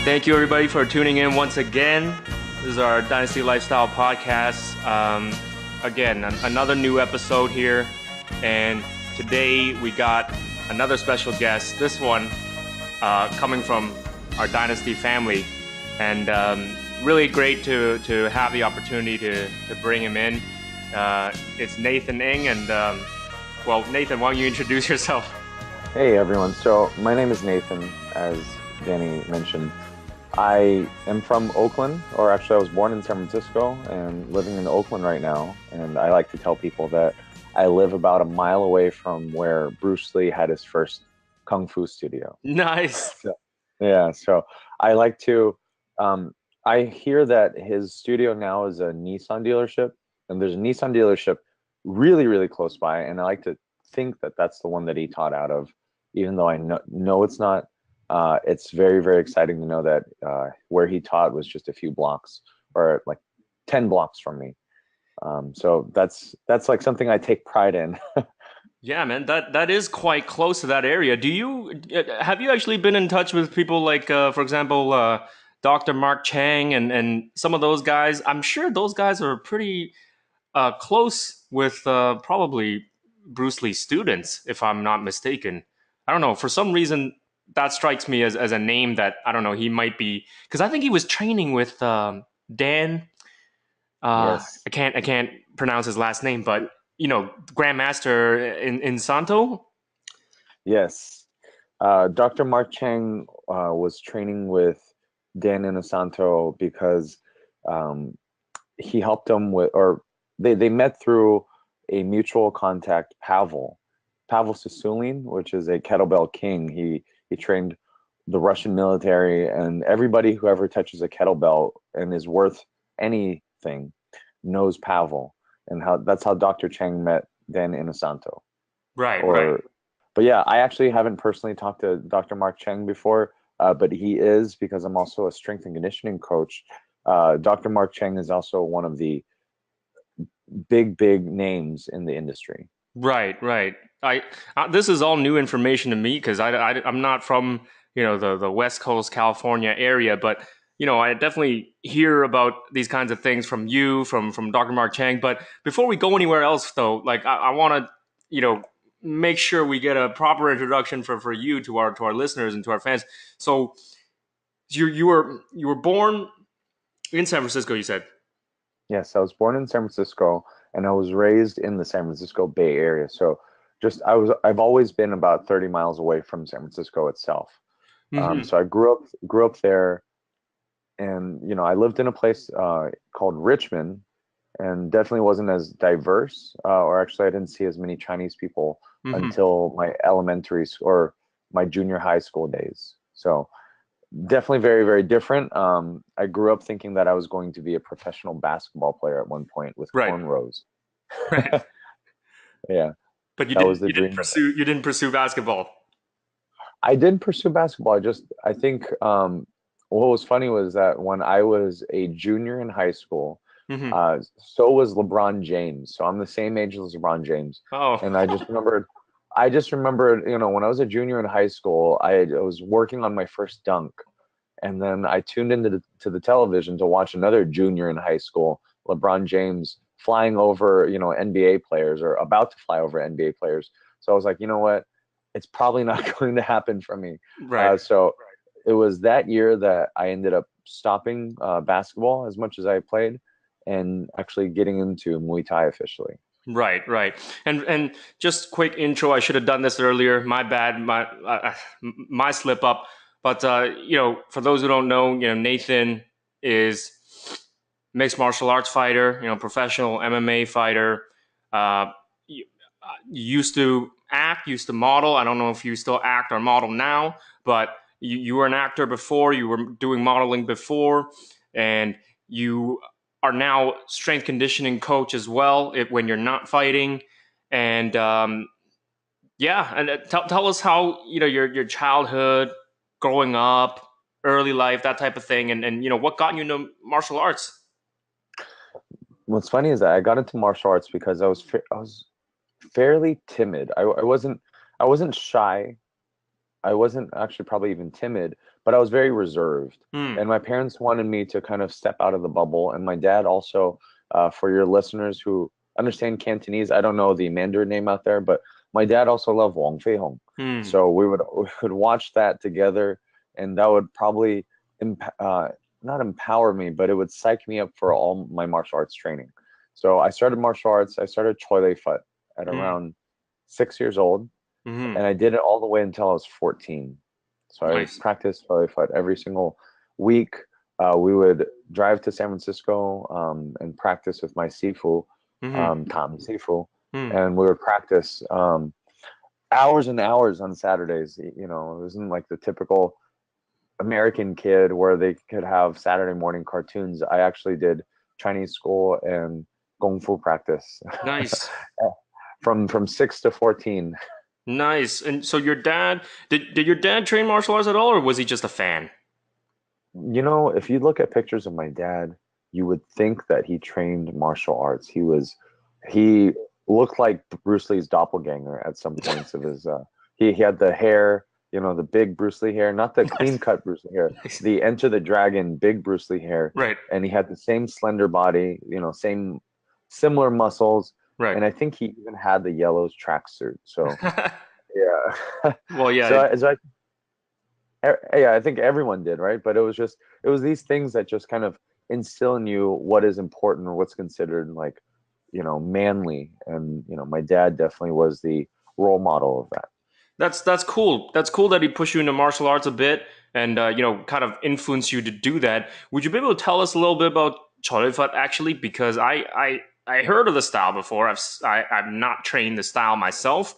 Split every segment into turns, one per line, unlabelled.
Thank you, everybody, for tuning in once again. This is our Dynasty Lifestyle podcast. Again, another new episode here. And today we got another special guest. This one coming from our Dynasty family. And really great to have the opportunity to bring him in. It's Nathan Ng. And, Nathan, why don't you introduce yourself?
Hey, everyone. So my name is Nathan, as Danny mentioned. I am from Oakland, or actually I was born in San Francisco and living in Oakland right now. And I like to tell people that I live about a mile away from where Bruce Lee had his first Kung Fu studio.
Nice.
So I like to, I hear that his studio now is a Nissan dealership, and there's a Nissan dealership really, really close by. And I like to think that that's the one that he taught out of, even though I know it's not. It's very, very exciting to know that where he taught was just a few blocks, or like 10 blocks from me. So that's like something I take pride in.
Yeah, man, that is quite close to that area. Have you actually been in touch with people like, for example, Dr. Mark Chang and some of those guys? I'm sure those guys are pretty close with probably Bruce Lee students, if I'm not mistaken. I don't know. For some reason, that strikes me as a name that, I don't know, he might be, because I think he was training with Dan.
Yes.
I can't pronounce his last name, but Grandmaster in Santo.
Yes. Dr. Mark Chang was training with Dan Inosanto because he helped him with, or they met through a mutual contact, Pavel Sasulin, which is a kettlebell king. He trained the Russian military, and everybody who ever touches a kettlebell and is worth anything knows Pavel, and that's how Dr. Chang met Dan Inosanto.
Right.
But yeah, I actually haven't personally talked to Dr. Mark Chang before, but he is, because I'm also a strength and conditioning coach. Dr. Mark Chang is also one of the big names in the industry.
Right. This is all new information to me because I'm not from the West Coast California area, but I definitely hear about these kinds of things from you, from Dr. Mark Chang. But before we go anywhere else, though, like I want to make sure we get a proper introduction for you to our listeners and to our fans. So you were born in San Francisco, you said?
Yes, I was born in San Francisco, and I was raised in the San Francisco Bay Area. So I've always been about 30 miles away from San Francisco itself.
Mm-hmm.
So I grew up there, and I lived in a place called Richmond, and definitely wasn't as diverse, or actually I didn't see as many Chinese people until my elementary or my junior high school days. So definitely very, very different. I grew up thinking that I was going to be a professional basketball player at one point with cornrows.
Right.
Yeah.
But you didn't pursue basketball.
I did pursue basketball. I think what was funny was that when I was a junior in high school, so was LeBron James. So I'm the same age as LeBron James.
Oh.
And I just remembered, when I was a junior in high school, I was working on my first dunk. And then I tuned into the television to watch another junior in high school, LeBron James, flying over, NBA players, or about to fly over NBA players. So I was like, you know what? It's probably not going to happen for me.
Right.
So it was that year that I ended up stopping basketball as much as I played, and actually getting into Muay Thai officially.
Right. And just quick intro. I should have done this earlier. My bad. My slip up. But for those who don't know, Nathan is mixed martial arts fighter. Professional MMA fighter. Used to act. Used to model. I don't know if you still act or model now, but you were an actor before. You were doing modeling before, and you are now strength conditioning coach as well when you're not fighting. And tell us how your childhood, growing up, early life, that type of thing, and what got you into martial arts.
What's funny is that I got into martial arts because I was fairly timid. I wasn't shy. I wasn't actually probably even timid, but I was very reserved.
Hmm.
And my parents wanted me to kind of step out of the bubble. And my dad also, for your listeners who understand Cantonese, I don't know the Mandarin name out there, but my dad also loved Wong Fei Hong.
Hmm.
So we would watch that together, and that would probably imp not empower me, but it would psych me up for all my martial arts training. So I started martial arts. I started Choi Lei Fut at
Hmm.
around 6 years old,
Hmm.
and I did it all the way until I was 14. So I
Nice.
practiced Choi Lei Fut every single week. We would drive to San Francisco and practice with my Sifu,
Hmm.
Tommy Sifu,
Hmm.
and we would practice hours and hours on Saturdays. You know, it wasn't like the typical American kid where they could have Saturday morning cartoons. I actually did Chinese school and Kung Fu practice
Nice.
from 6 to 14.
Nice. And so your dad did your dad train martial arts at all, or was he just a fan?
You know, if you look at pictures of my dad, you would think that he trained martial arts. He looked like Bruce Lee's doppelganger at some points of his he had the hair, you know, the big Bruce Lee hair, not the
Nice.
clean cut Bruce Lee hair,
Nice.
the Enter the Dragon big Bruce Lee hair,
Right.
and he had the same slender body, you know, same similar muscles,
Right.
and I think he even had the yellow tracksuit. So, yeah.
Well, yeah.
Yeah, I think everyone did, right? But it was these things that just kind of instill in you what is important or what's considered like, you know, manly. And, you know, my dad definitely was the role model of that.
That's cool. That's cool that he pushed you into martial arts a bit and kind of influenced you to do that. Would you be able to tell us a little bit about Cholifat actually? Because I heard of the style before. I've not trained the style myself.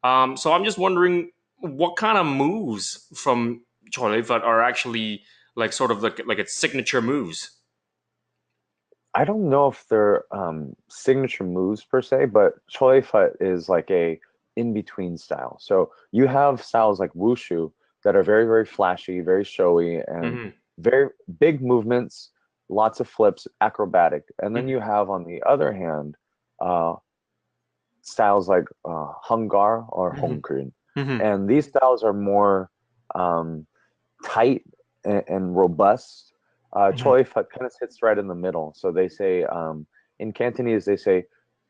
So I'm just wondering what kind of moves from Cholifat are actually like sort of like its signature moves.
I don't know if they're signature moves per se, but Choi Fut is like a in-between style. So you have styles like Wushu that are very, very flashy, very showy, and
Hmm.
very big movements, lots of flips, acrobatic. And then
Hmm.
you have, on the other hand, uh, styles like Hungar or
Hmm.
Hongkuen.
Hmm.
And these styles are more um, tight and robust.
Hmm.
Choi Fut kind of sits right in the middle. So they say in Cantonese they say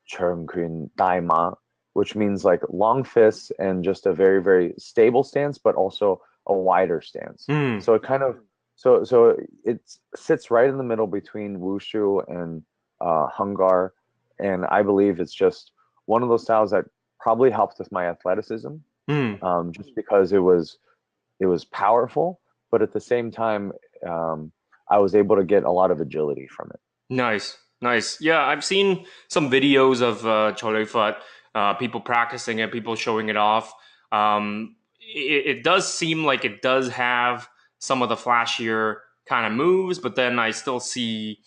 Cheng Kun Dai Ma, which means like long fists and just a very very stable stance, but also a wider stance.
Hmm.
So it kind of so it sits right in the middle between Wushu and Hungar, and I believe it's just one of those styles that probably helped with my athleticism,
Hmm.
just because it was powerful, but at the same time, um, I was able to get a lot of agility from it.
Nice, nice. Yeah, I've seen some videos of Cholefat, people practicing it, people showing it off. It does seem like it does have some of the flashier kind of moves, but then I still see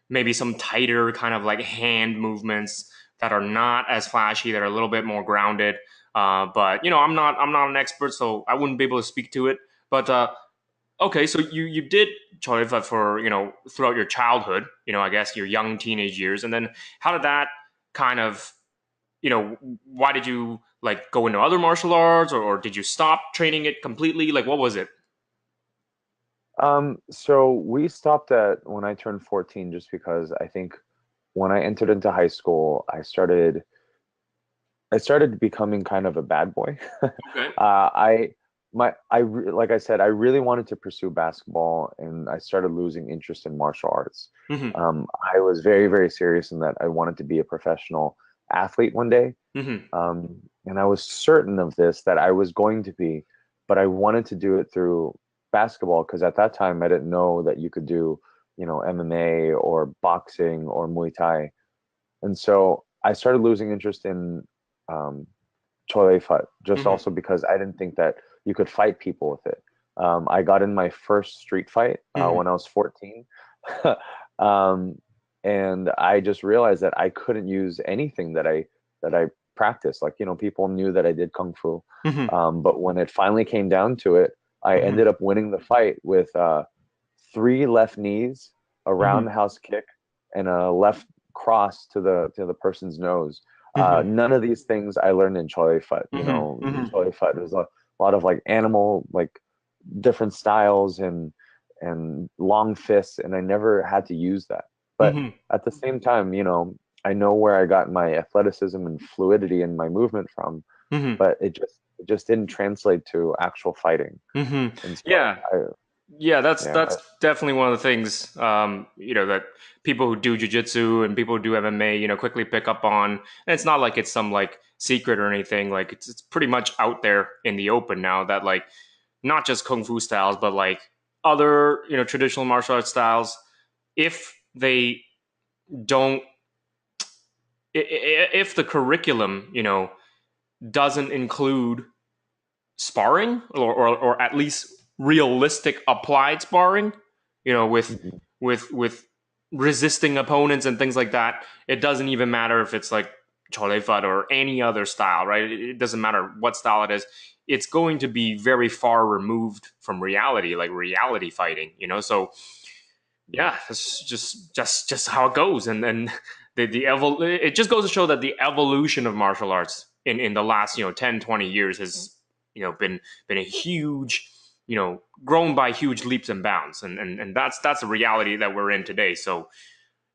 maybe some tighter kind of like hand movements that are not as flashy, that are a little bit more grounded. But I'm not an expert, so I wouldn't be able to speak to it. But okay, so you did Choiva for throughout your childhood, I guess your young teenage years, and then how did that kind of why did you like go into other martial arts, or did you stop training it completely? Like what was it?
So we stopped at when I turned 14, just because I think when I entered into high school, I started becoming kind of a bad boy.
Okay.
Like I said, I really wanted to pursue basketball, and I started losing interest in martial arts.
Mm-hmm.
I was very, very serious in that I wanted to be a professional athlete one day.
Mm-hmm.
And I was certain of this, that I was going to be, but I wanted to do it through basketball, because at that time I didn't know that you could do, you know, MMA or boxing or Muay Thai. And so I started losing interest in um, Chole Fut, just
Mm-hmm.
also because I didn't think that you could fight people with it. I got in my first street fight
Mm-hmm.
when I was 14. um, and I just realized that I couldn't use anything that I practiced. Like, you know, people knew that I did kung fu,
Mm-hmm.
but when it finally came down to it, I
Mm-hmm.
ended up winning the fight with three left knees, a
Mm-hmm.
roundhouse kick, and a left cross to the person's nose.
Mm-hmm.
None of these things I learned in Choi Fut. You
Mm-hmm.
know,
Mm-hmm.
Choi Fut was a a lot of like animal, like different styles and long fists, and I never had to use that. But
Hmm.
at the same time, I know where I got my athleticism and fluidity in my movement from,
Hmm.
but it just didn't translate to actual fighting.
Hmm.
And so
Yeah. Yeah, that's
yeah,
that's definitely one of the things, that people who do jujitsu and people who do MMA, quickly pick up on. And it's not like it's some like secret or anything. Like it's pretty much out there in the open now that like not just kung fu styles, but like other, traditional martial arts styles, if they don't, if the curriculum, doesn't include sparring or at least realistic applied sparring, with
mhm,
with resisting opponents and things like that. It doesn't even matter if it's like cholefat or any other style, right? It doesn't matter what style it is. It's going to be very far removed from reality, like reality fighting, So yeah, that's just how it goes. And then it just goes to show that the evolution of martial arts in the last 10, 20 years has been a huge, grown by huge leaps and bounds. And that's the reality that we're in today. So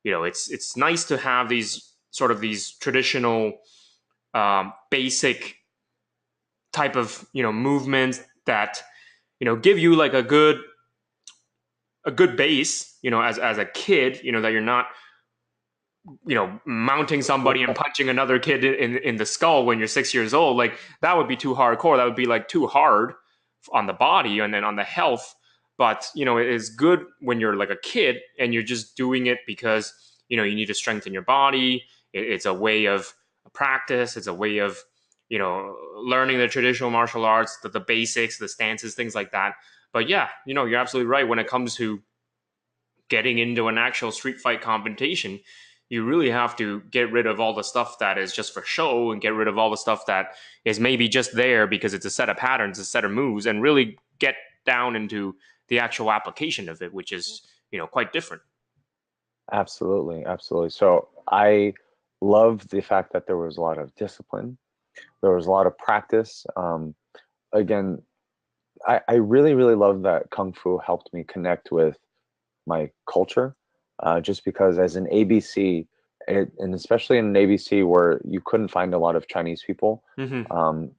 it's nice to have these traditional, basic type of movements that give you like a good base, as a kid, that you're not, mounting somebody and punching another kid in the skull when you're 6 years old. Like that would be too hardcore. That would be like too hard on the body and then on the health. But it is good when you're like a kid and you're just doing it because you need to strengthen your body. It's a way of practice. It's a way of learning the traditional martial arts, the basics, the stances, things like that. But yeah, you're absolutely right when it comes to getting into an actual street fight competition. You really have to get rid of all the stuff that is just for show and get rid of all the stuff that is maybe just there because it's a set of patterns, a set of moves, and really get down into the actual application of it, which is quite different.
absolutely, absolutely. So I love the fact that there was a lot of discipline, there was a lot of practice. Again, I really, really love that Kung Fu helped me connect with my culture, just because as an ABC, and especially in an ABC where you couldn't find a lot of Chinese people,
Hmm.
um,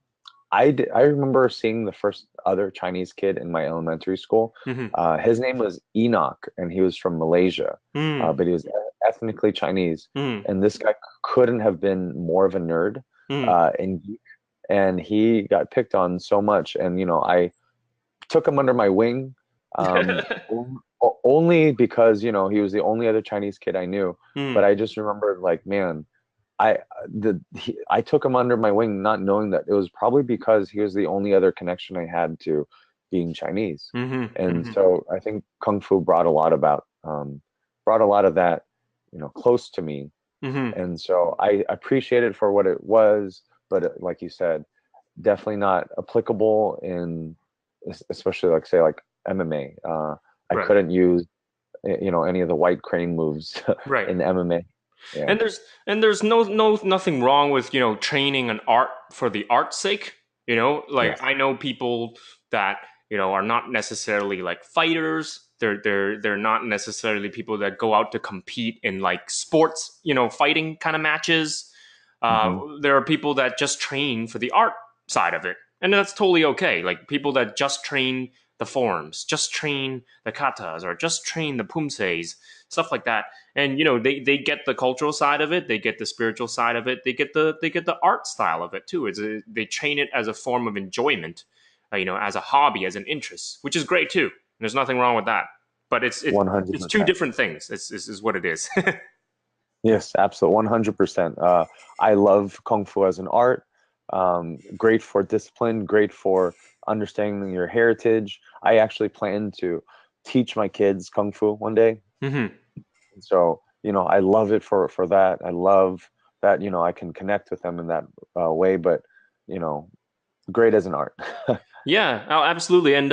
I remember seeing the first other Chinese kid in my elementary school.
Hmm.
His name was Enoch, and he was from Malaysia,
Mm.
but he was ethnically Chinese.
Mm.
And this guy couldn't have been more of a nerd,
Mm.
and geek, and he got picked on so much. And I took him under my wing, only because he was the only other Chinese kid I knew. But
Mm.
I just remembered, like, man, I took him under my wing, not knowing that it was probably because he was the only other connection I had to being Chinese.
Hmm.
And
Hmm.
so I think Kung Fu brought a lot of that, close to me.
Hmm.
And so I appreciate it for what it was, but like you said, definitely not applicable in, especially like say like MMA. I
Right.
couldn't use any of the white crane moves
Right.
in MMA. Yeah.
And there's nothing wrong with training an art for the art's sake. Like
Yes.
I know people that are not necessarily like fighters. They're not necessarily people that go out to compete in like sports, fighting kind of matches.
Hmm.
There are people that just train for the art side of it, and that's totally okay. Like people that just train the forms, just train the katas, or just train the pumses, stuff like that. And they get the cultural side of it, they get the spiritual side of it, they get the art style of it too. They train it as a form of enjoyment, as a hobby, as an interest, which is great too. There's nothing wrong with that. But it's two
100%.
different things. Is what it is.
Yes, absolutely, 100%. I love Kung Fu as an art. Great for discipline, great for understanding your heritage. I actually plan to teach my kids Kung Fu one day.
Hmm.
So, I love it for that. I love that, I can connect with them in that way, but, you know, great as an art.
Yeah, oh, absolutely. And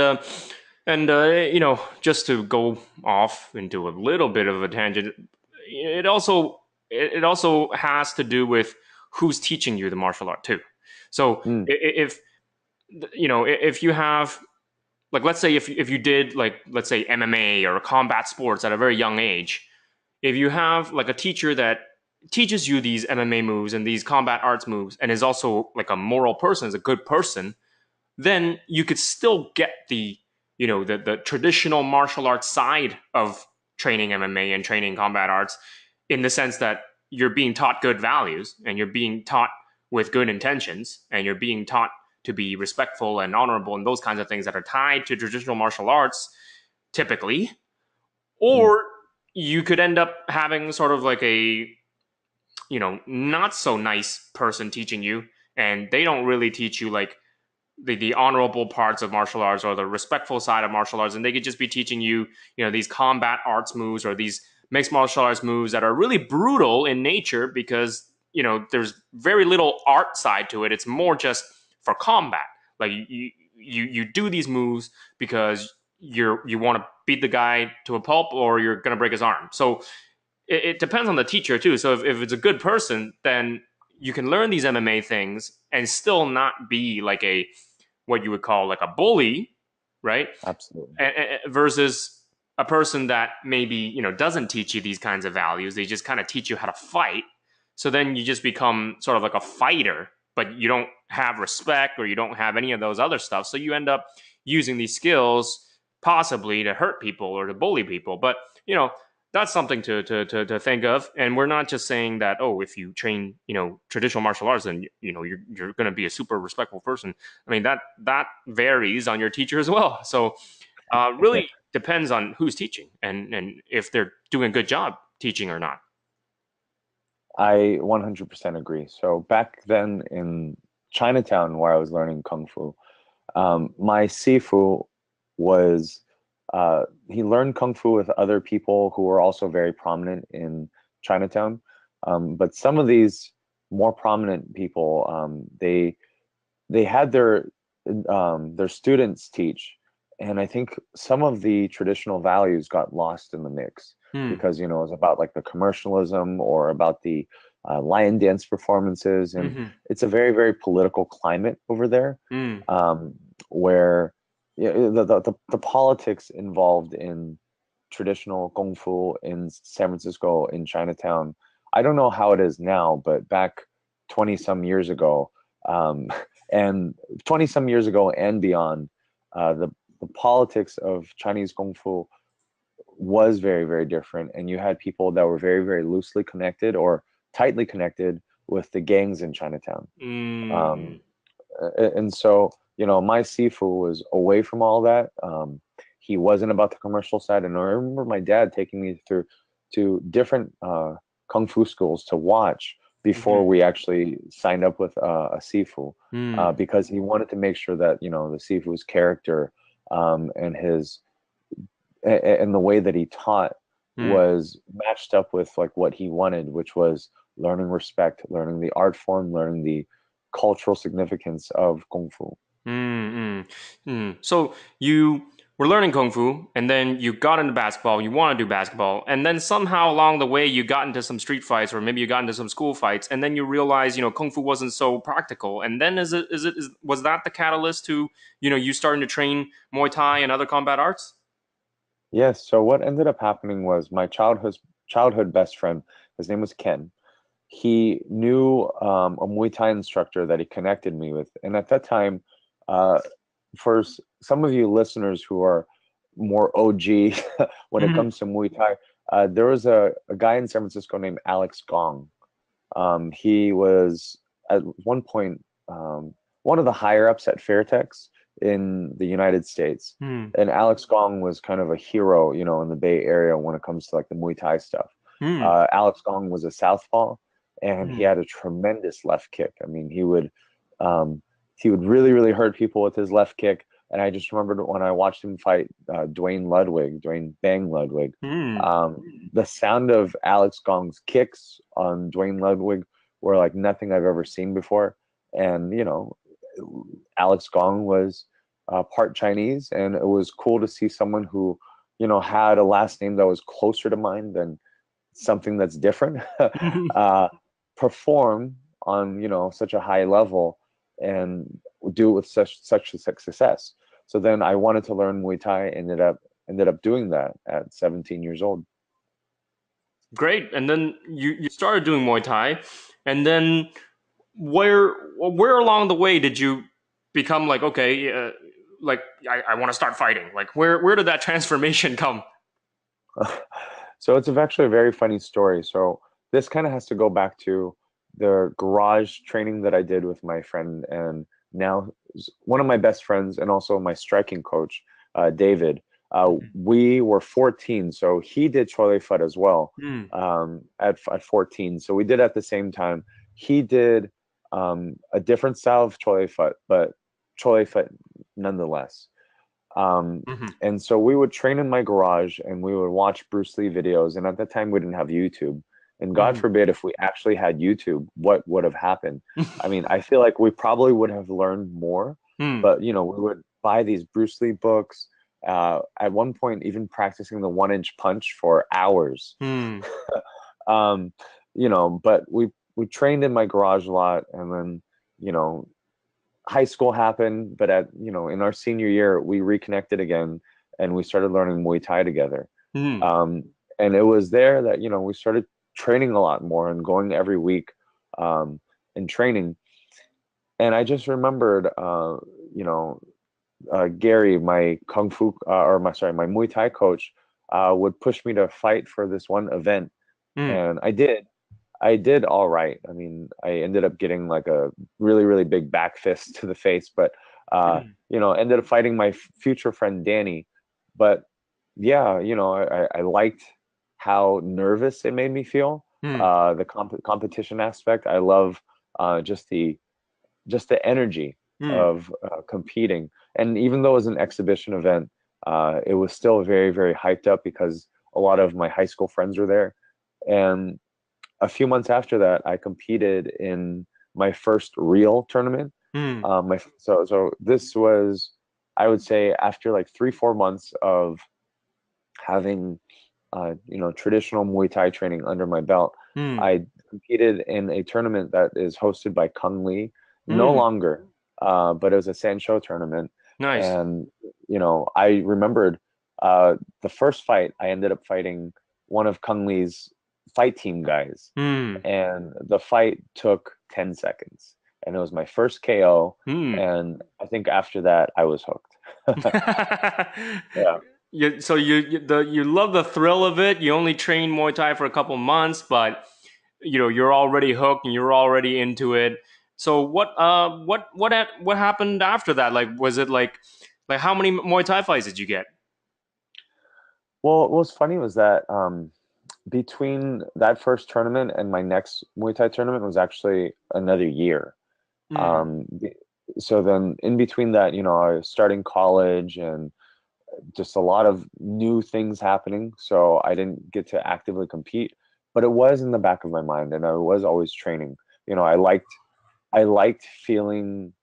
just to go off into a little bit of a tangent, it also has to do with who's teaching you the martial art too. So
Mm,
if if you have, like, let's say if you did, like, let's say MMA or combat sports at a very young age, if you have like a teacher that teaches you these MMA moves and these combat arts moves and is also like a moral person, is a good person, then you could still get the traditional martial arts side of training MMA and training combat arts, in the sense that you're being taught good values and you're being taught with good intentions and you're being taught to be respectful and honorable and those kinds of things that are tied to traditional martial arts typically.
Mm.
Or you could end up having sort of like a not so nice person teaching you, and they don't really teach you like the honorable parts of martial arts or the respectful side of martial arts, and they could just be teaching you these combat arts moves or these mixed martial arts moves that are really brutal in nature, because there's very little art side to it. It's more just for combat. Like you do these moves because you want to beat the guy to a pulp, or you're going to break his arm. So it depends on the teacher too. So if it's a good person, then you can learn these MMA things and still not be like a what you would call like a bully, right?
Absolutely.
Versus a person that maybe doesn't teach you these kinds of values. They just kind of teach you how to fight. So then you just become sort of like a fighter, but you don't have respect or you don't have any of those other stuff. So you end up using these skills possibly to hurt people or to bully people. But that's something to think of. And we're not just saying that, oh, if you train traditional martial arts, then you're going to be a super respectful person. I mean, that varies on your teacher as well. So really depends on who's teaching and if they're doing a good job teaching or not.
I 100% agree. So back then in Chinatown, where I was learning Kung Fu, my Sifu was he learned Kung Fu with other people who were also very prominent in Chinatown. But some of these more prominent people, they had their students teach, and I think some of the traditional values got lost in the mix
Hmm.
because it was about like the commercialism or about the lion dance performances, and
Mm-hmm.
it's a very very political climate over there,
Mm.
um, where the politics involved in traditional kung fu in San Francisco, in Chinatown. I don't know how it is now, but back 20 some years ago, um, and 20 some years ago and beyond, the politics of Chinese kung fu was very, very different. And you had people that were very, very loosely connected or tightly connected with the gangs in Chinatown. Um,
Mm.
and so, my Sifu was away from all that. He wasn't about the commercial side. And I remember my dad taking me through to different kung fu schools to watch before
Mm-hmm.
we actually signed up with a Sifu,
Mm.
because he wanted to make sure that, the Sifu's character and and the way that he taught
Mm.
was matched up with like what he wanted, which was learning respect, learning the art form, learning the cultural significance of kung fu.
Mm, mm, mm. So you were learning kung fu, and then you got into basketball. You want to do basketball, and then somehow along the way you got into some street fights, or maybe you got into some school fights, and then you realized kung fu wasn't so practical. And then was that the catalyst to you starting to train Muay Thai and other combat arts?
Yes, so what ended up happening was my childhood best friend, his name was Ken. He knew a Muay Thai instructor that he connected me with. And at that time, uh, for some of you listeners who are more OG when it
Hmm.
comes to Muay Thai, there was a guy in San Francisco named Alex Gong. He was at one point one of the higher ups at Fairtex in the United States.
Hmm.
And Alex Gong was kind of a hero, in the Bay Area when it comes to like the Muay Thai stuff.
Hmm.
Alex Gong was a southpaw, and he
Hmm.
had a tremendous left kick. I mean, um, he would really, really hurt people with his left kick. And I just remembered when I watched him fight Dwayne Bang Ludwig,
Hmm.
um, the sound of Alex Gong's kicks on Dwayne Ludwig were like nothing I've ever seen before. And, Alex Gong was part Chinese, and it was cool to see someone who, had a last name that was closer to mine than something that's different,
Hmm.
uh, perform on, such a high level. and do it with such success. So then I wanted to learn Muay Thai, ended up doing that at 17 years old.
Great. And then you started doing Muay Thai, and then where along the way did you become like, okay, like I want to start fighting? Like where did that transformation come?
So it's actually a very funny story. So this kind of has to go back to the garage training that I did with my friend and now one of my best friends and also my striking coach, David. We were 14, so he did Chole Foot as well
Mm,
at 14. So we did at the same time. He did a different style of Chole Foot, but Chole Foot nonetheless. Um,
hmm
and so we would train in my garage and we would watch Bruce Lee videos. And at that time, we didn't have YouTube. And God
hmm
forbid if we actually had YouTube, what would have happened? I mean, I feel like we probably would have learned more,
mm,
but we would buy these Bruce Lee books. At one point, even practicing the 1 inch punch for hours.
mm,
Um, but we trained in my garage a lot, and then you know high school happened, but in our senior year, we reconnected again and we started learning Muay Thai together.
mm,
Um, and it was there that, we started training a lot more and going every week and training. And I just remembered, Gary, my Kung Fu, my Muay Thai coach, would push me to fight for this one event.
mm,
And I did. I did all right. I mean, I ended up getting like a really, really big back fist to the face, but
mm,
ended up fighting my future friend Danny. But yeah, I liked how nervous it made me feel.
mm,
The competition aspect. I love just the energy
mm.
of competing. And even though it was an exhibition event, it was still very, very hyped up because a lot of my high school friends were there. And a few months after that, I competed in my first real tournament.
Mm.
So this was, I would say, after like 3-4 months of having traditional Muay Thai training under my belt,
Mm,
I competed in a tournament that is hosted by Kung Lee, no
mm,
longer, but it was a Sancho tournament,
nice.
and I remembered the first fight. I ended up fighting one of Kung Lee's fight team guys,
Mm,
and the fight took 10 seconds, and it was my first KO,
mm.
and I think after that I was hooked. Yeah.
So you love the thrill of it. You only train Muay Thai for a couple months, but you're already hooked and you're already into it. So what happened after that? Like was it like how many Muay Thai fights did you get?
Well, what was funny was that between that first tournament and my next Muay Thai tournament was actually another year.
Mm,
Um, be- so then in between that, I was starting college and just a lot of new things happening. So I didn't get to actively compete, but it was in the back of my mind and I was always training. I liked feeling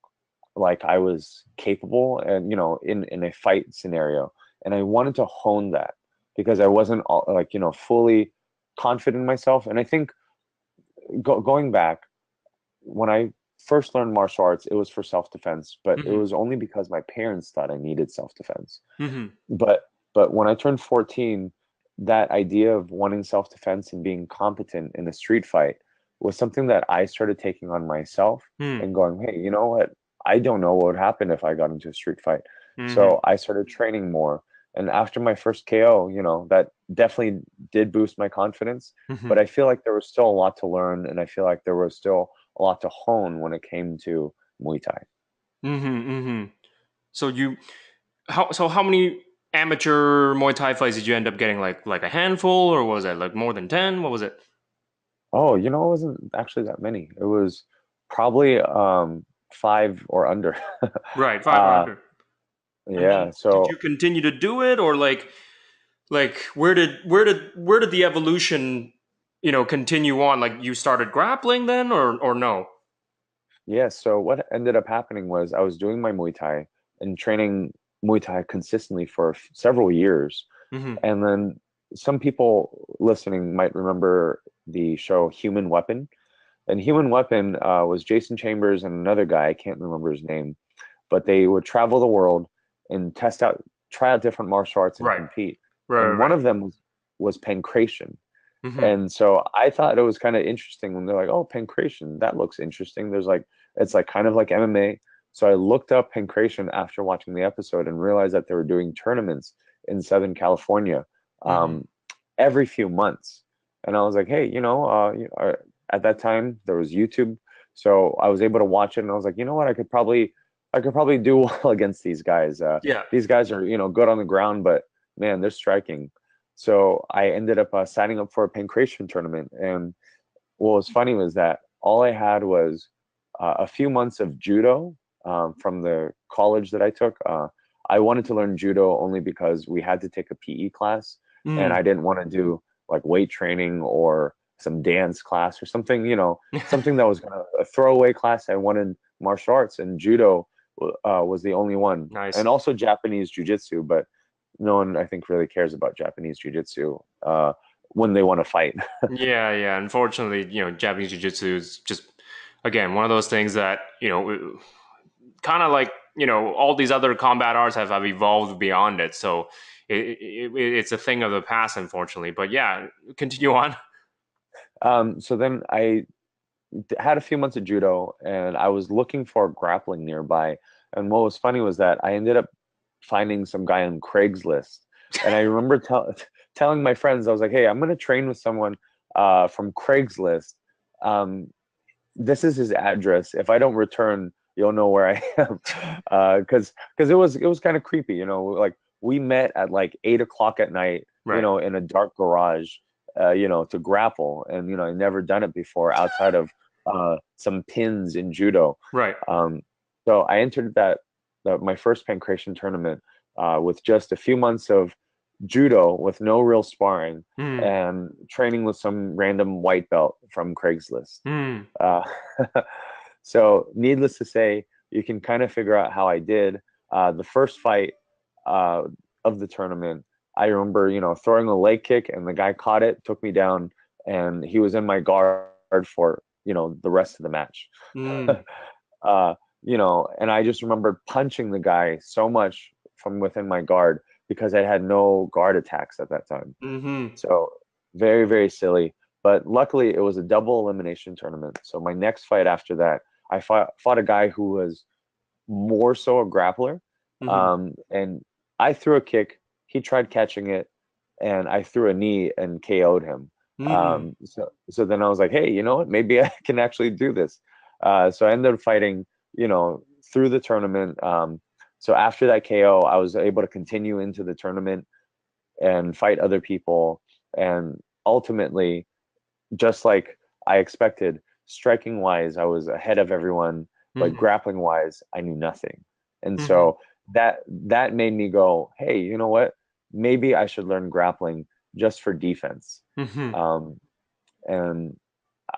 like I was capable and in a fight scenario. And I wanted to hone that because I wasn't fully confident in myself. And I think going back when I first learned martial arts, it was for self-defense, but it
mm-hmm,
was only because my parents thought I needed self-defense.
mm-hmm,
But when I turned 14, that idea of wanting self-defense and being competent in a street fight was something that I started taking on myself
mm,
and going, hey, you know what? I don't know what would happen if I got into a street fight.
mm-hmm,
So I started training more. And after my first KO, that definitely did boost my confidence.
mm-hmm,
But I feel like there was still a lot to learn, and I feel like there was still a lot to hone when it came to Muay Thai.
mm-hmm, mm-hmm. So how many amateur Muay Thai fights did you end up getting? Like a handful, or was it like more than 10? What was it?
Oh, it wasn't actually that many. It was probably five or under.
Right, five or
uh
under. And then
yeah,
did
so
you continue to do it, or like where did the evolution continue on? Like you started grappling then, or no?
yeah, so what ended up happening was I was doing my Muay Thai and training Muay Thai consistently for several years.
Mm-hmm.
And then some people listening might remember the show Human Weapon. And Human Weapon was Jason Chambers and another guy, I can't remember his name, but they would travel the world and try out different martial arts and
Right.
compete.
Right.
And one
Right.
of them was pancration.
Mm-hmm.
And so I thought it was kind of interesting when they're like, "Oh, pancration, that looks interesting." There's like it's like kind of like MMA. So I looked up pancration after watching the episode and realized that they were doing tournaments in Southern California
Mm-hmm.
um, every few months. And I was like, "Hey, at that time there was YouTube, so I was able to watch it, and I was like, you know what, I could probably do well against these guys.
Yeah.
These guys are, good on the ground, but man, they're striking." So I ended up signing up for a pancration tournament. And what was funny was that all I had was a few months of judo from the college that I took. I wanted to learn judo only because we had to take a PE class, and
Mm.
I didn't want to do like weight training or some dance class or something, something that was a throwaway class. I wanted martial arts, and judo was the only one,
Nice.
and also Japanese jujitsu, but no one I think really cares about Japanese jiu-jitsu when they want to fight.
Yeah, yeah. Unfortunately, Japanese jiu-jitsu is just again one of those things that, kind of like, all these other combat arts have evolved beyond it. So it's a thing of the past, unfortunately. But yeah, continue on.
So then I had a few months of judo, and I was looking for grappling nearby. And what was funny was that I ended up finding some guy on Craigslist. And I remember telling my friends, I was like, "Hey, I'm going to train with someone from Craigslist. Um, this is his address. If I don't return, you'll know where I am." Because it was kind of creepy, like we met at like 8 o'clock at night,
Right,
in a dark garage, to grapple. And I never done it before outside of some pins in judo.
right.
Um, so I entered my first pancration tournament with just a few months of judo with no real sparring
Mm,
and training with some random white belt from Craigslist.
mm,
Uh, so, needless to say, you can kind of figure out how I did. The first fight uh, of the tournament, I remember, throwing a leg kick, and the guy caught it, took me down, and he was in my guard for, the rest of the match.
mm,
uh, and I just remember punching the guy so much from within my guard because I had no guard attacks at that time.
mm-hmm.
So very, very silly. But luckily, it was a double elimination tournament. So my next fight after that, I fought a guy who was more so a grappler.
Mm-hmm.
And I threw a kick. He tried catching it, and I threw a knee and KO'd him.
Mm,
So then I was like, hey, you know what? Maybe I can actually do this. So I ended up fighting, through the tournament. So after that KO, I was able to continue into the tournament and fight other people. And ultimately, just like I expected, striking wise, I was ahead of everyone, but
mm-hmm.
grappling wise, I knew nothing. And
Mm-hmm.
so that made me go, hey, you know what? Maybe I should learn grappling just for defense.
Mm-hmm.
Um, and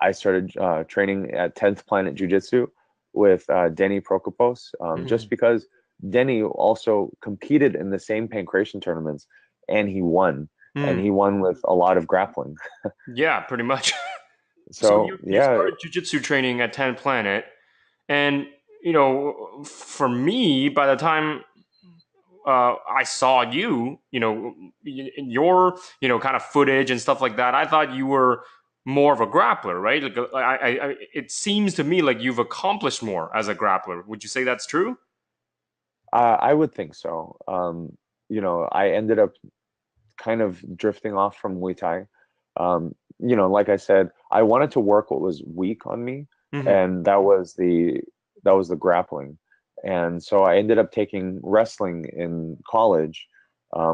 I started training at 10th Planet Jiu Jitsu with Denny Prokopos,
Mm-hmm.
just because Denny also competed in the same pancration tournaments, and he won. And
Mm.
he won with a lot of grappling.
Yeah, pretty much. So
So
you
yeah,
started jujitsu training at 10 Planet, and for me, by the time I saw you, in your kind of footage and stuff like that, I thought you were more of a grappler, right? Like it seems to me like you've accomplished more as a grappler. Would you say that's true?
I would think so. I ended up kind of drifting off from Muay Thai. Like I said, I wanted to work what was weak on me,
Mm-hmm.
and that was the grappling. And so I ended up taking wrestling in college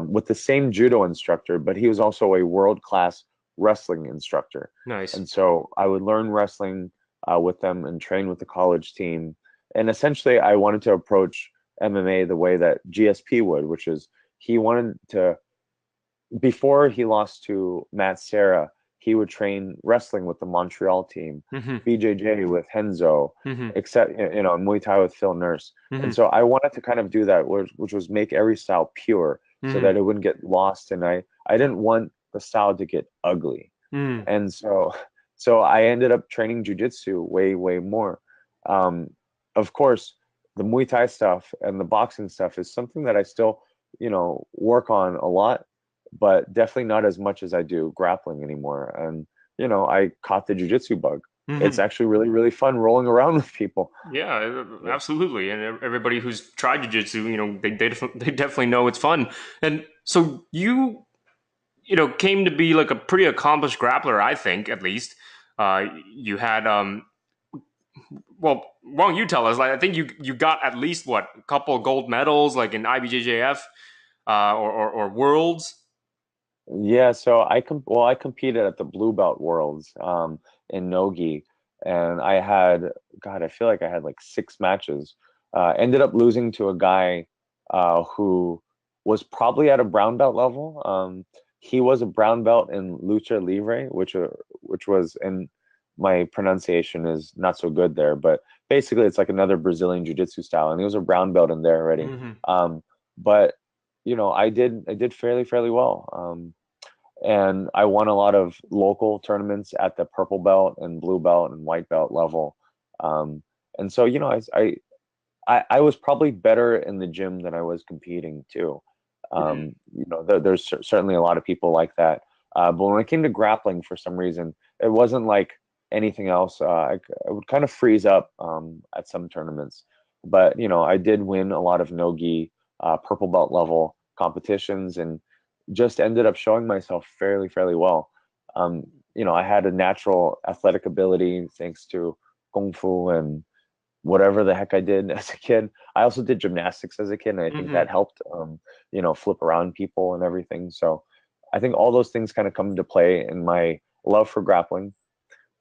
with the same judo instructor, but he was also a world-class wrestling instructor.
Nice.
And so I would learn wrestling with them and train with the college team. And essentially, I wanted to approach MMA the way that GSP would, which is he wanted to before he lost to Matt Serra, he would train wrestling with the Montreal team,
Mm-hmm.
BJJ with Henzo,
Mm-hmm.
except Muay Thai with Phil Nurse. And
Mm-hmm.
so I wanted to kind of do that, which was make every style pure so
Mm-hmm.
that it wouldn't get lost. And I didn't want the style to get ugly.
Mm-hmm.
And so So I ended up training jujitsu way more. Um, of course, the Muay Thai stuff and the boxing stuff is something that I still, work on a lot, but definitely not as much as I do grappling anymore. And, I caught the jujitsu bug. It's
Hmm.
actually really fun rolling around with people.
Yeah,
Yeah.
absolutely. And everybody who's tried jujitsu, they definitely know it's fun. And so you came to be like a pretty accomplished grappler, I think, at least. You had well, why don't you tell us? Like, I think you got at least what, a couple of gold medals, like in IBJJF, or Worlds.
Yeah, so I competed at the Blue Belt Worlds in Nogi, and I had, God, I feel like I had like 6 matches. Ended up losing to a guy who was probably at a brown belt level. He was a brown belt in lucha libre, which was, and my pronunciation is not so good there, but basically it's like another Brazilian jiu-jitsu style, and he was a brown belt in there already.
Hmm.
But I did fairly well. And I won a lot of local tournaments at the purple belt and blue belt and white belt level. Um, and so, I was probably better in the gym than I was competing too. There's certainly a lot of people like that. But when it came to grappling, for some reason, it wasn't like anything else. I would kind of freeze up at some tournaments. But, I did win a lot of no-gi purple belt level competitions and just ended up showing myself fairly well. Um, I had a natural athletic ability thanks to Kung Fu and whatever the heck I did as a kid. I also did gymnastics as a kid, and I think that
Hmm.
helped, flip around people and everything. So I think all those things kind of come into play in my love for grappling.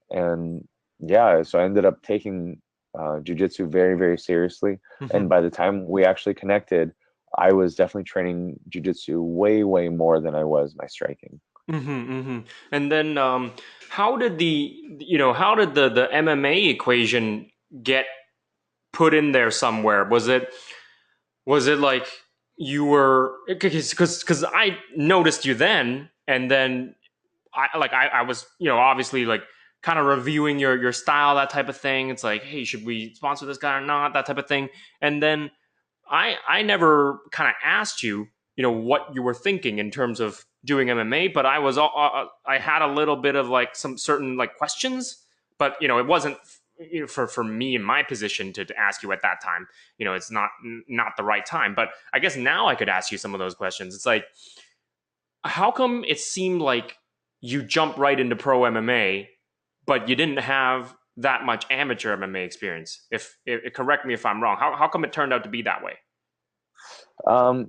And yeah, so I ended up taking jujitsu very seriously. And
Hmm.
by the time we actually connected, I was definitely training jujitsu way more than I was my striking.
Hmm. And then, how did the MMA equation get put in there somewhere? Was it like you were, because I noticed you then, and then I was, obviously, like, kind of reviewing your style, that type of thing. It's like, hey, should we sponsor this guy or not, that type of thing. And then I never kind of asked you, what you were thinking in terms of doing MMA, but I had a little bit of like some certain like questions, but it wasn't, for me in my position to ask you at that time. It's not the right time. But I guess now I could ask you some of those questions. It's like, how come it seemed like you jumped right into pro MMA, but you didn't have that much amateur MMA experience? If correct me if I'm wrong. How come it turned out to be that way?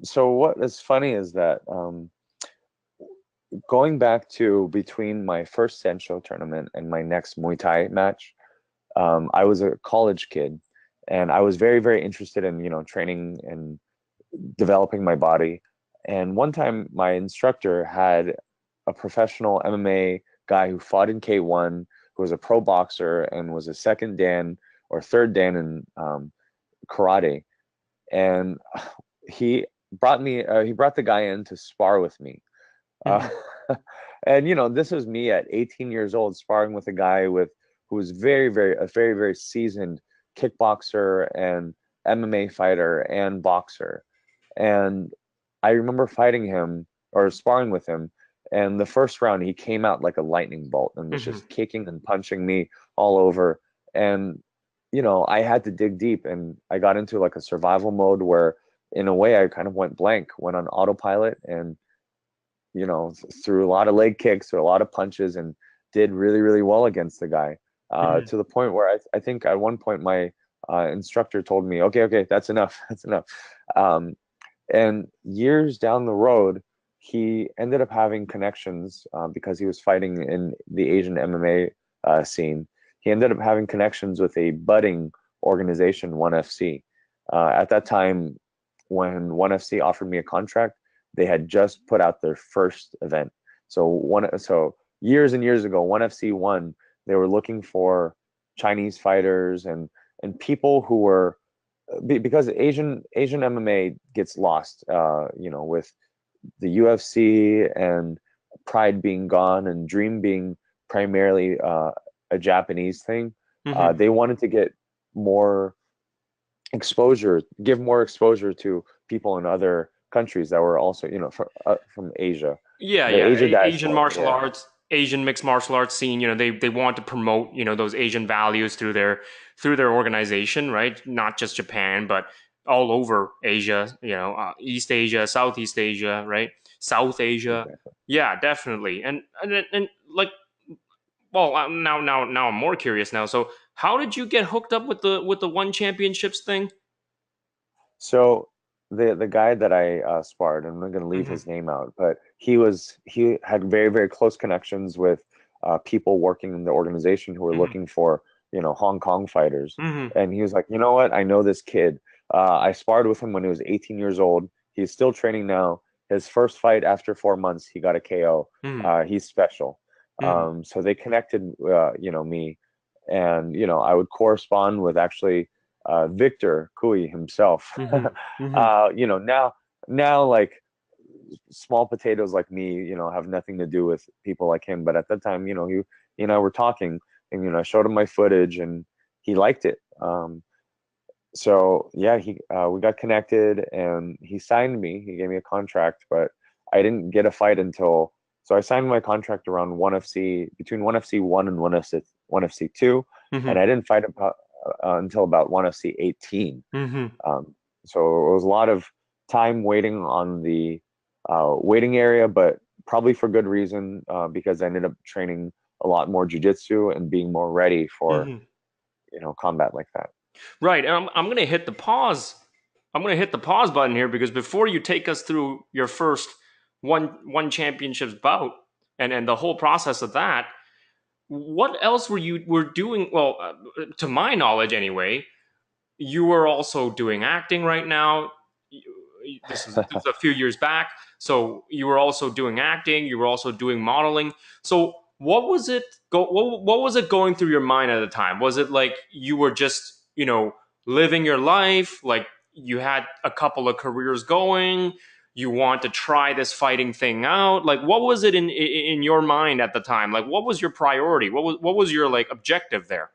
So what is funny is that going back to between my first Sancho tournament and my next Muay Thai match, I was a college kid, and I was very interested in training and developing my body. And one time, my instructor had a professional MMA guy who fought in K1, who was a pro boxer and was a second Dan or third Dan in karate. And he brought the guy in to spar with me. Uh,
Hmm.
and this was me at 18 years old sparring with a guy who was very seasoned kickboxer and MMA fighter and boxer. And I remember fighting him or sparring with him. And the first round, he came out like a lightning bolt and was
Hmm.
just kicking and punching me all over. And, I had to dig deep and I got into like a survival mode where, in a way, I kind of went blank, went on autopilot and, threw a lot of leg kicks, threw a lot of punches, and did really well against the guy.
Hmm.
To the point where I think at one point my instructor told me, okay, that's enough, that's enough. Um, and years down the road, he ended up having connections because he was fighting in the Asian MMA scene. He ended up having connections with a budding organization, ONE FC. At that time, when ONE FC offered me a contract, they had just put out their first event. So years and years ago, ONE FC won. They were looking for Chinese fighters and people who were because Asian MMA gets lost, with the UFC and Pride being gone and Dream being primarily a Japanese thing.
Hmm.
They wanted to get more exposure, give more exposure to people in other countries that were also, from Asia,
Yeah,
the
yeah.
Asia
Asian
diaspora.
martial
Yeah,
arts, Asian mixed martial arts scene, they want to promote, those Asian values through their organization, right? Not just Japan, but all over Asia, East Asia, Southeast Asia, right? South Asia.
exactly.
Yeah, definitely. And like, well, now I'm more curious now. So, how did you get hooked up with the one championships thing?
So the guy that I sparred, I'm not going to leave
Hmm.
his name out, but he had very very close connections with people working in the organization who were
Hmm.
looking for Hong Kong fighters,
Hmm.
and he was like, you know what, I know this kid. I sparred with him when he was 18 years old. He's still training now. His first fight after 4 months, he got a KO.
Hmm.
He's special.
Hmm.
So they connected, me, and I would correspond with actually Victor Cui himself.
Hmm. Hmm.
Now like small potatoes like me, have nothing to do with people like him. But at that time, he and I were talking, and I showed him my footage, and he liked it. So yeah, he we got connected, and he signed me. He gave me a contract, but I didn't get a fight until. So I signed my contract around one FC between one FC one and one FC two, and
Hmm.
I didn't fight about, until about one FC 18.
Hmm.
Um, so it was a lot of time waiting on the waiting area, but probably for good reason, because I ended up training a lot more jujitsu and being more ready for
Hmm.
combat like that.
Right, and I'm gonna hit the pause. I'm gonna hit the pause button here because before you take us through your first one championships bout and the whole process of that, what else were doing? Well, to my knowledge, anyway, you were also doing acting right now. This is a few years back, so you were also doing acting. You were also doing modeling. So what was it going through your mind at the time? Was it like you were just living your life, like you had a couple of careers going? You want to try this fighting thing out? Like, what was it in your mind at the time? Like, what was your priority? What was your like objective there?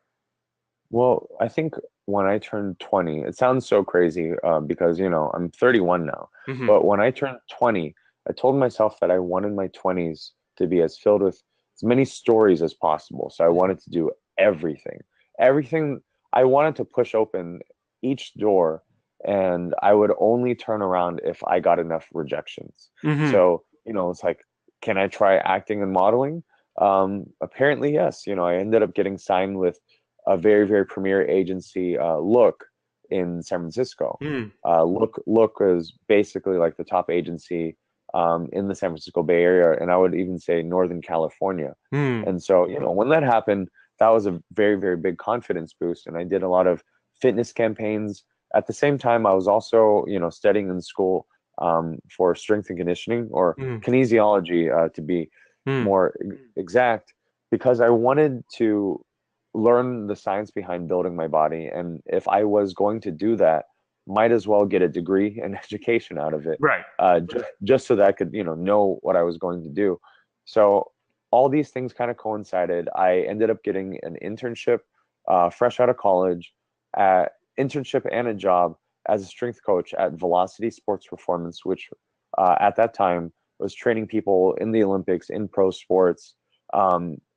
Well, I think when I turned 20, it sounds so crazy, because I'm 31 now.
Hmm.
But when I turned 20, I told myself that I wanted my 20s to be as filled with as many stories as possible. So I wanted to do everything. Everything I wanted to push open each door, and I would only turn around if I got enough rejections.
Hmm.
So, it's like, can I try acting and modeling? Apparently, yes. I ended up getting signed with a very very premier agency, Look, in San Francisco.
Hmm.
Look is basically like the top agency in the San Francisco Bay Area, and I would even say Northern California.
Hmm.
And so when that happened, that was a very very big confidence boost, and I did a lot of fitness campaigns. At the same time, I was also studying in school for strength and conditioning, or
Hmm.
kinesiology, to be
Hmm.
more exact, because I wanted to learn the science behind building my body. And if I was going to do that, might as well get a degree and education out of it,
Right.
just so that I could, know what I was going to do. So all these things kind of coincided. I ended up getting an internship, fresh out of college, internship and a job as a strength coach at Velocity Sports Performance, which at that time was training people in the Olympics, in pro sports.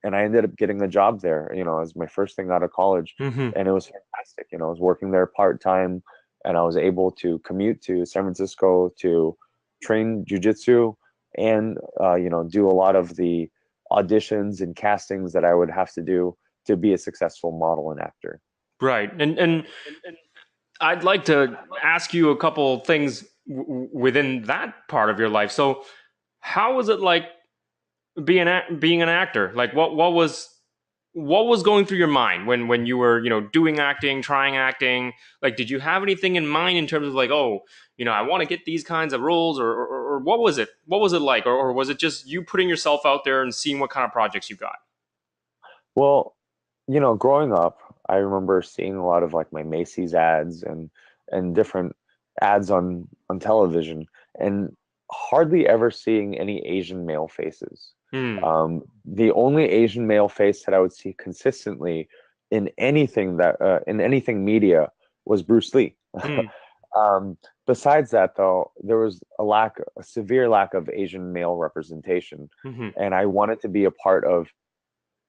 And I ended up getting a job there, as my first thing out of college.
Hmm.
And it was fantastic. I was working there part time, and I was able to commute to San Francisco to train jujitsu, and do a lot of the auditions and castings that I would have to do to be a successful model and actor.
Right. And I'd like to ask you a couple things within that part of your life. So, how was it like being an actor? Like, what was going through your mind when you were doing acting, trying acting? Like, did you have anything in mind in terms of like, oh, I want to get these kinds of roles, or what was it? What was it like, or was it just you putting yourself out there and seeing what kind of projects you got?
Well, growing up, I remember seeing a lot of like my Macy's ads and different ads on television, and hardly ever seeing any Asian male faces.
Mm.
The only Asian male face that I would see consistently in anything that in anything media was Bruce Lee.
Mm.
Um, Besides that, though, there was a severe lack of Asian male representation,
Mm-hmm.
and I wanted to be a part of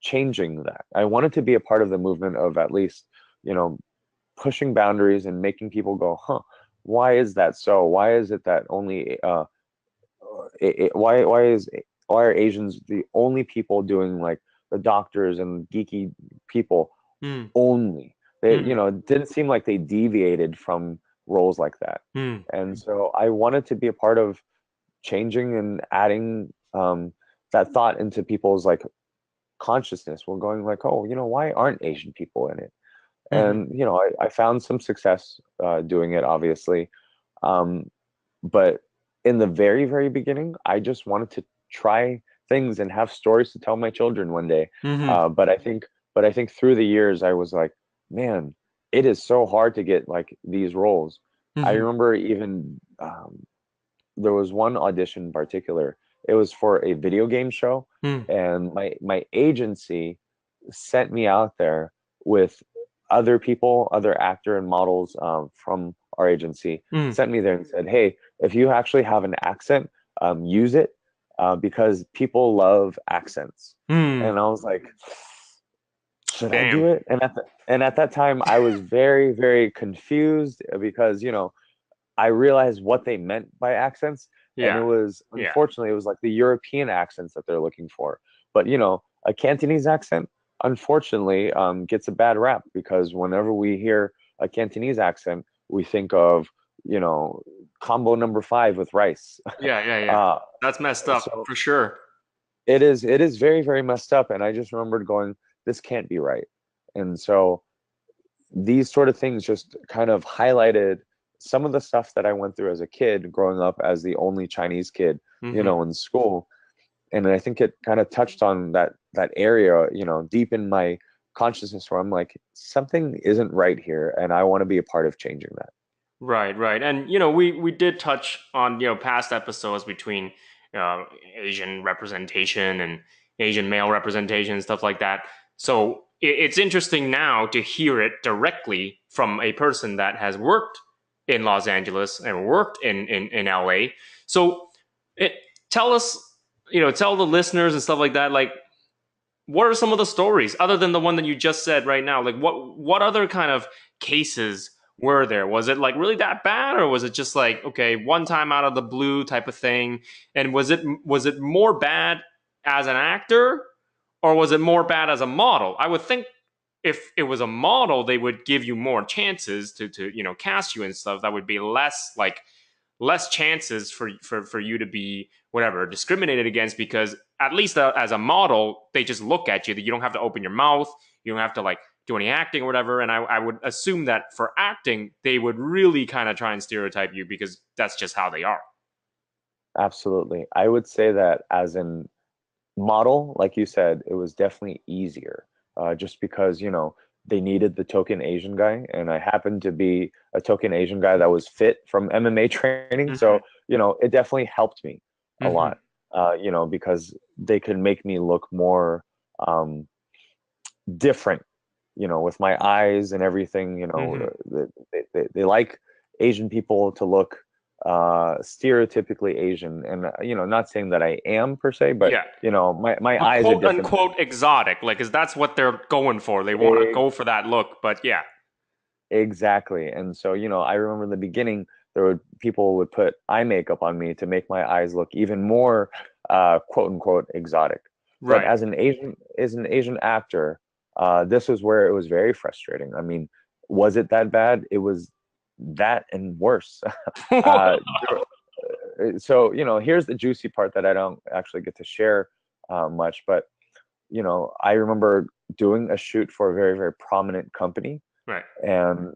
changing that. I wanted to be a part of the movement of at least, you know, pushing boundaries and making people go, huh, why is that so? Why is it that only why are Asians the only people doing like the doctors and geeky people
Mm.
only? They,
Mm.
it didn't seem like they deviated from roles like that.
Mm.
And so I wanted to be a part of changing and adding that thought into people's like consciousness. We're going like, oh, why aren't Asian people in it?
Mm-hmm.
And I found some success doing it, obviously. Um, but in the very, very beginning, I just wanted to try things and have stories to tell my children one day.
Mm-hmm.
But I think through the years, I was like, man, it is so hard to get like these roles. I
Mm-hmm.
remember even there was one audition in particular. It was for a video game show,
Mm.
and my agency sent me out there with other people, other actor and models from our agency,
Mm.
sent me there and said, "Hey, if you actually have an accent, use it because people love accents."
Mm.
And I was like, "Should I
Damn.
do it?" And at that time, I was very, very confused because I realized what they meant by accents, and it
Yeah.
was
Yeah.
unfortunately it was like the European accents that they're looking for. But a Cantonese accent, unfortunately, gets a bad rap because whenever we hear a Cantonese accent, we think of you know combo number five with rice.
Yeah. Yeah. Yeah.
Uh,
That's messed up
so
for sure.
it is very, very messed up, and I just remembered going, this can't be right. And so these sort of things just kind of highlighted some of the stuff that I went through as a kid, growing up as the only Chinese kid,
Mm-hmm.
in school. And I think it kind of touched on that area, deep in my consciousness where I'm like, something isn't right here, and I want to be a part of changing that.
Right, right. And we did touch on, past episodes between uh, Asian representation and Asian male representation and stuff like that. So it's interesting now to hear it directly from a person that has worked in Los Angeles and worked in LA. So it tell us, tell the listeners and stuff like that, like what are some of the stories other than the one that you just said right now? Like what other kind of cases were there? Was it like really that bad, or was it just like, okay, one time out of the blue type of thing? And was it more bad as an actor, or was it more bad as a model? I would think if it was a model, they would give you more chances to cast you and stuff. That would be less chances for you to be whatever discriminated against, because at least as a model they just look at you, that you don't have to open your mouth, you don't have to like do any acting or whatever. And I would assume that for acting they would really kind of try and stereotype you because that's just how they are.
Absolutely. I would say that as an model, like you said, it was definitely easier, just because, they needed the token Asian guy, and I happened to be a token Asian guy that was fit from MMA training.
Mm-hmm.
So, it definitely helped me a
Mm-hmm.
lot, because they could make me look more um, different, with my eyes and everything.
Mm-hmm.
They like Asian people to look stereotypically Asian, and not saying that I am per se, but
Yeah,
my
but
eyes are
quote
different.
unquote exotic, like, is that's what they're going for. They want to
E-
go for that look, but yeah.
exactly. And so, I remember in the beginning, people would put eye makeup on me to make my eyes look even more quote unquote exotic. But
Right.
as an Asian actor, this was where it was very frustrating. I mean, was it that bad? It was that and worse. So, here's the juicy part that I don't actually get to share much, but I remember doing a shoot for a very, very prominent company,
Right.
and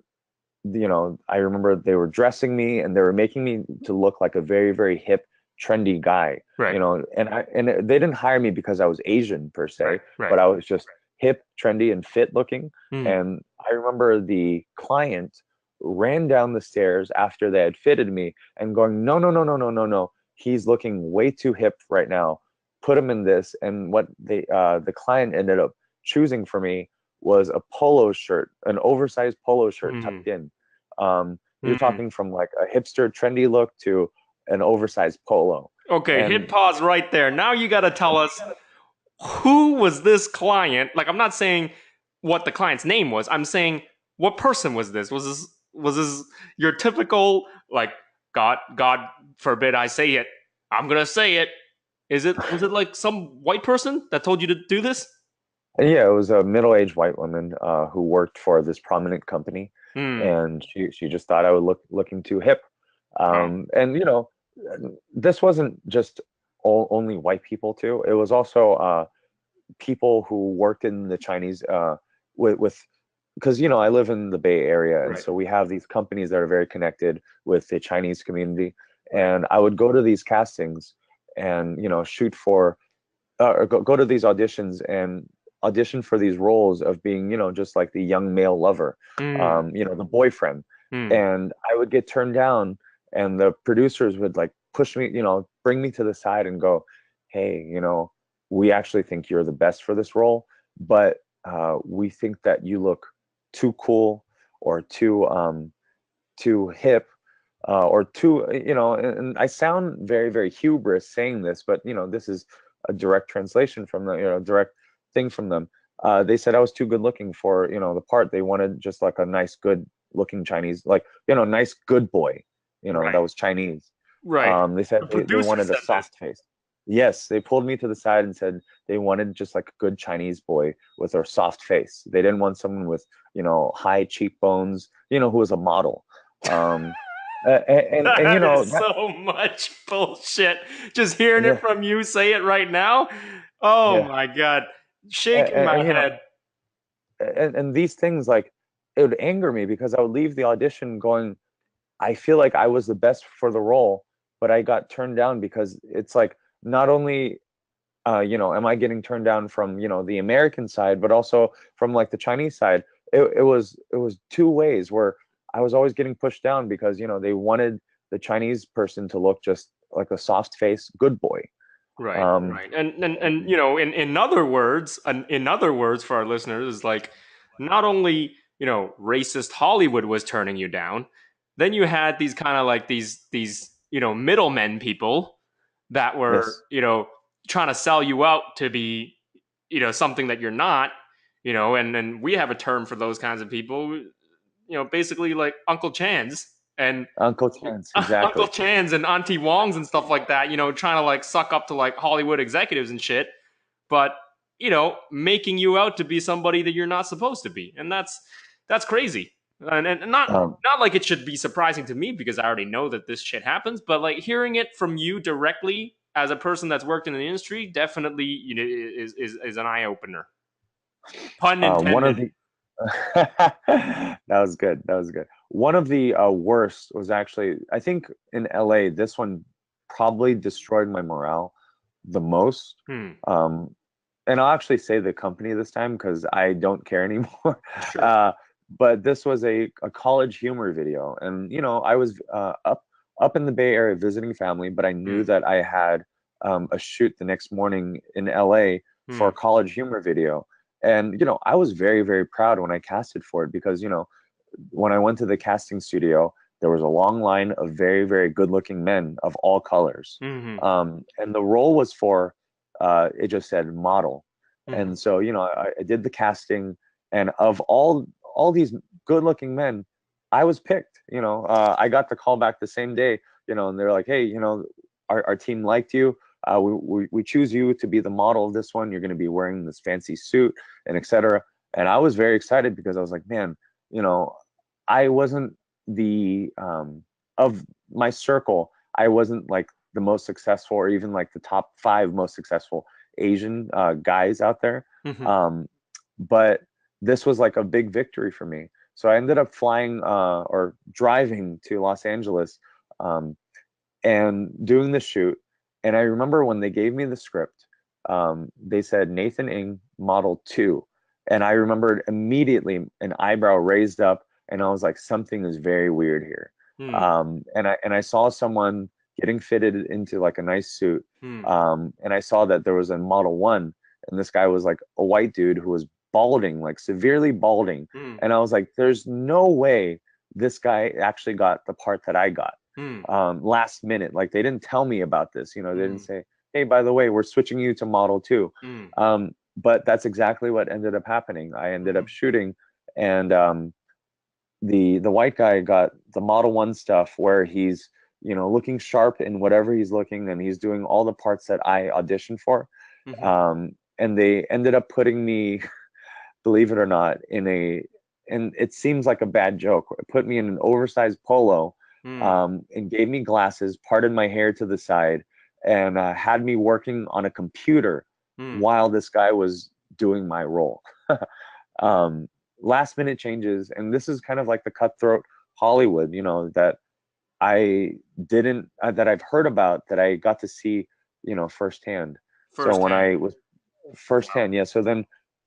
I remember they were dressing me and they were making me to look like a very, very hip, trendy guy,
Right.
and they didn't hire me because I was Asian per
Right.
se,
Right.
but I was just hip, trendy, and fit looking.
Mm.
And I remember the client ran down the stairs after they had fitted me and going, no, no, no, no, no, no, no. He's looking way too hip right now. put him in this, and what the client ended up choosing for me was a polo shirt, an oversized polo shirt
Mm,
tucked in. You're
mm.
talking from like a hipster trendy look to an oversized polo.
Okay, hit
And
pause right there. Now you got to tell us, who was this client? Like, I'm not saying what the client's name was. I'm saying, what person was this? Was this your typical, like, God forbid I say it. I'm gonna say it. Was it like some white person that told you to do this?
yeah, it was a middle-aged white woman who worked for this prominent company,
Hmm.
and she just thought I would looking too hip.
Oh.
And this wasn't just only white people too. It was also people who worked in the Chinese with because I live in the Bay Area, and
Right.
so we have these companies that are very connected with the Chinese community.
Right.
And I would go to these castings and shoot for or go to these auditions and audition for these roles of being just like the young male lover,
Hmm.
the boyfriend.
Hmm.
And I would get turned down, and the producers would like push me, bring me to the side and go, hey, we actually think you're the best for this role, but we think that you look too cool or too hip, or too, and I sound very, very hubris saying this, but this is a direct translation from the, direct thing from them. They said I was too good looking for, the part. They wanted just like a nice, good looking Chinese, like, nice, good boy, that
Right.
was Chinese.
Right.
They said
The
they
producer
wanted a
said this.
soft face. Yes, they pulled me to the side and said they wanted just like a good Chinese boy with a soft face. They didn't want someone with, high cheekbones, who was a model. Um, and
That is
that,
so much bullshit. Just hearing it
yeah,
from you say it right now. Oh
yeah,
my god.
and,
Shaking my
and,
head.
and these things, like, it would anger me because I would leave the audition going, I feel like I was the best for the role, but I got turned down because it's like not only am I getting turned down from the American side, but also from like the Chinese side. It was two ways where I was always getting pushed down because they wanted the Chinese person to look just like a soft face good boy.
Right,
Um,
right. And in other words for our listeners is like, not only, racist Hollywood was turning you down, then you had these kind of like these, middlemen people that were,
yes.
trying to sell you out to be, something that you're not, and we have a term for those kinds of people, basically like Uncle Chan's and
Uncle Chance,
Uncle
exactly.
Chan's and Auntie Wong's and stuff like that, trying to like suck up to like Hollywood executives and shit, but making you out to be somebody that you're not supposed to be, and that's crazy. And not
Um,
not like it should be surprising to me because I already know that this shit happens, but like hearing it from you directly as a person that's worked in the industry definitely is an eye opener. Pun
one of
intended.
the that was good. That was good. One of the worst was actually, I think, in LA. This one probably destroyed my morale the most.
Hmm.
Um, and I'll actually say the company this time because I don't care anymore.
Sure.
Uh, but this was a college humor video, and I was up in the Bay Area visiting family, but I knew
Hmm.
that I had a shoot the next morning in LA for
Hmm.
a college humor video. And I was very, very proud when I casted for it because when I went to the casting studio, there was a long line of very, very good-looking men of all colors,
Hmm.
and the role was for it just said model.
Hmm.
And so I did the casting, and of all these good-looking men, I was picked. I got the call back the same day. And they're like, hey, our team liked you. We choose you to be the model of this one. You're going to be wearing this fancy suit and etc. And I was very excited because I was like, man, you know, I wasn't the of my circle. I wasn't like the most successful or even like the top five most successful Asian guys out there.
Hmm.
Um, but this was like a big victory for me. So I ended up flying or driving to Los Angeles um, and doing the shoot. And I remember when they gave me the script, they said Nathan Ing, model two. And I remembered immediately an eyebrow raised up, and I was like, something is very weird here.
Hmm.
And I saw someone getting fitted into like a nice suit.
Hmm.
And I saw that there was a Model 1, and this guy was like a white dude who was balding, like severely balding.
Hmm.
And I was like, there's no way this guy actually got the part that I got
Hmm.
last minute. Like they didn't tell me about this. You know, they
Hmm.
didn't say, hey, by the way, we're switching you to Model 2.
Hmm.
But that's exactly what ended up happening. I ended up
Hmm.
shooting, and the white guy got the Model 1 stuff where he's, you know, looking sharp in whatever he's looking, and he's doing all the parts that I auditioned for.
Hmm.
And they ended up putting me, believe it or not, and it seems like a bad joke, put me in an oversized polo,
Hmm.
and gave me glasses, parted my hair to the side, and had me working on a computer
Hmm.
while this guy was doing my role. um, Last minute changes, and this is kind of like the cutthroat Hollywood, you know, that I didn't that I've heard about, that I got to see, you know, firsthand. So when
Firsthand.
I was
Wow.
firsthand, yeah. So then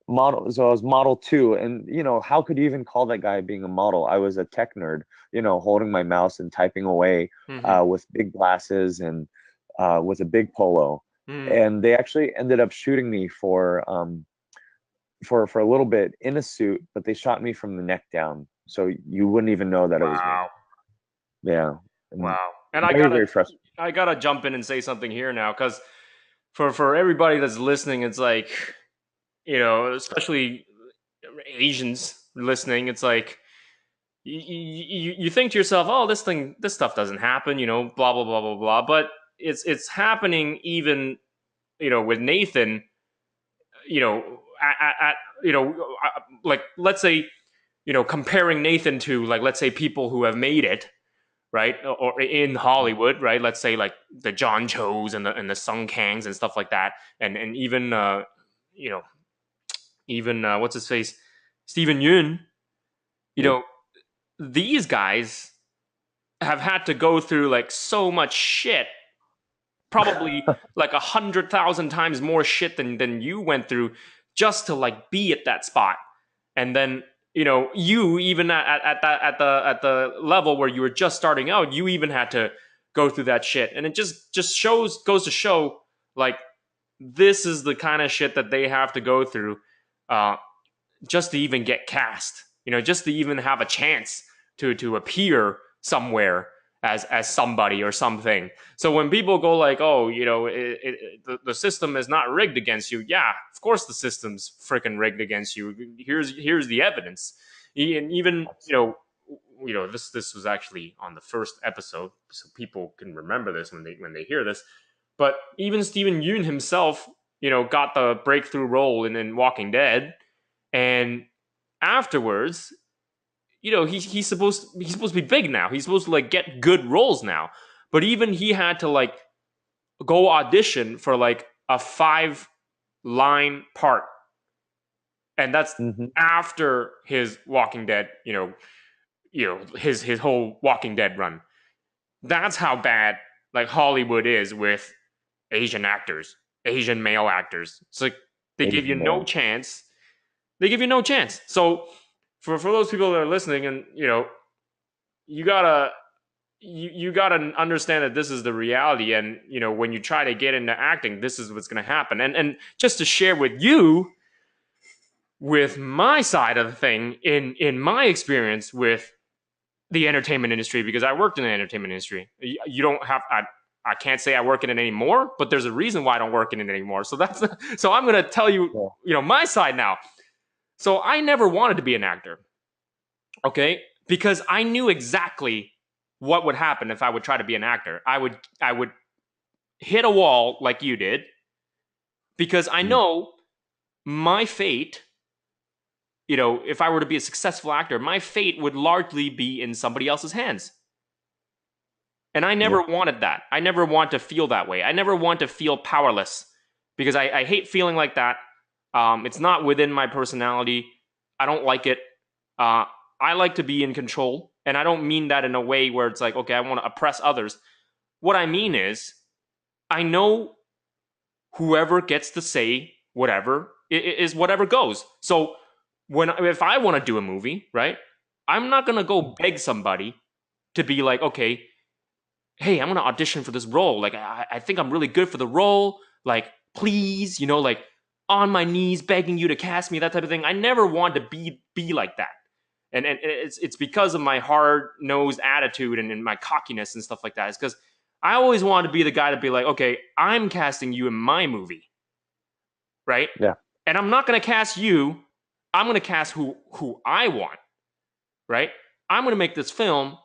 so I was Model 2, and you know, how could you even call that guy being a model? I was a tech nerd, you know, holding my mouse and typing away,
Hmm.
with big glasses and with a big polo.
Hmm.
And they actually ended up shooting me for a little bit in a suit, but they shot me from the neck down, so you wouldn't even know that it was me.
Wow.
Yeah, and
Wow. And
very, very frustrating.
I gotta jump in and say something here now, because for everybody that's listening, it's like, especially Asians listening, it's like you think to yourself, oh, this stuff doesn't happen, blah blah blah blah blah. But it's happening even, with Nathan, at like, let's say, comparing Nathan to, like, let's say, people who have made it, right, or in Hollywood, right? Let's say like the John Cho's and the Sung Kangs and stuff like that, and even you know even what's his face, Steven Yeun. You
Yep.
know, these guys have had to go through like so much shit, probably like 100,000 times more shit than you went through, just to like be at that spot. And then, you even at the level where you were just starting out, you even had to go through that shit. And it just goes to show, like, this is the kind of shit that they have to go through, uh, just to even get cast, just to even have a chance to appear somewhere as somebody or something. So when people go like, oh, the system is not rigged against you, yeah, of course the system's freaking rigged against you. Here's the evidence. And even, this was actually on the first episode, so people can remember this when they hear this. But even Steven Yeun himself, got the breakthrough role in Walking Dead, and afterwards, he's supposed to be big now. He's supposed to like get good roles now. But even he had to like go audition for like a 5 line part, and that's
Hmm.
after his Walking Dead, his whole Walking Dead run. That's how bad like Hollywood is with Asian actors, Asian male actors. It's like they give you
Asian
no
male.
chance. They give you no chance. So for those people that are listening, and you gotta you gotta understand that this is the reality, and when you try to get into acting, this is what's gonna happen. And just to share with you, with my side of the thing, in my experience with the entertainment industry, because I worked in the entertainment industry. You don't have I can't say I work in it anymore, but there's a reason why I don't work in it anymore. So that's so I'm gonna tell you,
Yeah.
my side now. So I never wanted to be an actor, okay? Because I knew exactly what would happen if I would try to be an actor. I would hit a wall like you did, because I
Mm.
know my fate, if I were to be a successful actor, my fate would largely be in somebody else's hands. And I
Yeah.
never wanted that. I never want to feel that way. I never want to feel powerless, because I hate feeling like that. It's not within my personality. I don't like it. Uh, I like to be in control. And I don't mean that in a way where it's like, okay, I want to oppress others. What I mean is, I know whoever gets to say whatever is whatever goes. So if I want to do a movie, right, I'm not going to go beg somebody to be like, okay, hey, I'm gonna audition for this role. Like, I think I'm really good for the role. Like, please, like on my knees begging you to cast me, that type of thing. I never wanted to be like that. And it's because of my hard nosed attitude and my cockiness and stuff like that. It's because I always wanted to be the guy to be like, okay, I'm casting you in my movie, right?
Yeah.
And I'm not gonna cast you. I'm gonna cast who I want, right? I'm gonna make this film,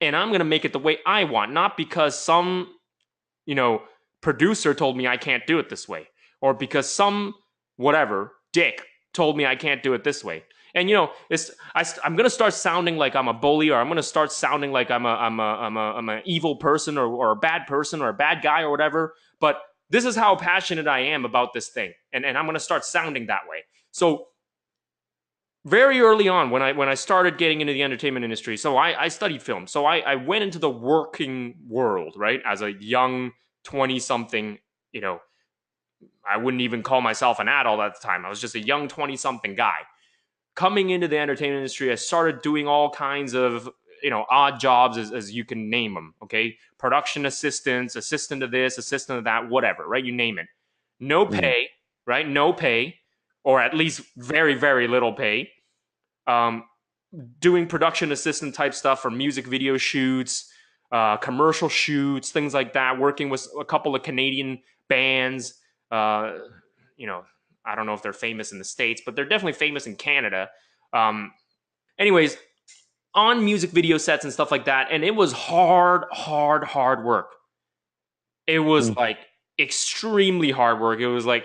and I'm gonna make it the way I want, not because some you know producer told me I can't do it this way, or because some whatever dick told me I can't do it this way. And I'm gonna start sounding like I'm a bully, or I'm gonna start sounding like I'm an evil person, or a bad person, or a bad guy, or whatever. But this is how passionate I am about this thing, and I'm gonna start sounding that way. So very early on, when I started getting into the entertainment industry, so I studied film, so I went into the working world, right, as a young 20 something. you know I wouldn't even call myself an adult at the time. I was just a young 20 something guy coming into the entertainment industry. I started doing all kinds of odd jobs, as you can name them. Okay, production assistants, assistant to this, assistant to that, whatever, right? You name it. No
Mm.
pay, right? No pay, or at least very, very little pay. um, Doing production assistant type stuff for music video shoots, commercial shoots, things like that. Working with a couple of Canadian bands. Uh, you know, I don't know if they're famous in the States, but they're definitely famous in Canada. Um, anyways, on music video sets and stuff like that, and it was hard, hard, hard work. It was
Mm.
like extremely hard work. It was like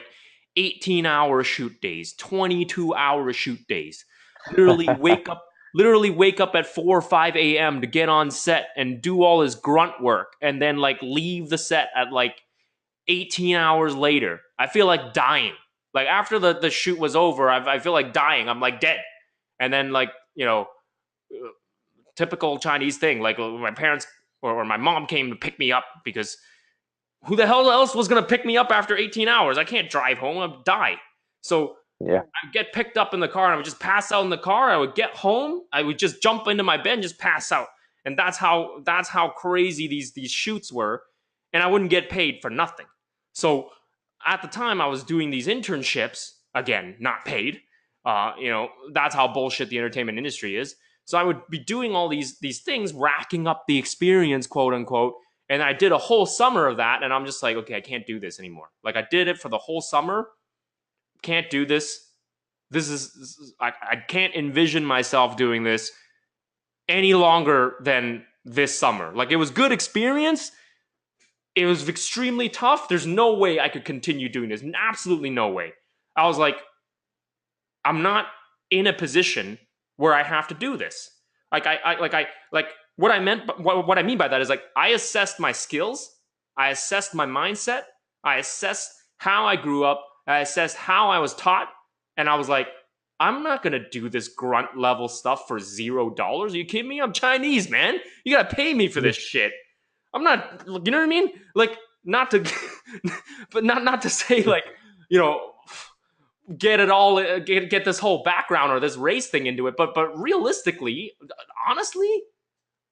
18-hour shoot days, 22-hour shoot days. Literally wake up literally wake up at 4 or 5 a.m. to get on set and do all his grunt work, and then like leave the set at like 18 hours later. I feel like dying. Like after the shoot was over, I feel like dying. I'm like dead. And then like, typical Chinese thing, like my parents or my mom came to pick me up, because who the hell else was going to pick me up after 18 hours? I can't drive home. I'd die. So
Yeah.
I'd get picked up in the car, and I would just pass out in the car. I would get home. I would just jump into my bed and just pass out. And that's how crazy these shoots were. And I wouldn't get paid for nothing. So at the time, I was doing these internships, again, not paid. That's how bullshit the entertainment industry is. So I would be doing all these things, racking up the experience, quote unquote. And I did a whole summer of that, and I'm just like, okay, I can't do this anymore. Like I did it for the whole summer. Can't do this. I can't envision myself doing this any longer than this summer. Like it was good experience. It was extremely tough. There's no way I could continue doing this. Absolutely no way. I was like, I'm not in a position where I have to do this. Like what I meant, what I mean by that is like I assessed my skills, I assessed my mindset, I assessed how I grew up, I assessed how I was taught, and I was like, I'm not gonna do this grunt level stuff for $0. Are you kidding me? I'm Chinese, man. You gotta pay me for this shit. I'm not, you know what I mean? Like, not to, but not to say like, you know, get it all, get this whole background or this race thing into it, but realistically, honestly,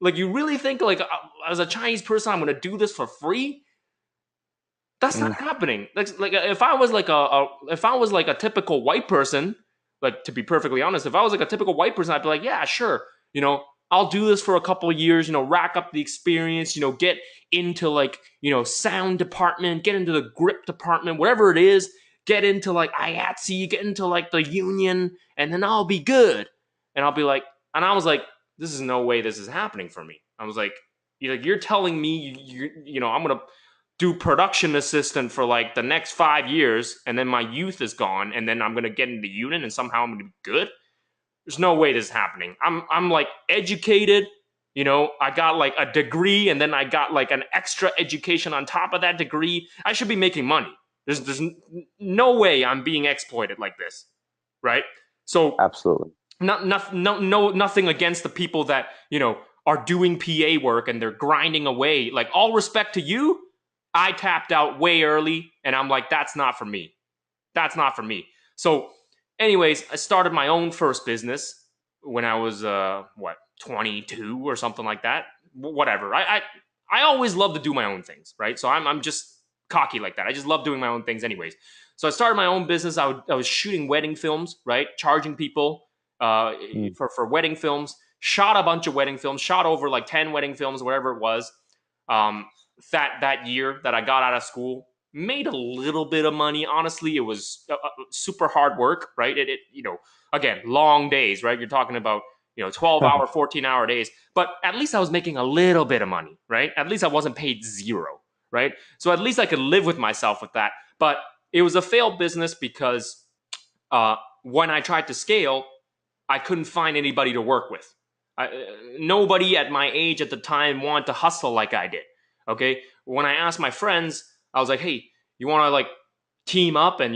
like you really think like as a Chinese person, I'm gonna do this for free? That's not
Mm.
happening. Like if I was like if I was like a typical white person, like to be perfectly honest, if I was like a typical white person, I'd be like, yeah, sure, I'll do this for a couple of years, rack up the experience, get into like, sound department, get into the grip department, whatever it is, get into like IATSE, get into like the union, and then I'll be good. And I'll be like, and I was like, this is no way this is happening for me. I was like, you're telling me I'm gonna do production assistant for like the next 5 years, and then my youth is gone, and then I'm gonna get into the union, and somehow I'm gonna be good. There's no way this is happening. I'm like educated, I got like a degree, and then I got like an extra education on top of that degree. I should be making money. There's no way I'm being exploited like this, right? So
Absolutely.
nothing against the people that are doing PA work and they're grinding away. Like all respect to you, I tapped out way early, and I'm like, that's not for me. That's not for me. So, anyways, I started my own first business when I was 22 or something like that. Whatever. I always love to do my own things, right? So I'm just cocky like that. I just love doing my own things anyways. So I started my own business. I was shooting wedding films, right? Charging people uh,
Mm.
for wedding films. Shot a bunch of wedding films. Shot over like 10 wedding films, whatever it was. Um, that year that I got out of school, made a little bit of money. Honestly, it was super hard work, right? It again, long days, right? You're talking about 12-hour, 14-hour days, but at least I was making a little bit of money, right? At least I wasn't paid zero, right? So at least I could live with myself with that. But it was a failed business because when I tried to scale, I couldn't find anybody to work with. Nobody at my age at the time wanted to hustle like I did. Okay, when I asked my friends, I was like, "Hey, you want to like team up and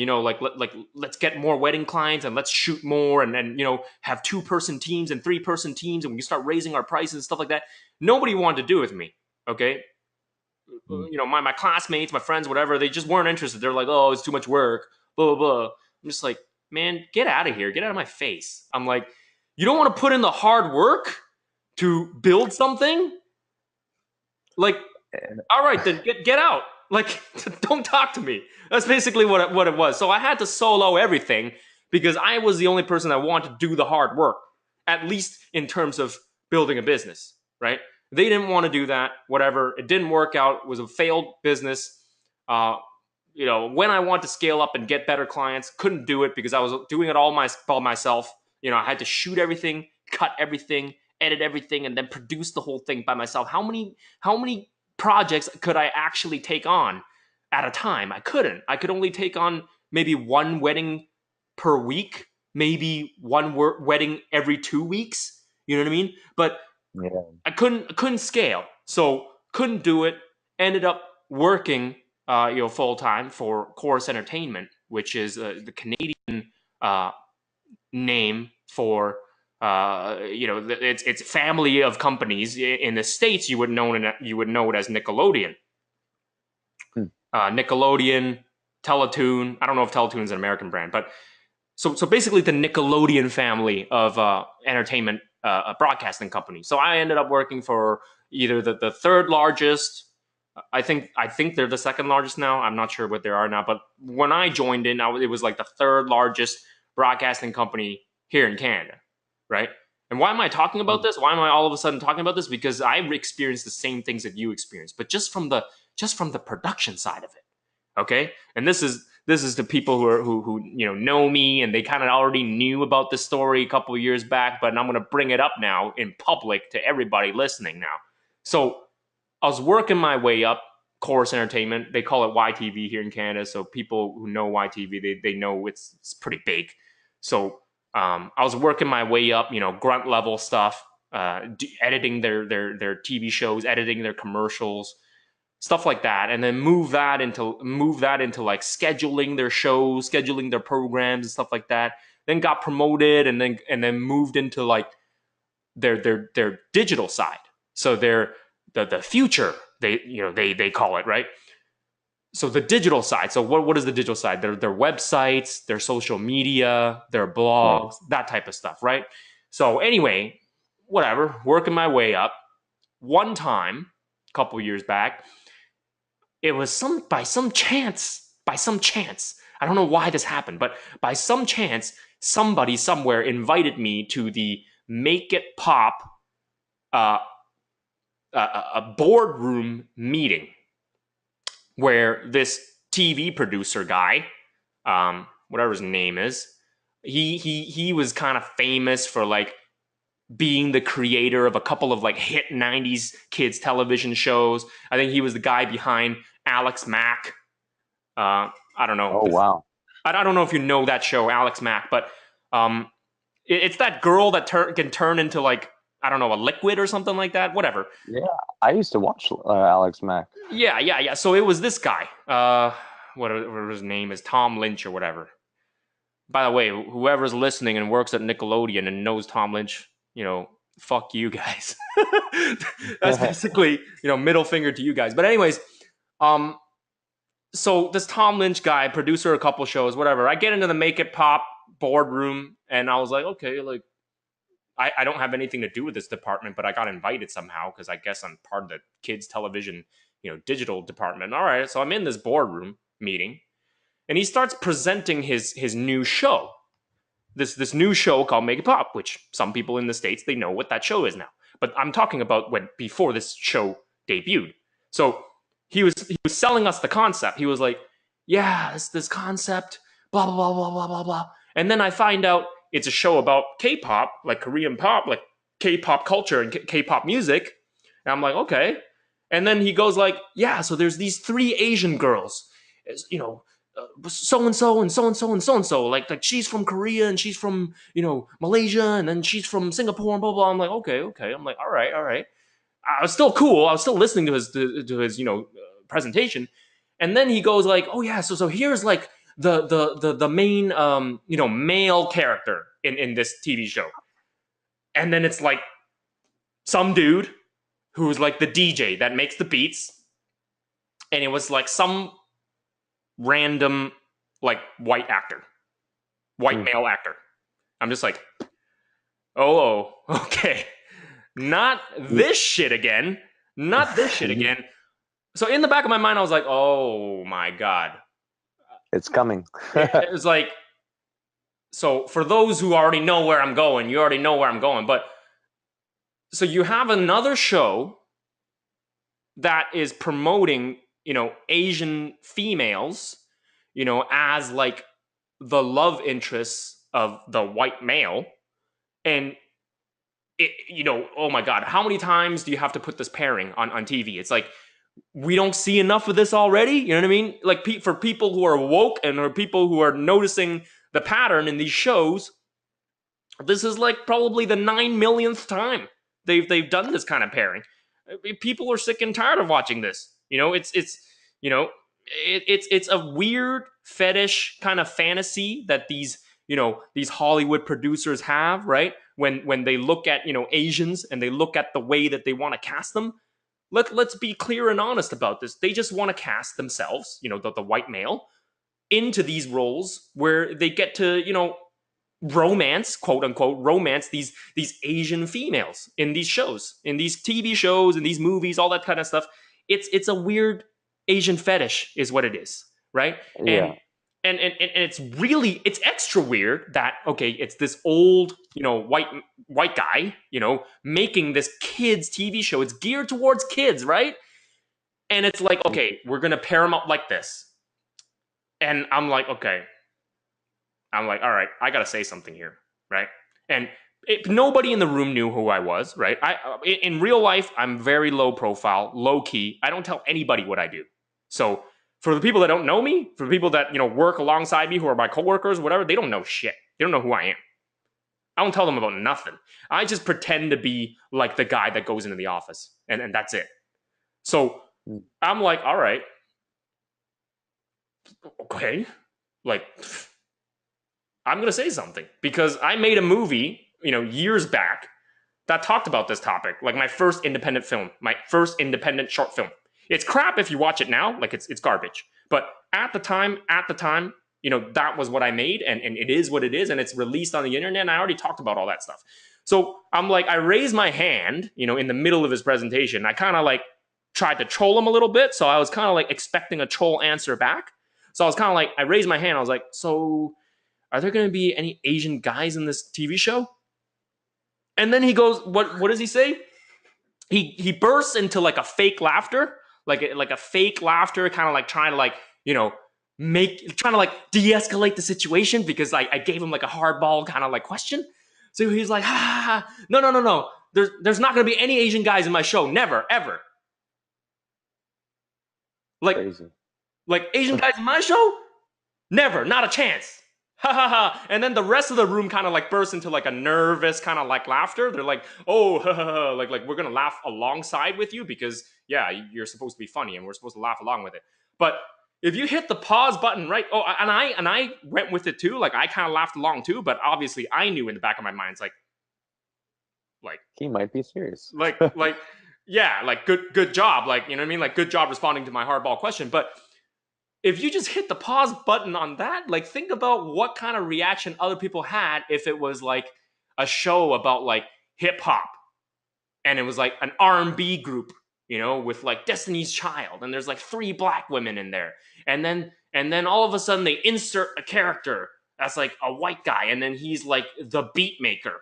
let's get more wedding clients and let's shoot more and have 2-person teams and 3-person teams and we start raising our prices and stuff like that." Nobody wanted to do it with me. Okay,
Mm.
my classmates, my friends, whatever, they just weren't interested. They're like, "Oh, it's too much work." Blah blah blah. I'm just like, man, get out of here, get out of my face. I'm like, you don't want to put in the hard work to build something? Like, all right, then get out. Like, don't talk to me. That's basically what it was. So I had to solo everything because I was the only person that wanted to do the hard work, at least in terms of building a business, right? They didn't want to do that. Whatever. It didn't work out. It was a failed business. Uh, when I want to scale up and get better clients, couldn't do it because I was doing it all by myself. I had to shoot everything, cut everything, edit everything, and then produce the whole thing by myself. How many projects could I actually take on at a time? I couldn't. I could only take on maybe one wedding per week, maybe one wedding every 2 weeks. You know what I mean? But
Yeah.
I couldn't scale, so couldn't do it. Ended up working, full time for Chorus Entertainment, which is the Canadian uh, name for it's family of companies. In the States. You would know it as Nickelodeon.
Mm.
Nickelodeon, Teletoon. I don't know if Teletoon is an American brand, but so basically the Nickelodeon family of entertainment broadcasting company. So I ended up working for either the third largest. I think they're the second largest now. I'm not sure what they are now, but when I joined in, it was like the third largest broadcasting company here in Canada, right? And why am I talking about
Mm.
this? Why am I all of a sudden talking about this? Because I experienced the same things that you experienced, but just from the production side of it. Okay, and this is the people who know me and they kind of already knew about the story a couple of years back, but I'm going to bring it up now in public to everybody listening now. So I was working my way up. Chorus Entertainment, they call it YTV here in Canada. So people who know YTV, they know it's pretty big. So I was working my way up, grunt level stuff, editing their TV shows, editing their commercials, stuff like that, and then move that into like scheduling their shows, scheduling their programs and stuff like that. Then got promoted, and then moved into like their digital side. So they're the future, they call it, right? So the digital side. So what is the digital side? Their websites, their social media, their
Right.
blogs, that type of stuff, right? So anyway, whatever, working my way up. One time, a couple years back, it was by some chance. I don't know why this happened, but by some chance, somebody somewhere invited me to the Make It Pop uh, a boardroom meeting where this TV producer guy, whatever his name is, he was kind of famous for like being the creator of a couple of like hit 90s kids television shows. I think he was the guy behind Alex Mack. I don't know.
Oh, wow.
I don't know if you know that show, Alex Mack, but um, it's that girl that can turn into like, I don't know, a liquid or something like that. Whatever.
Yeah, I used to watch Alex Mack.
Yeah, yeah, yeah. So it was this guy. Whatever his name is, Tom Lynch or whatever. By the way, whoever's listening and works at Nickelodeon and knows Tom Lynch, fuck you guys. That's basically, middle finger to you guys. But anyways, um, so this Tom Lynch guy, producer, a couple shows, whatever. I get into the Make It Pop boardroom, and I was like, okay, like I don't have anything to do with this department, but I got invited somehow because I guess I'm part of the kids television, digital department. All right, so I'm in this boardroom meeting, and he starts presenting his new show. This new show called Make It Pop, which some people in the States, they know what that show is now. But I'm talking about when before this show debuted. So he was selling us the concept. He was like, yeah, this concept, blah blah blah blah blah blah blah. And then I find out it's a show about K-pop, like Korean pop, like K-pop culture and K-pop music. And I'm like, okay. And then he goes like, yeah, so there's these three Asian girls, so and so and so and so and so and so. Like she's from Korea and she's from Malaysia and then she's from Singapore and blah blah. I'm like, okay. I'm like, all right, all right. I was still cool. I was still listening to his presentation, and then he goes like, oh yeah, so here's like the main male character in this TV show, and then it's like some dude who's like the DJ that makes the beats, and it was like some random like white male actor. I'm just like, oh, okay, not this shit again, not this shit again. So in the back of my mind, I was like, oh my God,
it's coming.
it was like, so for those who already know where I'm going, you already know where I'm going. But so you have another show that is promoting, Asian females, as like the love interests of the white male. And oh my God, how many times do you have to put this pairing on TV? It's like, we don't see enough of this already. You know what I mean? Like for people who are woke and or people who are noticing the pattern in these shows, this is like probably the 9 millionth time they've done this kind of pairing. People are sick and tired of watching this. It's a weird fetish kind of fantasy that these Hollywood producers have, right? When they look at Asians and they look at the way that they want to cast them. Let's be clear and honest about this. They just want to cast themselves, the white male, into these roles where they get to, romance, quote unquote, romance these Asian females in these shows, in these TV shows, in these movies, all that kind of stuff. It's a weird Asian fetish, is what it is, right?
Yeah.
And it's extra weird that, okay, it's this old, white guy, making this kids TV show. It's geared towards kids, right? And it's like, okay, we're gonna pair them up like this. And I'm like, okay. I'm like, all right, I gotta say something here, right? And nobody in the room knew who I was, right? In real life, I'm very low profile, low key. I don't tell anybody what I do. So for the people that don't know me, for the people that work alongside me, who are my coworkers, whatever, they don't know shit. They don't know who I am. I don't tell them about nothing. I just pretend to be like the guy that goes into the office, and that's it. So I'm like, all right, okay, like I'm gonna say something because I made a movie, years back that talked about this topic, like my first independent film, my first independent short film. It's crap if you watch it now, like it's garbage. But at the time, that was what I made, and it is what it is, and it's released on the internet, and I already talked about all that stuff. So I'm like, I raised my hand, in the middle of his presentation. I kind of like tried to troll him a little bit, so I was kind of like expecting a troll answer back. So I was kind of like, I raised my hand, I was like, so are there going to be any Asian guys in this TV show? And then he goes, what does he say? He bursts into like a fake laughter, like a fake laughter, kind of like trying to like, trying to like de-escalate the situation because I gave him like a hardball kind of like question. So he's like, no. There's not going to be any Asian guys in my show. Never, ever. Like,
Crazy.
Like Asian guys in my show? Never, not a chance. Ha ha ha. And then the rest of the room kind of like bursts into like a nervous kind of like laughter. They're like, oh, ha ha ha. Like we're going to laugh alongside with you because, yeah, you're supposed to be funny and we're supposed to laugh along with it. But if you hit the pause button, right? Oh, and I went with it too. Like I kind of laughed along too, but obviously I knew in the back of my mind, it's like
he might be serious.
Yeah, like good job. Like, you know what I mean? Like good job responding to my hardball question. But if you just hit the pause button on that, like think about what kind of reaction other people had if it was like a show about like hip hop, and it was like an R&B group, you know, with like Destiny's Child, and there's like 3 black women in there, and then all of a sudden they insert a character that's like a white guy, and then he's like the beat maker,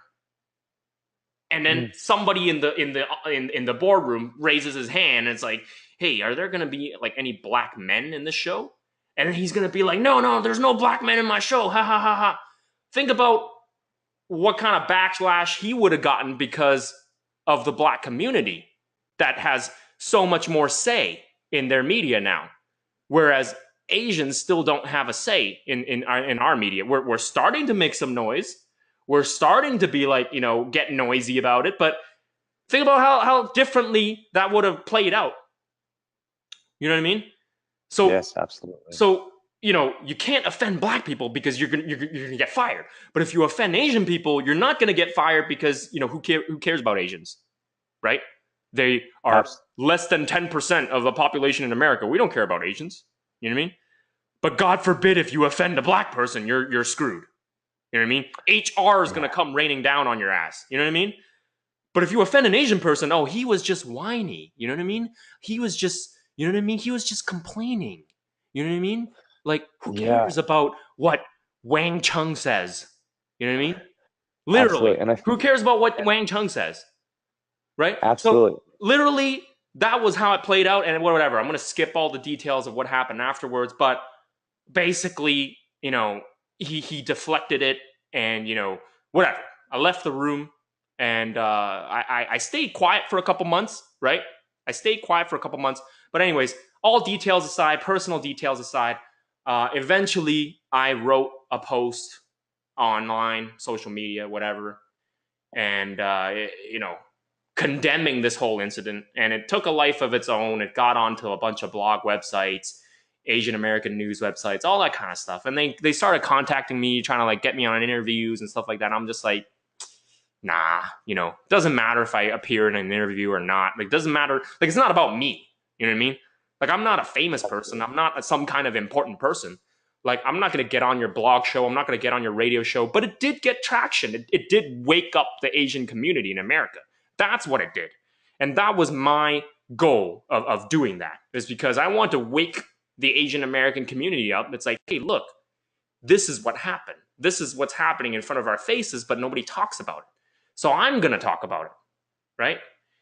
and then
Mm.
somebody in the boardroom raises his hand, and it's like, hey, are there gonna be like any black men in the show? And then he's gonna be like, no, no, there's no black men in my show, ha ha ha ha. Think about what kind of backlash he would have gotten because of the black community that has so much more say in their media now, whereas Asians still don't have a say in our media. We're starting to make some noise. We're starting to be like, get noisy about it, but think about how differently that would have played out. You know what I mean? So
Yes, absolutely.
so you can't offend black people because you're gonna get fired. But if you offend Asian people, you're not gonna get fired because who cares about Asians, right? They are
Abs-
less than 10% of the population in America. We don't care about Asians. You know what I mean? But God forbid if you offend a black person, you're screwed. You know what I mean? HR is gonna
yeah.
come raining down on your ass. You know what I mean? But if you offend an Asian person, oh, he was just whiny. You know what I mean? He was just, you know what I mean? He was just complaining. You know what I mean? Like, who
Yeah,
cares about what Wang Chung says? You know what I mean? Literally,
absolutely. And I
who
think,
cares about what
yeah,
Wang Chung says? Right? So,
absolutely.
literally, that was how it played out. And whatever, I'm going to skip all the details of what happened afterwards. But basically, he deflected it, and whatever. I left the room, and I stayed quiet for a couple months, right? I stayed quiet for a couple months, but anyways, all details aside, personal details aside, eventually I wrote a post online, social media, whatever, and condemning this whole incident, and it took a life of its own. It got onto a bunch of blog websites, Asian American news websites, all that kind of stuff. And they started contacting me, trying to like get me on interviews and stuff like that. I'm just like, nah, doesn't matter if I appear in an interview or not. Like, doesn't matter. Like, it's not about me. You know what I mean? Like, I'm not a famous person.
Absolutely.
I'm not some kind of important person. Like, I'm not going to get on your blog show. I'm not going to get on your radio show. But it did get traction. It did wake up the Asian community in America. That's what it did. And that was my goal of doing that, is because I want to wake the Asian American community up. It's like, hey, look, this is what happened. This is what's happening in front of our faces, but nobody talks about it. So I'm going to talk about it, right?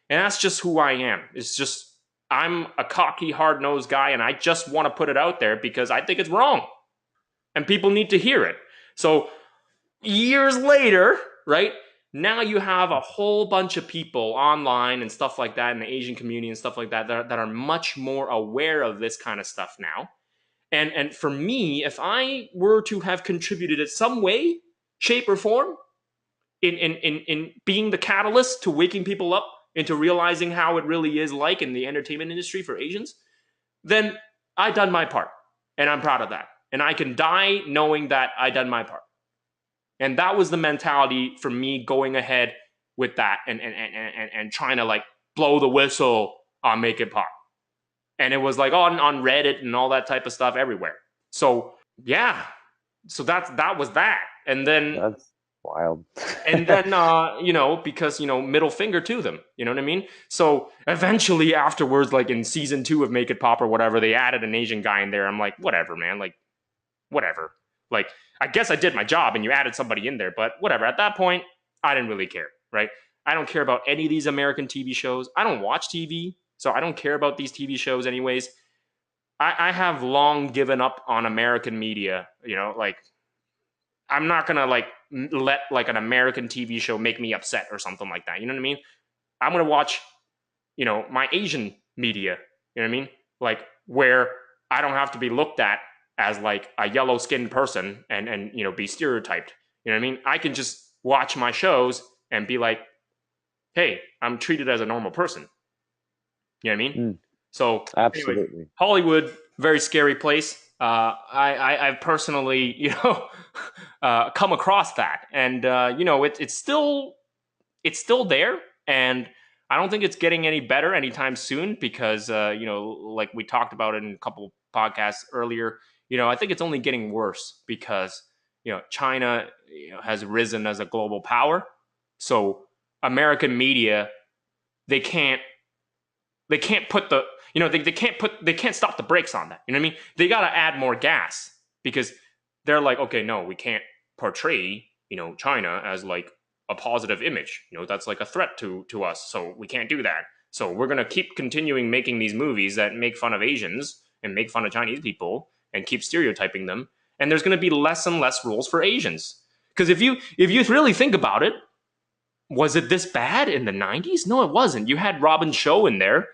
And that's just who I am. It's just, I'm a cocky, hard nosed guy, and I just want to put it out there because I think it's wrong. And people need to hear it. So years later, right? Now you have a whole bunch of people online and stuff like that in the Asian community and stuff like that are much more aware of this kind of stuff now. And for me, if I were to have contributed in some way, shape, or form in being the catalyst to waking people up into realizing how it really is like in the entertainment industry for Asians, then I done my part. And I'm proud of that. And I can die knowing that I done my part. And that was the mentality for me going ahead with that, and trying to like blow the whistle on Make It Pop. And it was like on Reddit and all that type of stuff everywhere. So yeah, so that was that. And then
That's wild.
because middle finger to them, you know what I mean? So eventually afterwards, like in season 2 of Make It Pop or whatever, they added an Asian guy in there. I'm like, whatever, man, like whatever. Like, I guess I did my job and you added somebody in there, but whatever. At that point, I didn't really care, right? I don't care about any of these American TV shows. I don't watch TV, so I don't care about these TV shows anyways. I have long given up on American media, like I'm not gonna like let like an American TV show make me upset or something like that. You know what I mean? I'm gonna watch, my Asian media. You know what I mean? Like where I don't have to be looked at as like a yellow skinned person and be stereotyped. You know what I mean? I can just watch my shows and be like, hey, I'm treated as a normal person. You know what I mean?
Mm,
So, anyways,
absolutely.
Hollywood, very scary place. I've personally, come across that, and it's still there, and I don't think it's getting any better anytime soon because like we talked about it in a couple podcasts earlier. I think it's only getting worse because China has risen as a global power, So American media, they can't they can't put the they can't stop the brakes on that. You know what I mean? They got to add more gas because they're like, okay, no, we can't portray China as like a positive image. That's like a threat to us, so we can't do that. So we're gonna keep continuing making these movies that make fun of Asians and make fun of Chinese people and keep stereotyping them. And there's gonna be less and less rules for Asians. Because if you really think about it, was it this bad in the 90s? No, it wasn't. You had Robin Show in there,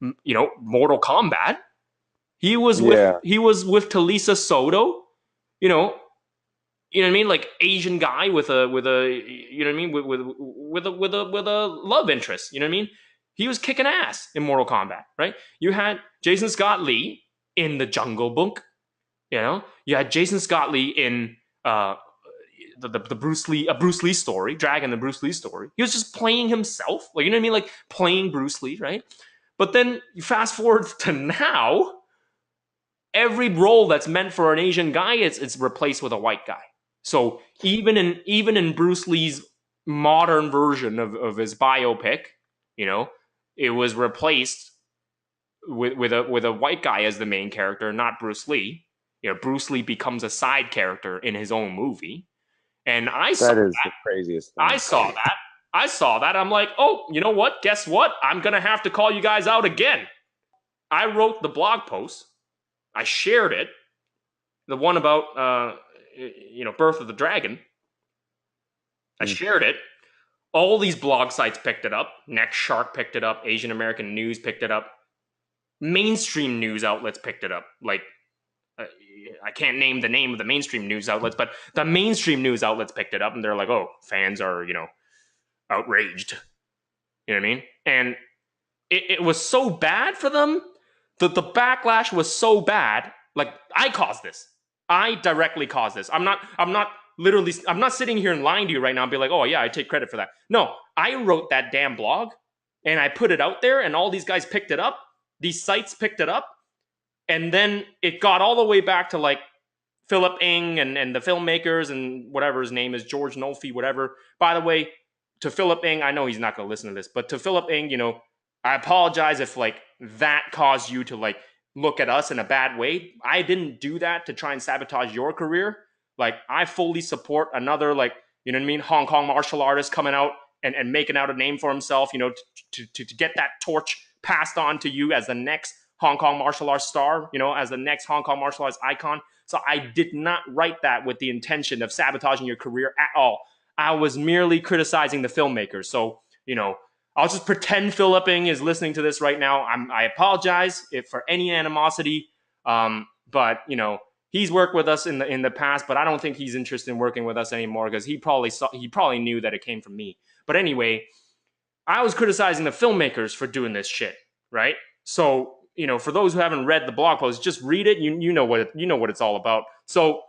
Mortal Kombat. He was with
Yeah,
he was with Talisa Soto, you know, you know what I mean? Like Asian guy with a you know what I mean with a love interest. You know what I mean? He was kicking ass in Mortal Kombat, right? You had Jason Scott Lee in the Jungle Book. You had Jason Scott Lee in the Bruce Lee story, Dragon the Bruce Lee story. He was just playing himself, like you know what I mean, like playing Bruce Lee, right? But then you fast forward to now, every role that's meant for an Asian guy, it's replaced with a white guy. So even in Bruce Lee's modern version of his biopic, you know, it was replaced with a white guy as the main character, not Bruce Lee. Bruce Lee becomes a side character in his own movie, and
that is the craziest
I
thing.
saw that. I saw that. I'm like, oh, you know what? Guess what? I'm gonna have to call you guys out again. I wrote the blog post. I shared it. The one about Birth of the Dragon. I
Mm.
shared it. All these blog sites picked it up. Next Shark picked it up. Asian American News picked it up. Mainstream news outlets picked it up. Like I can't name the name of the mainstream news outlets, but the mainstream news outlets picked it up, and they're like, "Oh, fans are outraged." You know what I mean? And it was so bad for them that the backlash was so bad. Like I caused this. I directly caused this. I'm not sitting here and lying to you right now and be like, oh yeah, I take credit for that. No, I wrote that damn blog and I put it out there and all these guys picked it up. These sites picked it up. And then it got all the way back to like Philip Ng and the filmmakers and whatever his name is, George Nolfi, whatever. By the way, to Philip Ng, I know he's not going to listen to this, but to Philip Ng, I apologize if like that caused you to like look at us in a bad way. I didn't do that to try and sabotage your career. Like I fully support another like, you know what I mean, Hong Kong martial artist coming out and making out a name for himself, to get that torch passed on to you as the next Hong Kong martial arts star, as the next Hong Kong martial arts icon. So I did not write that with the intention of sabotaging your career at all. I was merely criticizing the filmmakers. So, I'll just pretend Philip Ng is listening to this right now. I apologize for any animosity. But he's worked with us in the past, but I don't think he's interested in working with us anymore because he probably knew that it came from me. But anyway, I was criticizing the filmmakers for doing this shit, right? So, for those who haven't read the blog post, just read it. You know what it's all about. So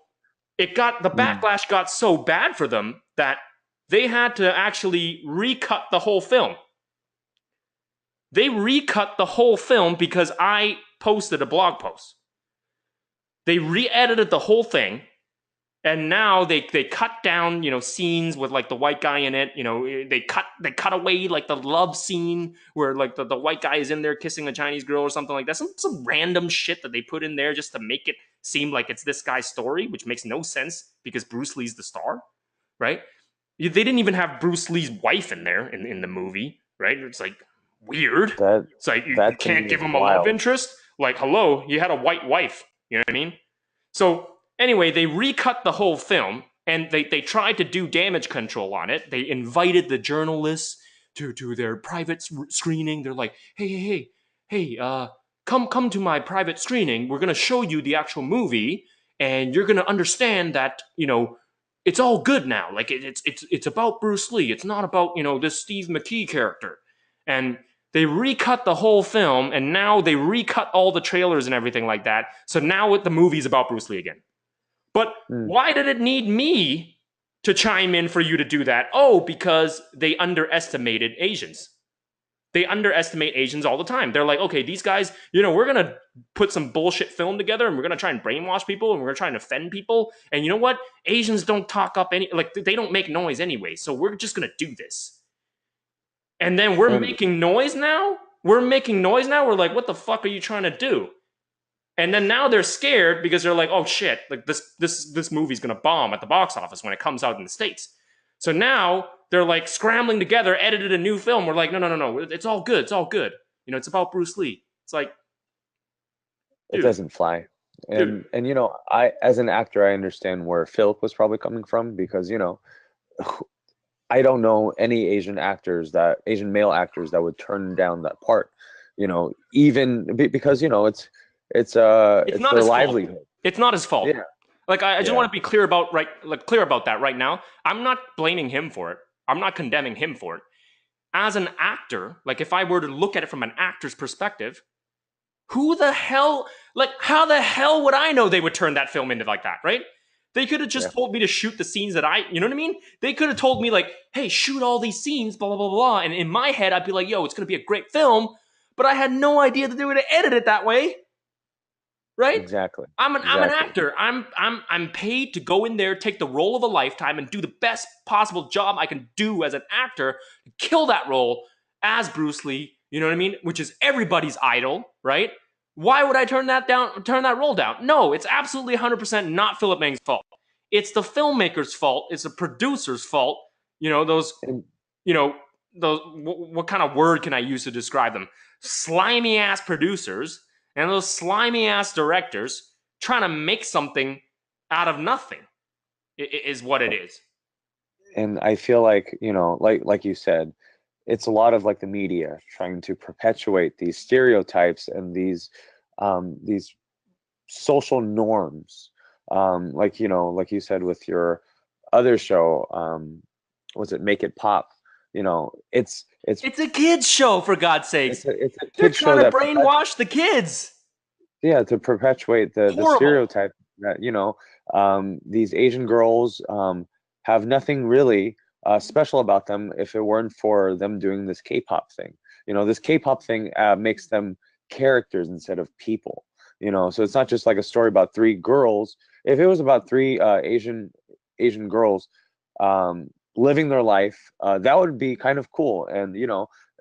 the
Mm.
backlash got so bad for them that they had to actually recut the whole film. They recut the whole film because I posted a blog post. They re-edited the whole thing, and now they cut down scenes with like the white guy in it. They cut away like the love scene where like the white guy is in there kissing a Chinese girl or something like that. Some random shit that they put in there just to make it seem like it's this guy's story, which makes no sense because Bruce Lee's the star, right? They didn't even have Bruce Lee's wife in there in the movie, right? It's like weird.
That
It's like you
that to
can't
me
give
is
him a love
wild.
interest. Like, hello, you had a white wife. You know what I mean? So anyway, they recut the whole film and they tried to do damage control on it. They invited the journalists to their private screening. They're like, hey, come to my private screening. We're gonna show you the actual movie, and you're gonna understand that it's all good now. Like it's about Bruce Lee. It's not about this Steve McKee character. And they recut the whole film, and now they recut all the trailers and everything like that. So now the movie's about Bruce Lee again. But
Mm.
why did it need me to chime in for you to do that? Oh, because they underestimated Asians. they underestimate Asians all the time. They're like, okay, these guys, we're going to put some bullshit film together and we're going to try and brainwash people and we're going to try and offend people. And you know what? Asians don't talk up they don't make noise anyway. So we're just going to do this. And then we're
And
making noise now. We're like, what the fuck are you trying to do? And then now they're scared because they're like, oh shit, like this movie's gonna bomb at the box office when it comes out in the States. So now they're like scrambling together, edited a new film. We're like, no, it's all good, it's all good. It's about Bruce Lee. It's like,
it
dude,
doesn't fly.
dude.
And I, as an actor, I understand where Philip was probably coming from, because I don't know any Asian male actors that would turn down that part, even because it's
It's
it's
not
their
his fault.
livelihood.
It's not his fault.
Yeah,
Like I just
yeah,
want to be clear about that right now. I'm not blaming him for it. I'm not condemning him for it. As an actor, like if I were to look at it from an actor's perspective, who the hell, like how the hell would I know they would turn that film into like that, right? They could have
yeah.
just told me to shoot the scenes that you know what I mean? They could have told me like, hey, shoot all these scenes, blah, blah, blah, blah. And in my head, I'd be like, yo, it's going to be a great film. But I had no idea that they were going to edit it that way, right?
Exactly,
I'm an
exactly.
actor. I'm paid to go in there, take the role of a lifetime, and do the best possible job I can do as an actor to kill that role as Bruce Lee. You know what I mean? Which is everybody's idol, right? Why would I turn that role down? No, it's absolutely 100% not Philip Meng's fault. It's the filmmaker's fault. It's the producer's fault. You know those.
And
You know those. What kind of word can I use to describe them? Slimy ass producers and those slimy ass directors trying to make something out of nothing is what it is.
and I feel like, like you said, it's a lot of like the media trying to perpetuate these stereotypes and these social norms. Like you said with your other show, was it Make It Pop? It's
It's a kids show, for God's sakes.
it's a
They're
kid
trying
show
to
that
brainwash the kids.
to perpetuate the
Horrible.
stereotype that these Asian girls have nothing really special about them if it weren't for them doing this K-pop thing. This K-pop thing makes them characters instead of people. So it's not just like a story about three girls. If it was about three Asian girls living their life, that would be kind of cool. And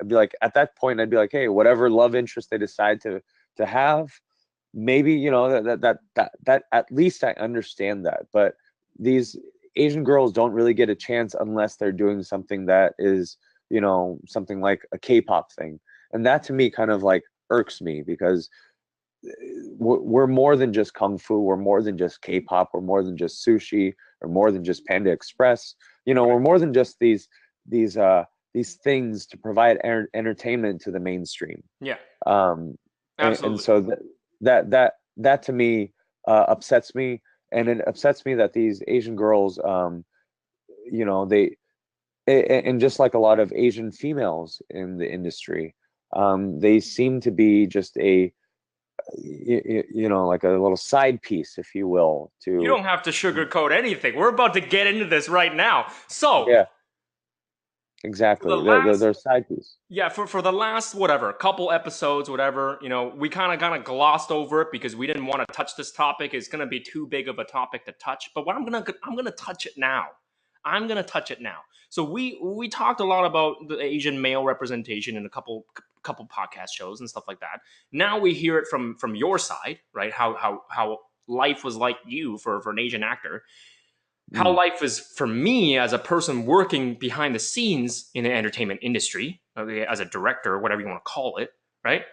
I'd be like, at that point, I'd be like, hey, whatever love interest they decide to have, maybe that at least I understand that. But these Asian girls don't really get a chance unless they're doing something that is something like a K-pop thing, and that to me kind of like irks me, because we're more than just kung fu, we're more than just K-pop, we're more than just sushi, or more than just Panda Express.
Right.
We're more than just these these things to provide entertainment to the mainstream.
Yeah,
And
absolutely.
so that to me upsets me, and it upsets me that these Asian girls, they and just like a lot of Asian females in the industry, they seem to be just like a little side piece, if you will,
You
to
don't have to sugarcoat anything. We're about to get into this right now. So,
yeah,
for the
exactly.
last
They're side piece.
Yeah, for the last whatever couple episodes, whatever, we kind of glossed over it because we didn't want to touch this topic. It's gonna be too big of a topic to touch. But I'm gonna touch it now. I'm gonna touch it now. So we talked a lot about the Asian male representation in a couple podcast shows and stuff like that. Now we hear it from your side, right? How life was like you for an Asian actor, how
Mm.
life is for me as a person working behind the scenes in the entertainment industry, okay, as a director, whatever you want to call it, right?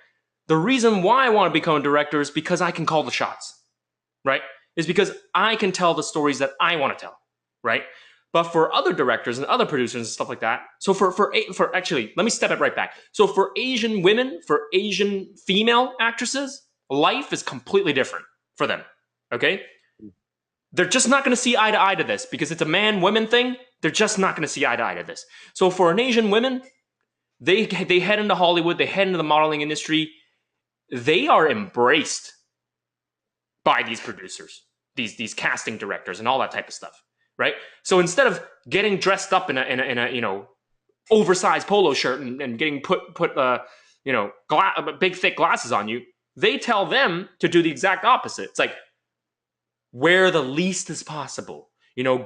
The reason why I want to become a director is because I can call the shots, right? Is because I can tell the stories that I want to tell, right? But for other directors and other producers and stuff like that, so for actually, let me step it right back. So for Asian women, for Asian female actresses, life is completely different for them. Okay, they're just not going to see eye to eye to this because it's a man women thing. They're just not going to see eye to eye to this. So for an Asian women, they head into Hollywood, they head into the modeling industry. They are embraced by these producers, these casting directors, and all that type of stuff, right? So instead of getting dressed up in a oversized polo shirt and getting put big thick glasses on you. They tell them to do the exact opposite. It's like, wear the least as possible.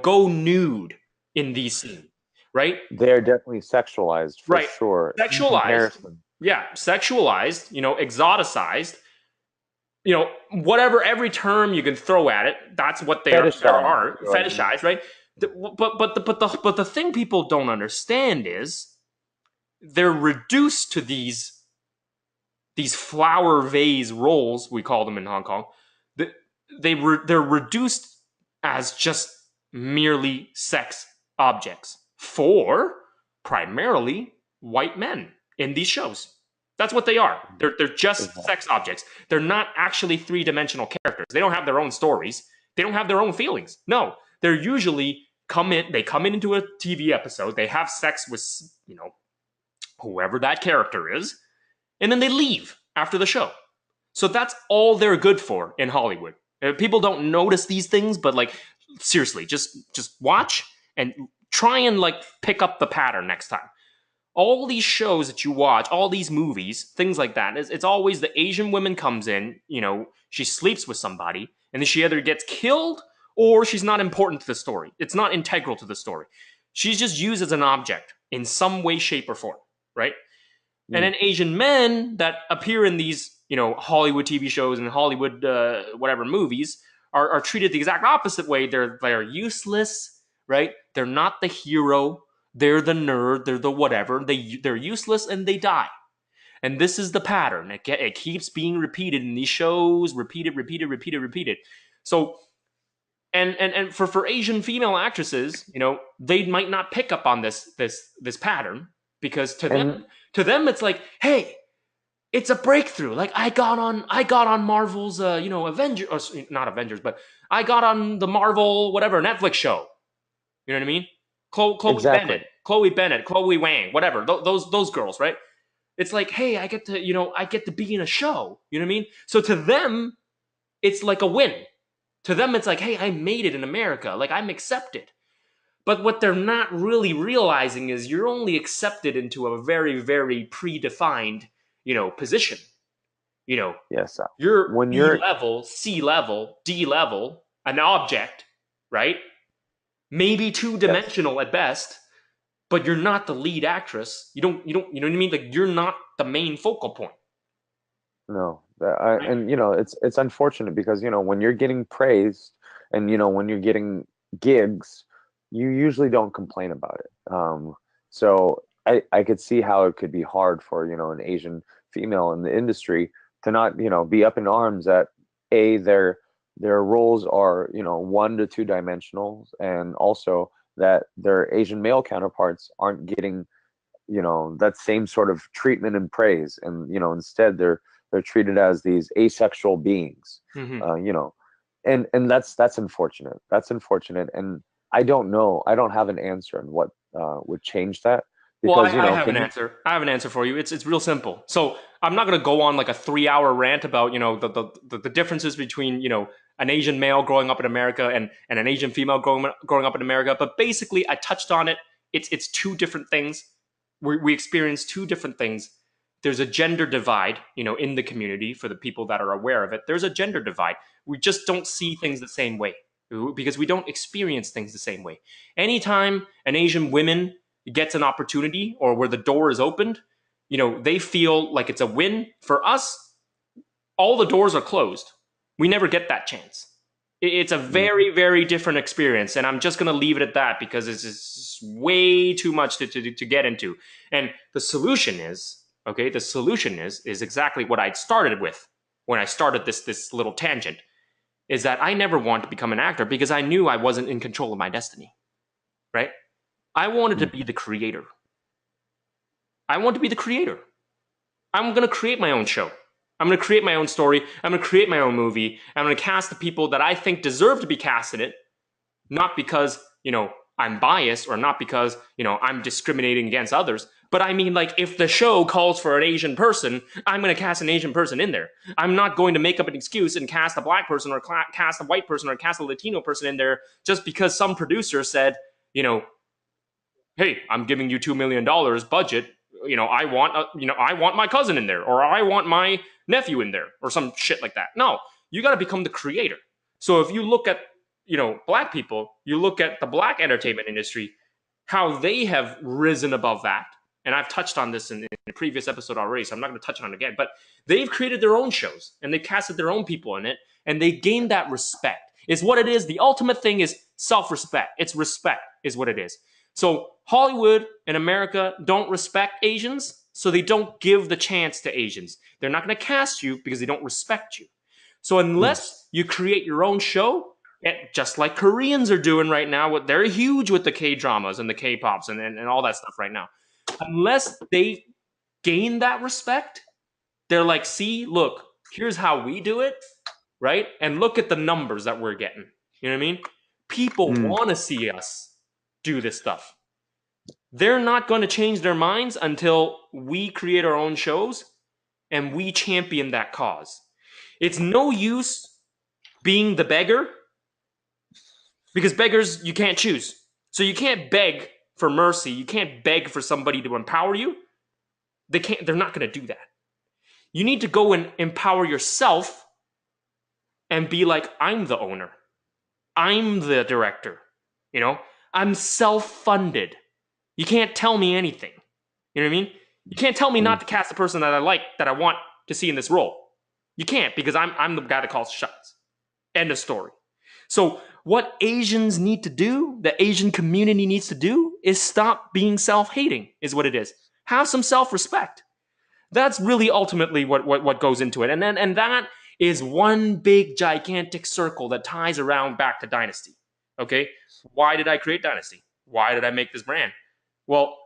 Go nude in these scenes, right?
They're definitely sexualized for
Right.
sure in
Sexualized.
comparison.
Yeah, sexualized, exoticized, whatever every term you can throw at it, that's what they are. There
Fetishized,
are
you know what I mean?
fetishized, right? But the thing people don't understand is they're reduced to these flower vase roles, we call them in Hong Kong. They're reduced as just merely sex objects for primarily white men in these shows. That's what they are. They're just
Exactly.
sex objects. They're not actually three-dimensional characters. They don't have their own stories. They don't have their own feelings. No, they're usually they come in into a TV episode, they have sex with, whoever that character is, and then they leave after the show. So that's all they're good for in Hollywood. People don't notice these things, but like, seriously, just watch and try and like pick up the pattern next time. All these shows that you watch, all these movies, things like that, it's always the Asian woman comes in, she sleeps with somebody, and then she either gets killed or she's not important to the story. It's not integral to the story. She's just used as an object in some way, shape, or form, right? And
Mm,
then Asian men that appear in these, Hollywood TV shows and Hollywood whatever movies are treated the exact opposite way. They're useless, right? They're not the hero. They're the nerd. They're the whatever. They're useless and they die. And this is the pattern. It keeps being repeated in these shows, repeated. So and for Asian female actresses, they might not pick up on this pattern because to
and
them it's like, hey, it's a breakthrough. Like I got on Marvel's Avengers, or not Avengers, but I got on the Marvel whatever Netflix show. You know what I mean?
exactly.
Chloe Bennett, Chloe Wang, whatever. Those girls, right? It's like, hey, I get to be in a show. You know what I mean? So to them, it's like a win. To them, it's like, hey, I made it in America. Like I'm accepted. But what they're not really realizing is you're only accepted into a very, very predefined, position. You know,
Yes.
you're
When
B
you're
level, C level, D level, an object, right? Maybe two
yes.
dimensional at best, but you're not the lead actress. You know what I mean? Like you're not the main focal point,
No,
right?
and it's unfortunate because when you're getting praised and when you're getting gigs, you usually don't complain about it. So I could see how it could be hard for an Asian female in the industry to not be up in arms that their roles are 1 to 2 dimensional, and also that their Asian male counterparts aren't getting that same sort of treatment and praise, and instead they're treated as these asexual beings,
Mm-hmm.
you know and that's unfortunate. That's unfortunate, and I don't have an answer on what would change that,
Well,
because
I have an
can you
answer. I have an answer for you. It's real simple. So I'm not going to go on like a 3 hour rant about the differences between an Asian male growing up in America and an Asian female growing up in America. But basically, I touched on it. It's two different things. We experience two different things. There's a gender divide, in the community for the people that are aware of it. There's a gender divide. We just don't see things the same way because we don't experience things the same way. Anytime an Asian woman gets an opportunity or where the door is opened, they feel like it's a win. For us, all the doors are closed. We never get that chance. It's a
mm,
very, very different experience. And I'm just going to leave it at that because it's just way too much to get into. And the solution is, okay, is exactly what I started with when I started this little tangent, is that I never wanted to become an actor because I knew I wasn't in control of my destiny, right? I wanted to
mm,
be the creator. I want to be the creator. I'm going to create my own show. I'm going to create my own story. I'm going to create my own movie. I'm going to cast the people that I think deserve to be cast in it, not because, I'm biased or not because, I'm discriminating against others. But I mean, like, if the show calls for an Asian person, I'm going to cast an Asian person in there. I'm not going to make up an excuse and cast a black person or cast a white person or cast a Latino person in there just because some producer said, you know, hey, I'm giving you $2 million budget. I want my cousin in there, or I want my nephew in there, or some shit like that. No, you got to become the creator. So if you look at, black people, you look at the black entertainment industry, how they have risen above that. And I've touched on this in a previous episode already, so I'm not going to touch on it again. But they've created their own shows and they casted their own people in it, and they gained that respect. It's what it is. The ultimate thing is self-respect. It's respect, is what it is. So Hollywood and America don't respect Asians, so they don't give the chance to Asians. They're not going to cast you because they don't respect you. So unless you create your own show, just like Koreans are doing right now, they're huge with the K-dramas and the K-pops and all that stuff right now. Unless they gain that respect, they're like, see, look, here's how we do it, right? And look at the numbers that we're getting. You know what I mean? People want to see us do this stuff. They're not going to change their minds until we create our own shows and we champion that cause. It's no use being the beggar, because beggars, you can't choose. So you can't beg for mercy. You can't beg for somebody to empower you. They're not going to do that. You need to go and empower yourself and be like, I'm the owner. I'm the director. I'm self-funded. You can't tell me anything. You know what I mean? You can't tell me not to cast the person that I like, that I want to see in this role. You can't, because I'm the guy that calls the shots. End of story. So what Asians need to do, the Asian community needs to do, is stop being self-hating, is what it is. Have some self-respect. That's really ultimately what goes into it. And that is one big gigantic circle that ties around back to Dynasty. Okay? Why did I create Dynasty? Why did I make this brand? Well,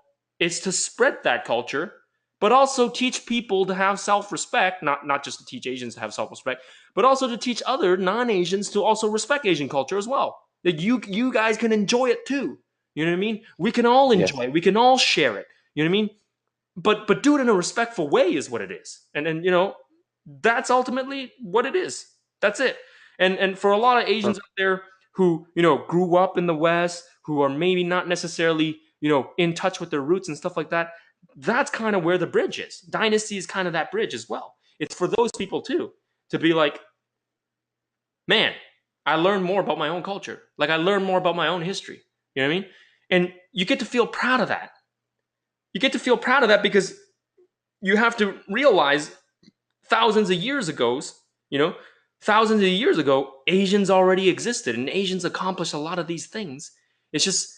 it's to spread that culture, but also teach people to have self-respect, not just to teach Asians to have self-respect, but also to teach other non-Asians to also respect Asian culture as well. That you guys can enjoy it too. You know what I mean? We can all enjoy it. We can all share it. You know what I mean? But do it in a respectful way is what it is. And that's ultimately what it is. That's it. And for a lot of Asians out there who, grew up in the West, who are maybe not necessarily, in touch with their roots and stuff like that, that's kind of where the bridge is. Dynasty is kind of that bridge as well. It's for those people too, to be like, man, I learned more about my own culture. Like, I learned more about my own history. You know what I mean? And you get to feel proud of that. You get to feel proud of that because you have to realize thousands of years ago, Asians already existed and Asians accomplished a lot of these things. It's just,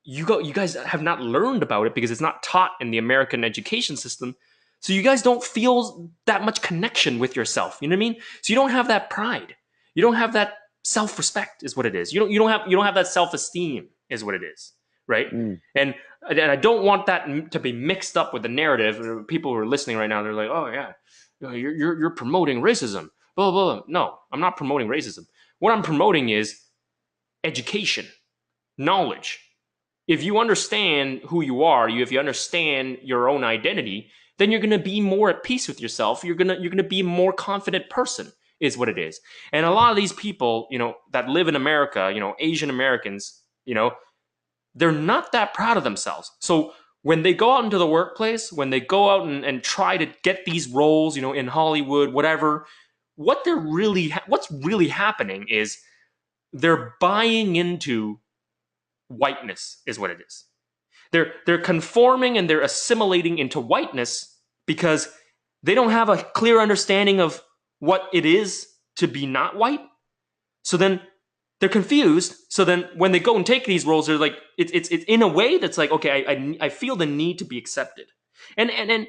you guys have not learned about it because it's not taught in the American education system. So you guys don't feel that much connection with yourself. You know what I mean? So you don't have that pride. You don't have that self-respect is what it is. You don't have that self-esteem is what it is. Right? And I don't want that to be mixed up with the narrative. People who are listening right now, they're like, oh yeah, you're promoting racism. Blah, blah, blah. No, I'm not promoting racism. What I'm promoting is education, knowledge. If you understand who you are, if you understand your own identity, then you're going to be more at peace with yourself. You're going to be a more confident person is what it is. And a lot of these people, that live in America, Asian Americans, they're not that proud of themselves. So when they go out into the workplace, when they go out and try to get these roles, in Hollywood, whatever, what's really happening is they're buying into whiteness is what it is. They're conforming and they're assimilating into whiteness because they don't have a clear understanding of what it is to be not white. So then they're confused. So then when they go and take these roles, they're like, it's in a way that's like, okay, I feel the need to be accepted. And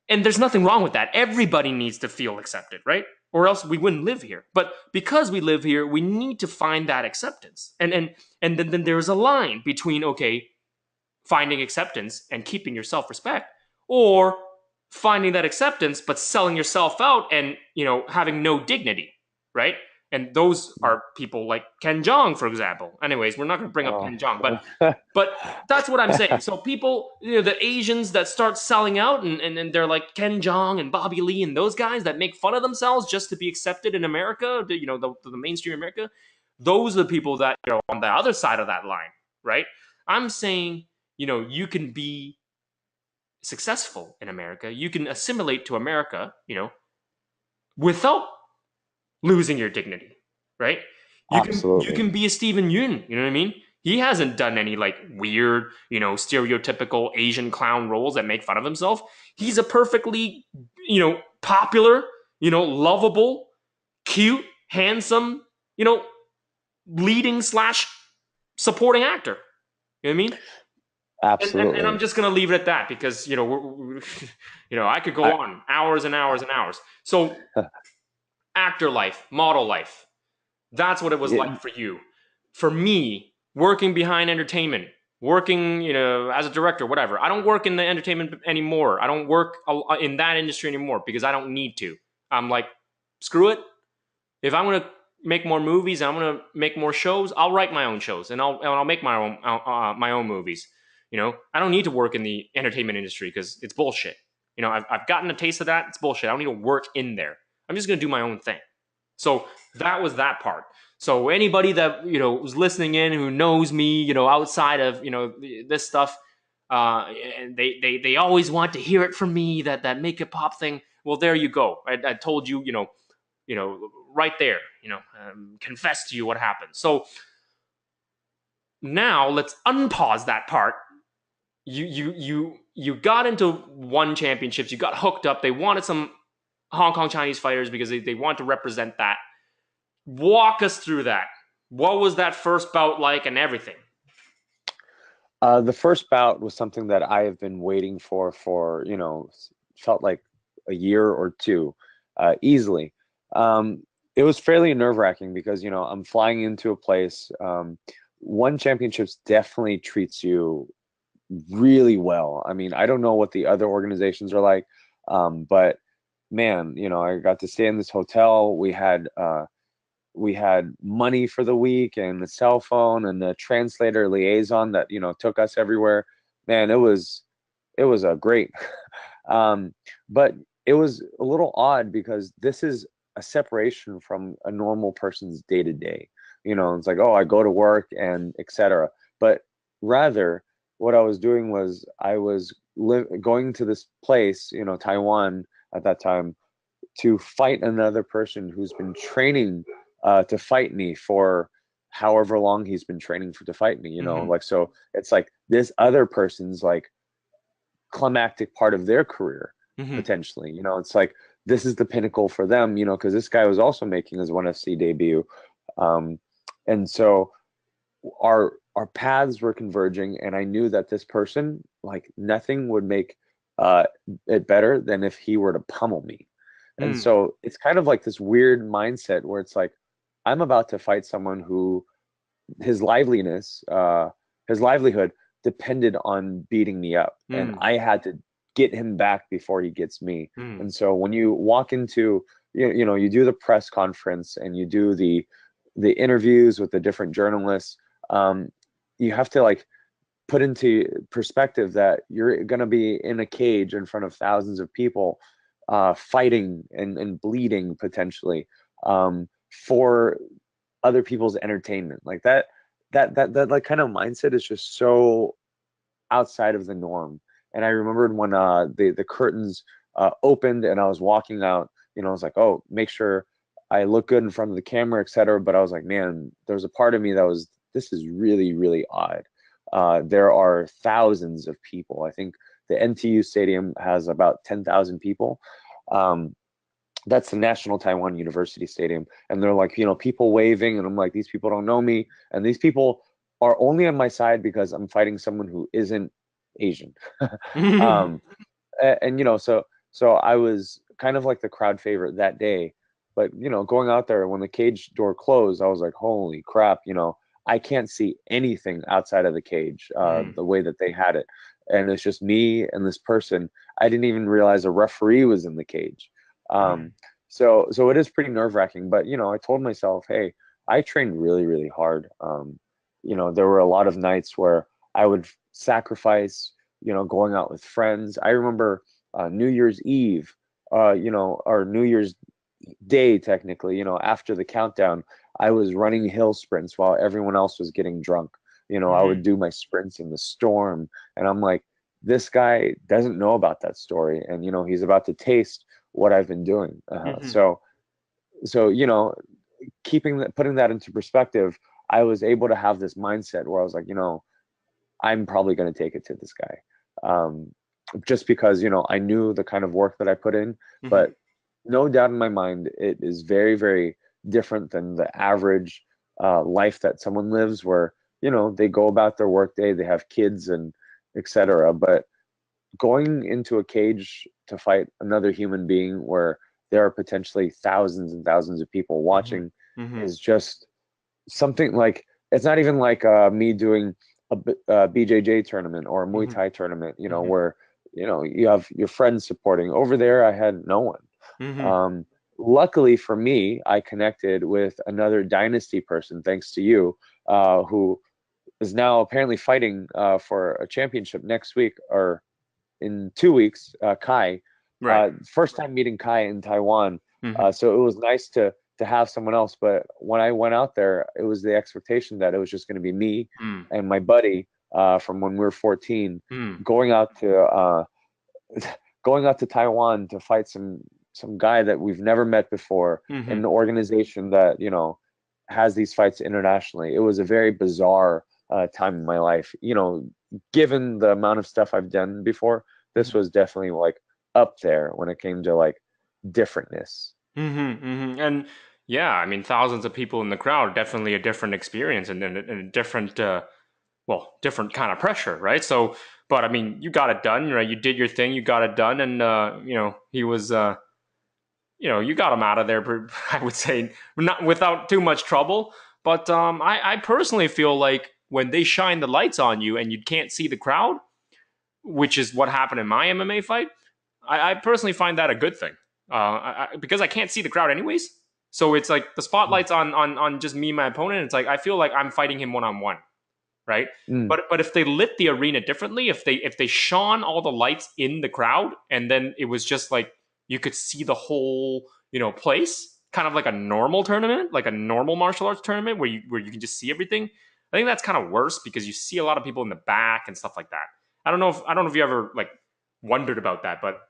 there's nothing wrong with that. Everybody needs to feel accepted, right? Or else we wouldn't live here. But because we live here, we need to find that acceptance. And then there's a line between, okay, finding acceptance and keeping your self-respect, or finding that acceptance but selling yourself out and, having no dignity, right? And those are people like Ken Jeong, for example. Anyways, we're not going to bring up Ken Jeong, but that's what I'm saying. So people, the Asians that start selling out and they're like Ken Jeong and Bobby Lee and those guys that make fun of themselves just to be accepted in America, the mainstream America, those are the people that, on the other side of that line, right? I'm saying you can be successful in America. You can assimilate to America, without losing your dignity, right? You can
Absolutely.
be a Stephen Yun, you know what I mean? He hasn't done any like weird, stereotypical Asian clown roles that make fun of himself. He's a perfectly, popular, lovable, cute, handsome, you know, leading slash supporting actor. You know what I mean? And I'm
Absolutely.
just gonna leave it at that because I could go
I,
on hours and hours and hours. So actor life, model life, that's what it was
it,
like for you. For me, working behind entertainment, working, as a director, whatever. I don't work in the entertainment anymore. I don't work in that industry anymore because I don't need to. I'm like, screw it. If I'm gonna make more movies and I'm gonna make more shows, I'll write my own shows and I'll make my own movies. I don't need to work in the entertainment industry because it's bullshit. I've gotten a taste of that. It's bullshit. I don't need to work in there. I'm just gonna do my own thing. So that was that part. So anybody that was listening in who knows me, outside of this stuff, and they always want to hear it from me, that make it pop thing. Well, there you go. I told you, right there, confess to you what happened. So now let's unpause that part. You got into one championships. You got hooked up. They wanted some Hong Kong Chinese fighters because they want to represent that. Walk us through that. What was that first bout like and everything?
the first bout was something that I have been waiting for, felt like a year or two, easily. Um, it was fairly nerve-wracking because, I'm flying into a place. One championships definitely treats you really well. I mean, I don't know what the other organizations are like, but man, I got to stay in this hotel. We had money for the week and the cell phone and the translator liaison that took us everywhere. Man, it was a great. But it was a little odd because this is a separation from a normal person's day to day. It's like, oh, I go to work and etc. But rather, what I was doing was I was going to this place, Taiwan at that time, to fight another person who's been training to fight me for however long he's been training to fight me.
Mm-hmm.
Like, so it's like this other person's like climactic part of their career
Mm-hmm.
potentially. It's like this is the pinnacle for them. Because this guy was also making his ONE FC debut, um, and so our paths were converging, and I knew that this person, like nothing would make uh, it better than if he were to pummel me. And
Mm.
so it's kind of like this weird mindset where it's like I'm about to fight someone who his liveliness, his livelihood depended on beating me up, and
Mm.
I had to get him back before he gets me.
Mm.
And so when you walk into, you do the press conference and you do the interviews with the different journalists, um, you have to like put into perspective that you're going to be in a cage in front of thousands of people, fighting and bleeding potentially, for other people's entertainment. Like that like kind of mindset is just so outside of the norm. And I remembered when the curtains opened and I was walking out, I was like, oh, make sure I look good in front of the camera, etc. But I was like, man, there was a part of me that was, this is really, really odd. There are thousands of people. I think the NTU Stadium has about 10,000 people. Um, that's the National Taiwan University Stadium. And they're like, people waving. And I'm like, these people don't know me. And these people are only on my side because I'm fighting someone who isn't Asian. um, and, so I was kind of like the crowd favorite that day. But, going out there when the cage door closed, I was like, holy crap, I can't see anything outside of the cage,
Mm.
the way that they had it. And it's just me and this person. I didn't even realize a referee was in the cage.
Mm.
So it is pretty nerve wracking. But I told myself, hey, I trained really, really hard. There were a lot of nights where I would sacrifice, going out with friends. I remember New Year's Eve, or New Year's Day, technically, after the countdown, I was running hill sprints while everyone else was getting drunk. I would do my sprints in the storm. And I'm like, this guy doesn't know about that story. And, he's about to taste what I've been doing.
Mm-hmm.
So, putting that into perspective, I was able to have this mindset where I was like, I'm probably going to take it to this guy. Just because, I knew the kind of work that I put in,
Mm-hmm.
but no doubt in my mind, it is very, very different than the average life that someone lives where, they go about their workday, they have kids and etc. But going into a cage to fight another human being where there are potentially thousands and thousands of people
Mm-hmm.
watching
Mm-hmm.
is just something like it's not even like me doing a BJJ tournament or a Muay
Mm-hmm.
Thai tournament,
Mm-hmm.
where you have your friends supporting. Over there, I had no one.
Mm-hmm.
Um, Luckily for me, I connected with another Dynasty person, thanks to you, who is now apparently fighting for a championship next week or in 2 weeks. Kai,
Right.
first time meeting Kai in Taiwan,
Mm-hmm.
so it was nice to have someone else. But when I went out there, it was the expectation that it was just going to be me
Mm.
and my buddy from when we were 14,
Mm.
going out to going out to Taiwan to fight some guy that we've never met before in
Mm-hmm.
an organization that has these fights internationally. It was a very bizarre time in my life. Given the amount of stuff I've done before, this was definitely like up there when it came to like differentness.
Mm-hmm. Mm-hmm. And yeah, I mean, thousands of people in the crowd, definitely a different experience and a different, different kind of pressure, right? So, but I mean, you got it done, right? You did your thing, you got it done, and he was, you got him out of there. I would say not without too much trouble. But I personally feel like when they shine the lights on you and you can't see the crowd, which is what happened in my MMA fight, I personally find that a good thing because I can't see the crowd anyways. So it's like the spotlight's on just me and my opponent. It's like I feel like I'm fighting him one on one, right?
Mm.
But if they lit the arena differently, if they shone all the lights in the crowd, and then it was just like you could see the whole place, kind of like a normal tournament, like a normal martial arts tournament where you can just see everything. I think that's kind of worse because you see a lot of people in the back and stuff like that. I don't know if you ever like wondered about that, but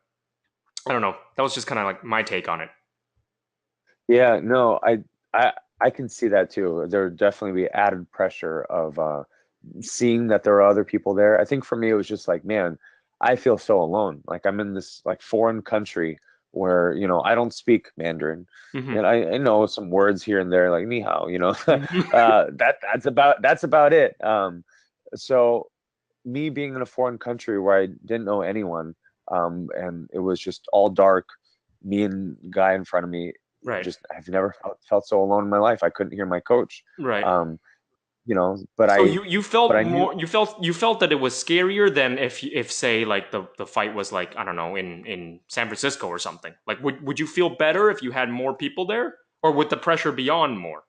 I don't know. That was just kind of like my take on it.
Yeah, no, I I can see that too. There would definitely be added pressure of seeing that there are other people there. I think for me, it was just like, man, I feel so alone. Like I'm in this like foreign country where, I don't speak Mandarin.
Mm-hmm.
And I know some words here and there, like ni hao,
Mm-hmm.
that's about it. So me being in a foreign country where I didn't know anyone, and it was just all dark, me and guy in front of me,
Right.
just I've never felt so alone in my life. I couldn't hear my coach.
Right.
Um, but
So
I
you
but
felt
I knew.
more you felt that it was scarier than if say like the fight was like I don't know in San Francisco or something. Like would you feel better if you had more people there, or would the pressure be on more?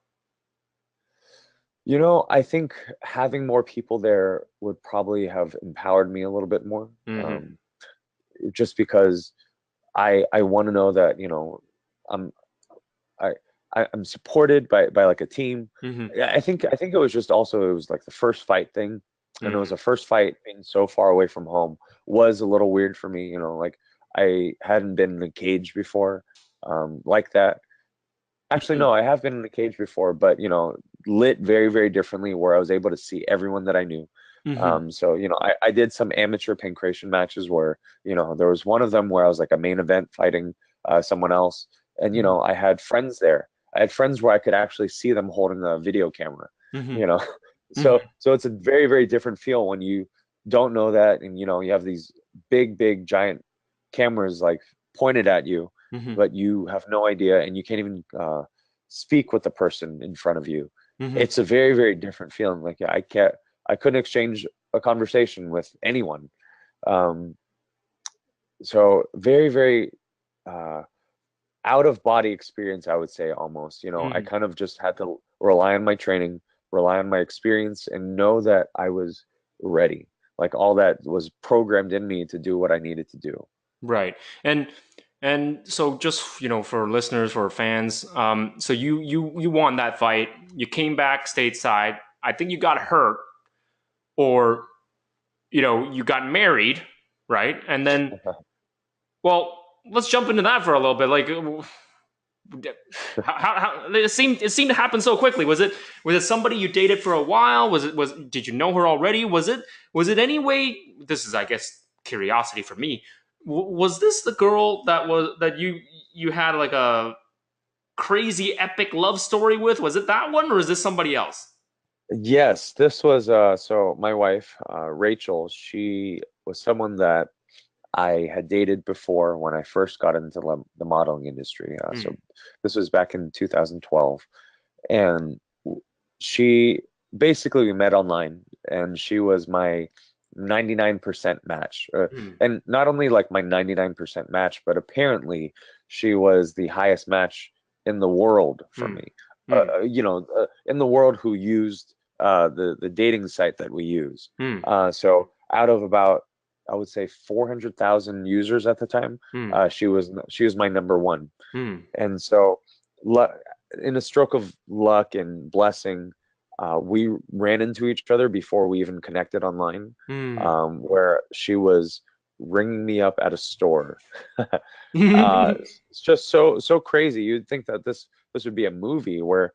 I think having more people there would probably have empowered me a little bit more.
Mm-hmm.
Just because I want to know that, I'm I, I'm supported by like a team.
Mm-hmm.
Yeah, I think it was like the first fight thing, and it
Mm-hmm.
was a first fight being so far away from home was a little weird for me. Like I hadn't been in a cage before, like that. Actually, no, I have been in a cage before, but lit very, very differently, where I was able to see everyone that I knew.
Mm-hmm.
So I did some amateur pancration matches where there was one of them where I was like a main event fighting someone else, and
Mm-hmm.
I had friends there. I had friends where I could actually see them holding a video camera.
Mm-hmm.
You know,
Mm-hmm.
so it's a very, very different feel when you don't know that, and you have these big, big, giant cameras like pointed at you,
Mm-hmm.
but you have no idea, and you can't even speak with the person in front of you.
Mm-hmm.
It's a very, very different feeling. Like I couldn't exchange a conversation with anyone. Um, so very, very uh, out of body experience, I would say almost. I
Mm-hmm.
kind of just had to rely on my training, rely on my experience, and know that I was ready. Like all that was programmed in me to do what I needed to do.
Right. And so just for listeners, for fans, so you won that fight. You came back stateside. I think you got hurt. or you got married, right? And then, well, let's jump into that for a little bit. Like, how it seemed to happen so quickly. Was it somebody you dated for a while? Did you know her already? Was it any way? This is, I guess, curiosity for me. Was this the girl that you had like a crazy epic love story with? Was it that one, or is this somebody else?
Yes, this was so my wife, Rachel, she was someone that I had dated before when I first got into the modeling industry. So
Mm,
this was back in 2012, and she basically we met online, and she was my 99% match.
mm,
And not only like my 99% match, but apparently she was the highest match in the world for
mm,
me.
mm,
In the world who used the dating site that we use.
mm,
So out of about I would say 400,000 users at the time,
mm,
she was my number one.
mm,
And so, in a stroke of luck and blessing, we ran into each other before we even connected online,
mm.
where she was ringing me up at a store.
Mm.
It's just so crazy. You'd think that this would be a movie where,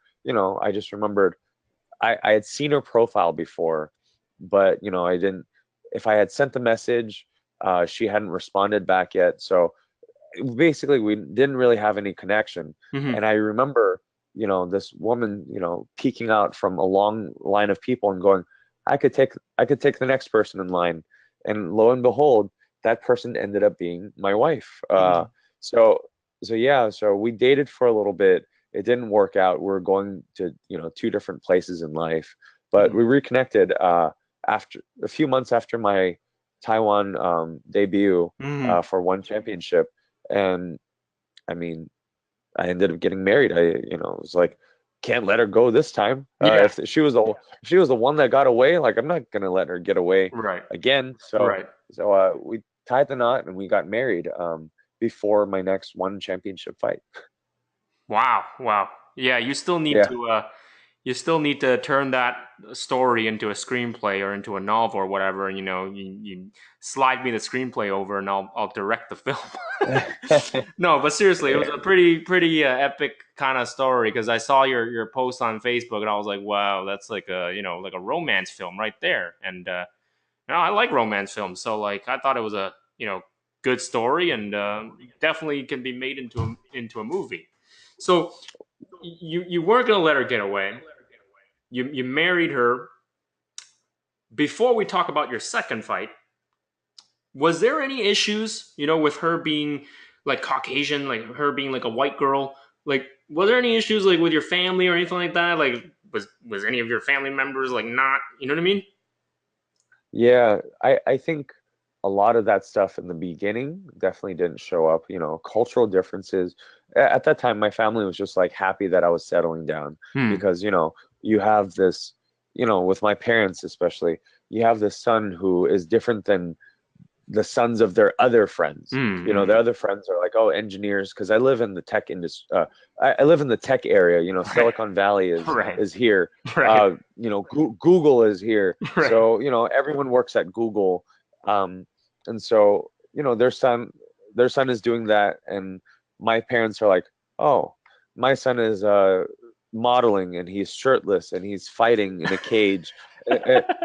I just remembered I had seen her profile before, but I didn't. If I had sent the message, she hadn't responded back yet. So basically we didn't really have any connection. And I remember, this woman, peeking out from a long line of people and going, I could take the next person in line. And lo and behold, that person ended up being my wife. So so yeah, so we dated for a little bit. It didn't work out. We were going to, two different places in life, but we reconnected after a few months after my Taiwan debut
Mm.
for one championship. And I mean, I ended up getting married. It was like, can't let her go this time.
Yeah.
If she was the one that got away, like I'm not gonna let her get away
Right.
again. So
Right.
so we tied the knot and we got married before my next one championship fight.
Wow. Wow. Yeah.
Yeah.
You still need to turn that story into a screenplay or into a novel or whatever. And you slide me the screenplay over, and I'll direct the film. No, but seriously, it was a pretty epic kind of story because I saw your post on Facebook and I was like, wow, that's like a romance film right there. And I like romance films, so like I thought it was a good story, and definitely can be made into a movie. So you weren't gonna let her get away. You married her. Before we talk about your second fight, was there any issues, with her being like Caucasian, like her being like a white girl? Like, was there any issues like with your family or anything like that? Like, was any of your family members like not, you know what I mean?
Yeah, I think a lot of that stuff in the beginning definitely didn't show up, cultural differences. At that time, my family was just like happy that I was settling down
Hmm.
because, you have this, with my parents especially, you have this son who is different than the sons of their other friends. Their
Hmm.
other friends are like, oh, engineers, because I live in the tech industry. I live in the tech area.
Right.
Silicon Valley is
Right.
is here.
Right.
Google is here.
Right.
So everyone works at Google, and so their son is doing that, and my parents are like, oh, my son is modeling, and he's shirtless, and he's fighting in a cage.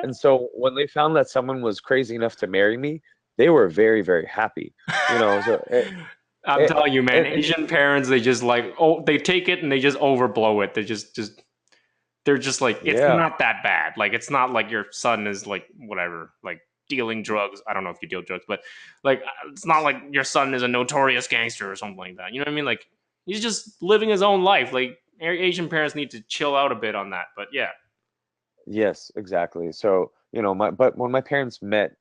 And so when they found that someone was crazy enough to marry me, they were very, very happy. So
I'm
it,
telling you, man,
and
Asian parents, they just like, oh, they take it and they just overblow it. They're just like, it's
yeah,
not that bad. Like, it's not like your son is like whatever, like dealing drugs. I don't know if you deal drugs, but like, it's not like your son is a notorious gangster or something like that. You know what I mean? Like, he's just living his own life. Like, Asian parents need to chill out a bit on that. But yeah.
yes, exactly. So but when my parents met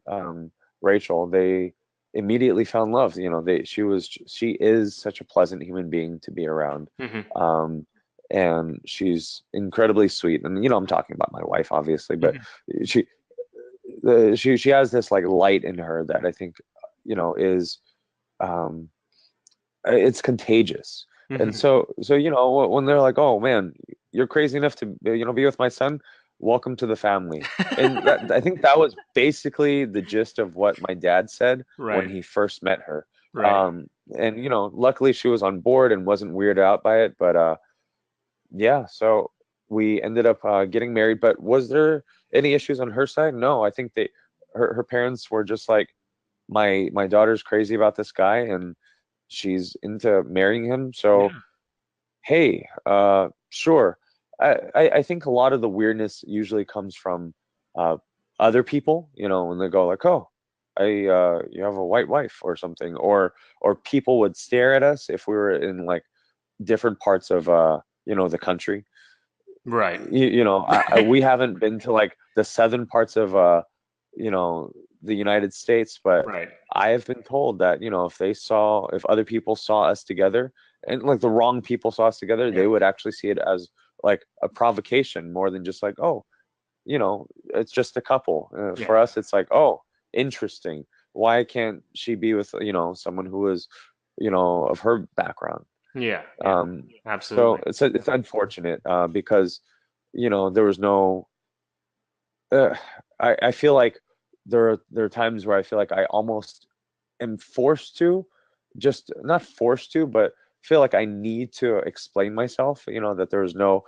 Rachel, they immediately fell in love. She is such a pleasant human being to be around.
Hmm.
Um, and she's incredibly sweet. And I'm talking about my wife, obviously, but
Hmm.
she she has this like light in her that I think is um it's contagious. And
Hmm.
so when they're like, oh man, you're crazy enough to be with my son, welcome to the family. And that, I think that was basically the gist of what my dad said when
Right.
he first met her.
Right.
Um, and luckily she was on board and wasn't weirded out by it. But yeah, so we ended up getting married. But was there any issues on her side? No, I think her parents were just like, my daughter's crazy about this guy and she's into marrying him. So
Yeah.
hey, sure. I think a lot of the weirdness usually comes from uh, other people, when they go like, "Oh, you have a white wife" or something, or people would stare at us if we were in like different parts of the country.
Right.
We haven't been to like the southern parts of you know, the United States, but
Right.
I have been told that, if other people saw us together and like the wrong people saw us together,
Yeah.
they would actually see it as like a provocation more than just like, oh, it's just a couple.
Yeah.
For us, it's like, oh, interesting. Why can't she be with, someone who is, of her background?
Yeah. Yeah.
Um, so
Absolutely.
it's unfortunate because, there was no I feel like there are times where I feel like I almost am forced to, just not forced to, but feel like I need to explain myself, that there was no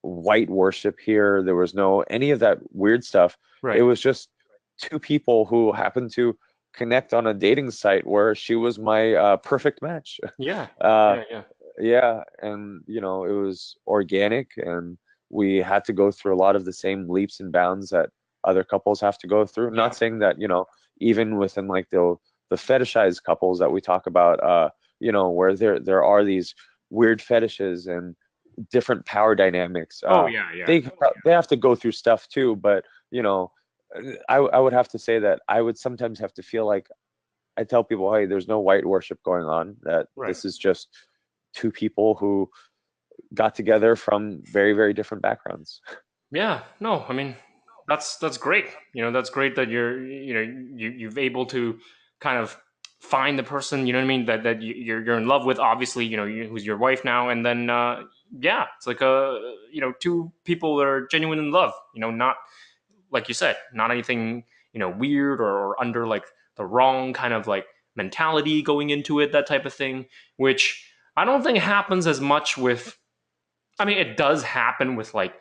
white worship here, there was no any of that weird stuff. It
Right.
was just two people who happened to connect on a dating site where she was my perfect match.
Yeah.
Uh,
Yeah. Yeah.
yeah, and it was organic, and we had to go through a lot of the same leaps and bounds that other couples have to go through.
Yeah.
Not saying that, even within like the fetishized couples that we talk about, where there are these weird fetishes and different power dynamics.
Oh yeah. Yeah.
They have to go through stuff too, but I would have to say that I would sometimes have to feel like I tell people, hey, there's no white worship going on. That
Right.
this is just two people who got together from very, very different backgrounds.
Yeah, no, I mean that's great. That's great that you've able to kind of find the person. You know what I mean? That you're in love with. Obviously, who's your wife now, and then yeah, it's like two people that are genuine in love. Not like you said, not anything weird or under like the wrong kind of like mentality going into it, that type of thing. Which I don't think happens as much with. I mean, it does happen with like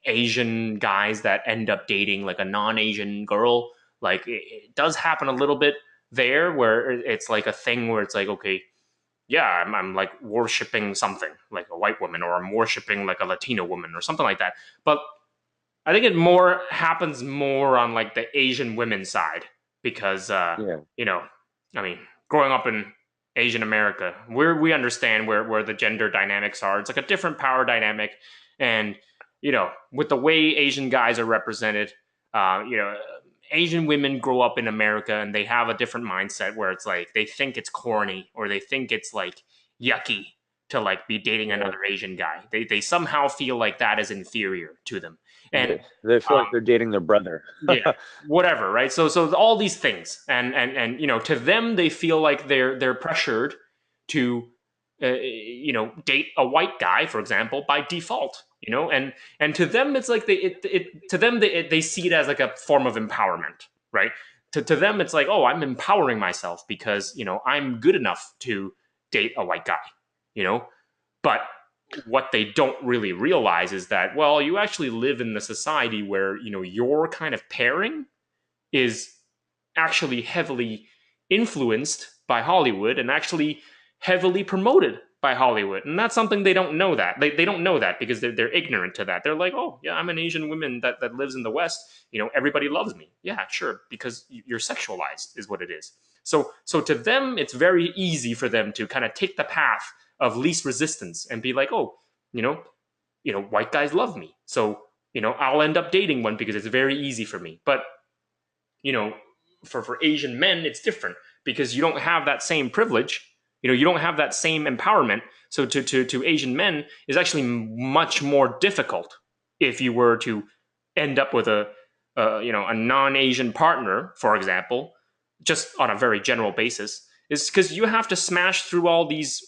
Asian guys that end up dating like a non-Asian girl. Like it does happen a little bit there where it's like a thing where it's like, okay, yeah, I'm like worshiping something like a white woman, or I'm worshiping like a Latino woman or something like that. But I think it more happens more on like the Asian women side because
Yeah,
you know, I mean, growing up in Asian America, we understand where the gender dynamics are. It's like a different power dynamic, and with the way Asian guys are represented, uh, you know, Asian women grow up in America and they have a different mindset where it's like they think it's corny or they think it's like yucky to like be dating
yeah.
another Asian guy. They somehow feel like that is inferior to them. And
They feel like they're dating their brother.
yeah, whatever, right? So all these things, and to them they feel like they're pressured to date a white guy, for example, by default. And to them it's like to them they see it as like a form of empowerment, right? To them it's like, oh, I'm empowering myself because I'm good enough to date a white guy, you know. But what they don't really realize is that, well, you actually live in the society where your kind of pairing is actually heavily influenced by Hollywood and actually heavily promoted by Hollywood. And that's something they don't know. That they don't know that because they're ignorant to that. They're like, oh yeah, I'm an Asian woman that lives in the West, everybody loves me. Yeah, sure, because you're sexualized is what it is. So to them it's very easy for them to kind of take the path of least resistance and be like, oh, you know white guys love me, so I'll end up dating one because it's very easy for me. But you know, for Asian men, it's different because you don't have that same privilege. You don't have that same empowerment. So to Asian men is actually much more difficult if you were to end up with a non-Asian partner, for example, just on a very general basis, is because you have to smash through all these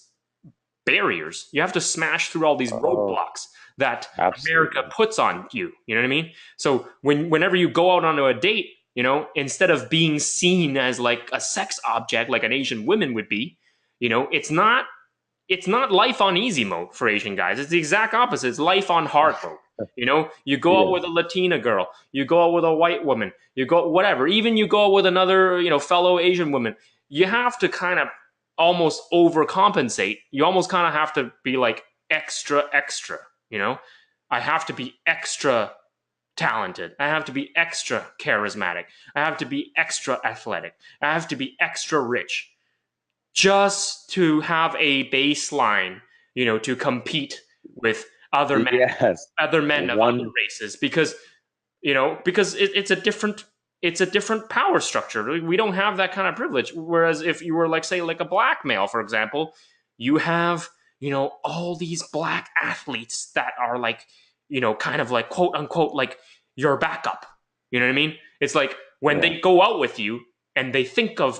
barriers. You have to smash through all these
Oh,
roadblocks that America
Absolutely.
puts on you. You know what I mean? So whenever you go out onto a date, you know, instead of being seen as like a sex object like an Asian woman would be, you know, it's not life on easy mode for Asian guys. It's the exact opposite. It's life on hard mode. You know, you go out with a
Yes.
Latina girl, you go out with a white woman, you go whatever. Even you go out with another, you know, fellow Asian woman. You have to kind of almost overcompensate. You almost kind of have to be like extra, extra. You know, I have to be extra talented. I have to be extra charismatic. I have to be extra athletic. I have to be extra rich just to have a baseline, you know, to compete with
Yes.
other men of other
One.
races, because you know, because it's a different power structure. We don't have that kind of privilege. Whereas if you were like, say, like a black male, for example, you have, you know, all these black athletes that are like, you know, kind of like quote unquote like your backup. You know what I mean? It's like when
Yeah.
they go out with you and they think of,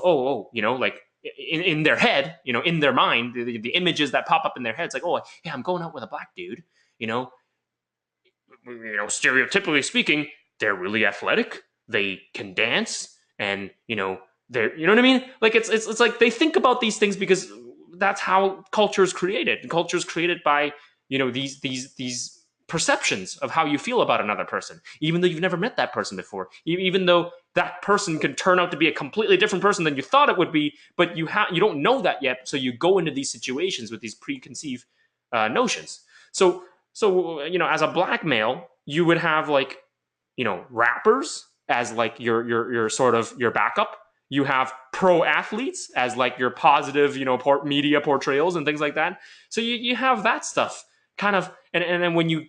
you know, like in their head, you know, in their mind, the images that pop up in their heads, like, oh, yeah, I'm going out with a black dude, you know, stereotypically speaking, they're really athletic. They can dance, and you know, they're, you know what I mean? Like it's like they think about these things because that's how culture is created. Culture is created by, you know, these perceptions of how you feel about another person, even though you've never met that person before, even though that person can turn out to be a completely different person than you thought it would be, but you don't know that yet, so you go into these situations with these preconceived notions. So you know, as a black male, you would have like, you know, rappers as like your sort of your backup. You have pro athletes as like your positive, you know, media portrayals and things like that. So you have that stuff kind of, and then when you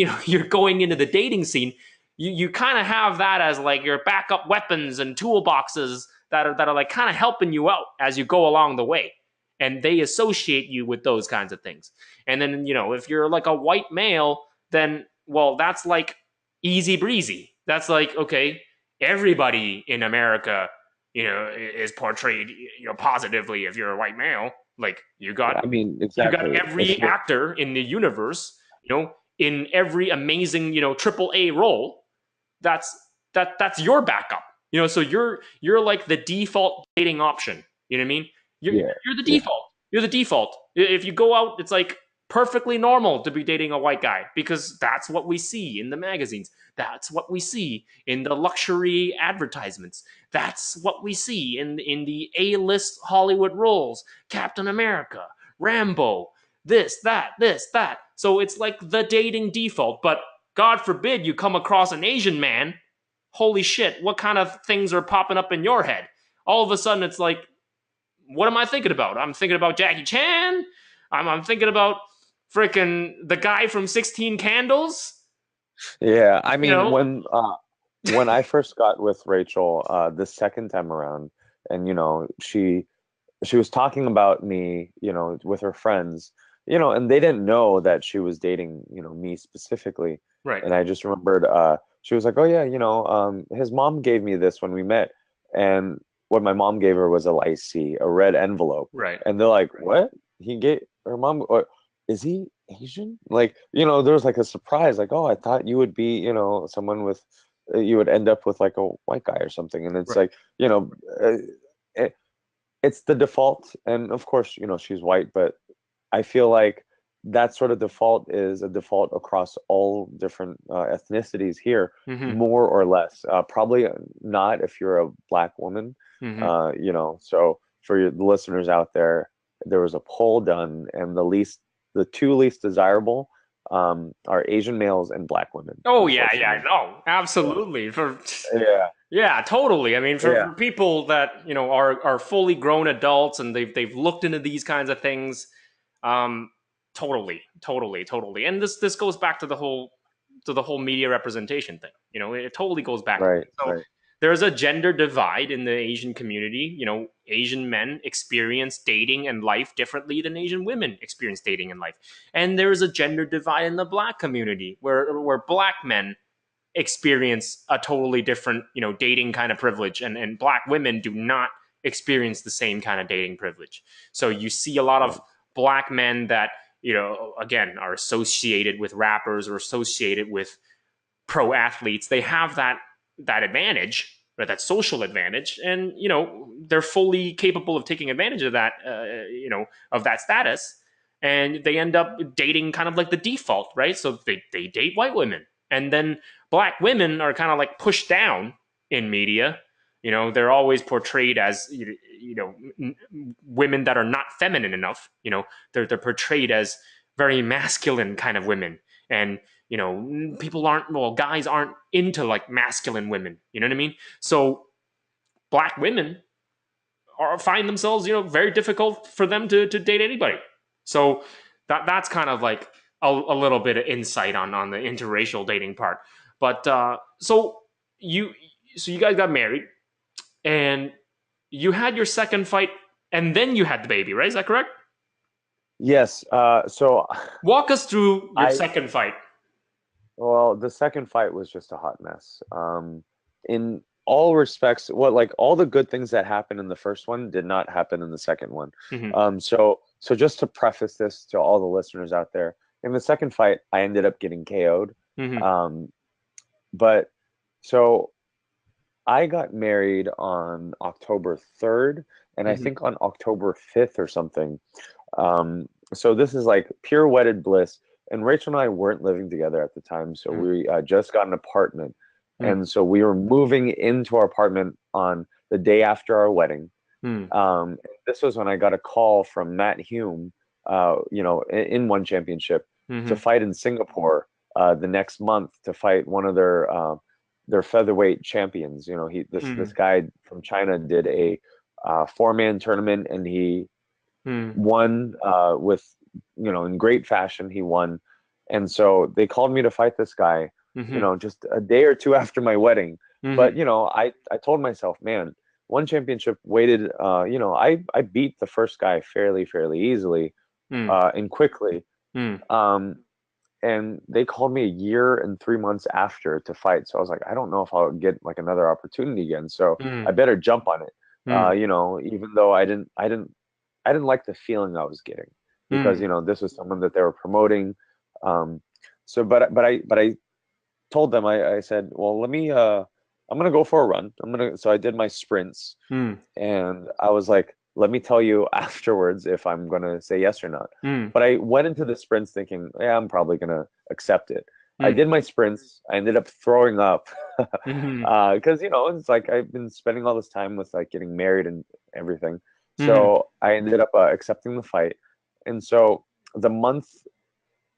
know, you're going into the dating scene, you kind of have that as like your backup weapons and toolboxes that are like kind of helping you out as you go along the way, and they associate you with those kinds of things. And then, you know, if you're like a white male, then, well, that's like easy breezy. That's like, okay, everybody in America, you know, is portrayed, you know, positively if you're a white male. Like
I mean,
you got
exactly. It's
every actor in the universe, you know, in every amazing, you know, triple A role. That's that's your backup. You know, so you're like the default dating option. You know what I mean?
yeah,
You're the
yeah,
default. You're the default. If you go out, it's like perfectly normal to be dating a white guy because that's what we see in the magazines. That's what we see in the luxury advertisements. That's what we see in the A-list Hollywood roles. Captain America, Rambo, this, that. So it's like the dating default. But God forbid you come across an Asian man. Holy shit, what kind of things are popping up in your head? All of a sudden, it's like, what am I thinking about? I'm thinking about Jackie Chan. I'm thinking about freaking the guy from 16 Candles.
yeah. I
You
mean,
know,
when I first got with Rachel the second time around, and she was talking about me, with her friends, and they didn't know that she was dating, me specifically.
right,
And I just remembered she was like, "Oh yeah, his mom gave me this when we met." And what my mom gave her was a lycee, a red envelope.
right,
And they're like, "What?" He gave her mom, or is he Asian? Like, there was like a surprise, like, "Oh, I thought you would be, someone with you would end up with like a white guy or something." And it's
right.
like, uh, it's the default, and of course, she's white, but I feel like that sort of default is a default across all different ethnicities here,
Mm-hmm.
more or less. Probably not if you're a black woman.
Mm-hmm.
So for the listeners out there, there was a poll done, and the two least desirable are Asian males and black women,
Oh yeah, yeah,
unfortunately.
no,
So,
absolutely. For
yeah,
yeah, totally. I mean,
yeah,
for people that, you know, are fully grown adults and they've looked into these kinds of things, um, totally. And this goes back to the whole media representation thing. You know, it totally goes back to
right,
that. So
right.
there's a gender divide in the Asian community. You know, Asian men experience dating and life differently than Asian women experience dating and life. And there's a gender divide in the black community where black men experience a totally different, you know, dating kind of privilege, and black women do not experience the same kind of dating privilege. So you see a lot
Yeah.
of black men that, again, are associated with rappers or associated with pro athletes, they have that advantage, right? That social advantage, and they're fully capable of taking advantage of that, of that status, and they end up dating kind of like the default, right? So they date white women, and then black women are kind of like pushed down in media. They're always portrayed as women that are not feminine enough. They're portrayed as very masculine kind of women, and guys aren't into like masculine women. You know what I mean? So black women find themselves, very difficult for them to date anybody. So that's kind of like a little bit of insight on the interracial dating part. But you you guys got married, and you had your second fight, and then you had the baby, right? Is that correct?
Yes. So
Walk us through your
I
second fight.
well, the second fight was just a hot mess. In all respects, what like all the good things that happened in the first one did not happen in the second one.
Mm-hmm.
So just to preface this to all the listeners out there, in the second fight, I ended up getting KO'd.
Mm-hmm.
Um, but so I got married on October 3rd, and I
Mm-hmm.
think on October 5th or something. So this is like pure wedded bliss. And Rachel and I weren't living together at the time, so we just got an apartment, and so we were moving into our apartment on the day after our wedding.
Mm-hmm.
This was when I got a call from Matt Hume, in One Championship to
Mm-hmm.
fight in Singapore the next month to fight one of their featherweight champions. This guy from China did a four-man tournament, and he
Mm-hmm.
won with in great fashion. He won, and so they called me to fight this guy.
Mm-hmm.
Just a day or two after my wedding.
Mm-hmm.
But I told myself, man, One Championship waited. I beat the first guy fairly easily and quickly.
Mm-hmm.
Um, and they called me a year and 3 months after to fight. So I was like, I don't know if I'll get like another opportunity again. So I
Mm-hmm.
better jump on it.
Mm-hmm.
Even though I didn't like the feeling I was getting because
Mm-hmm.
this was someone that they were promoting. Um, but I told them I said, well, let me I'm gonna go for a run. So I did my sprints, and I was like, let me tell you afterwards if I'm gonna say yes or not.
Mm-hmm.
But I went into the sprints thinking, yeah, I'm probably gonna accept it. I
Mm-hmm.
did my sprints. I ended up throwing up
Mm-hmm.
because it's like I've been spending all this time with like getting married and everything.
Mm-hmm.
So I ended up accepting the fight, and so the month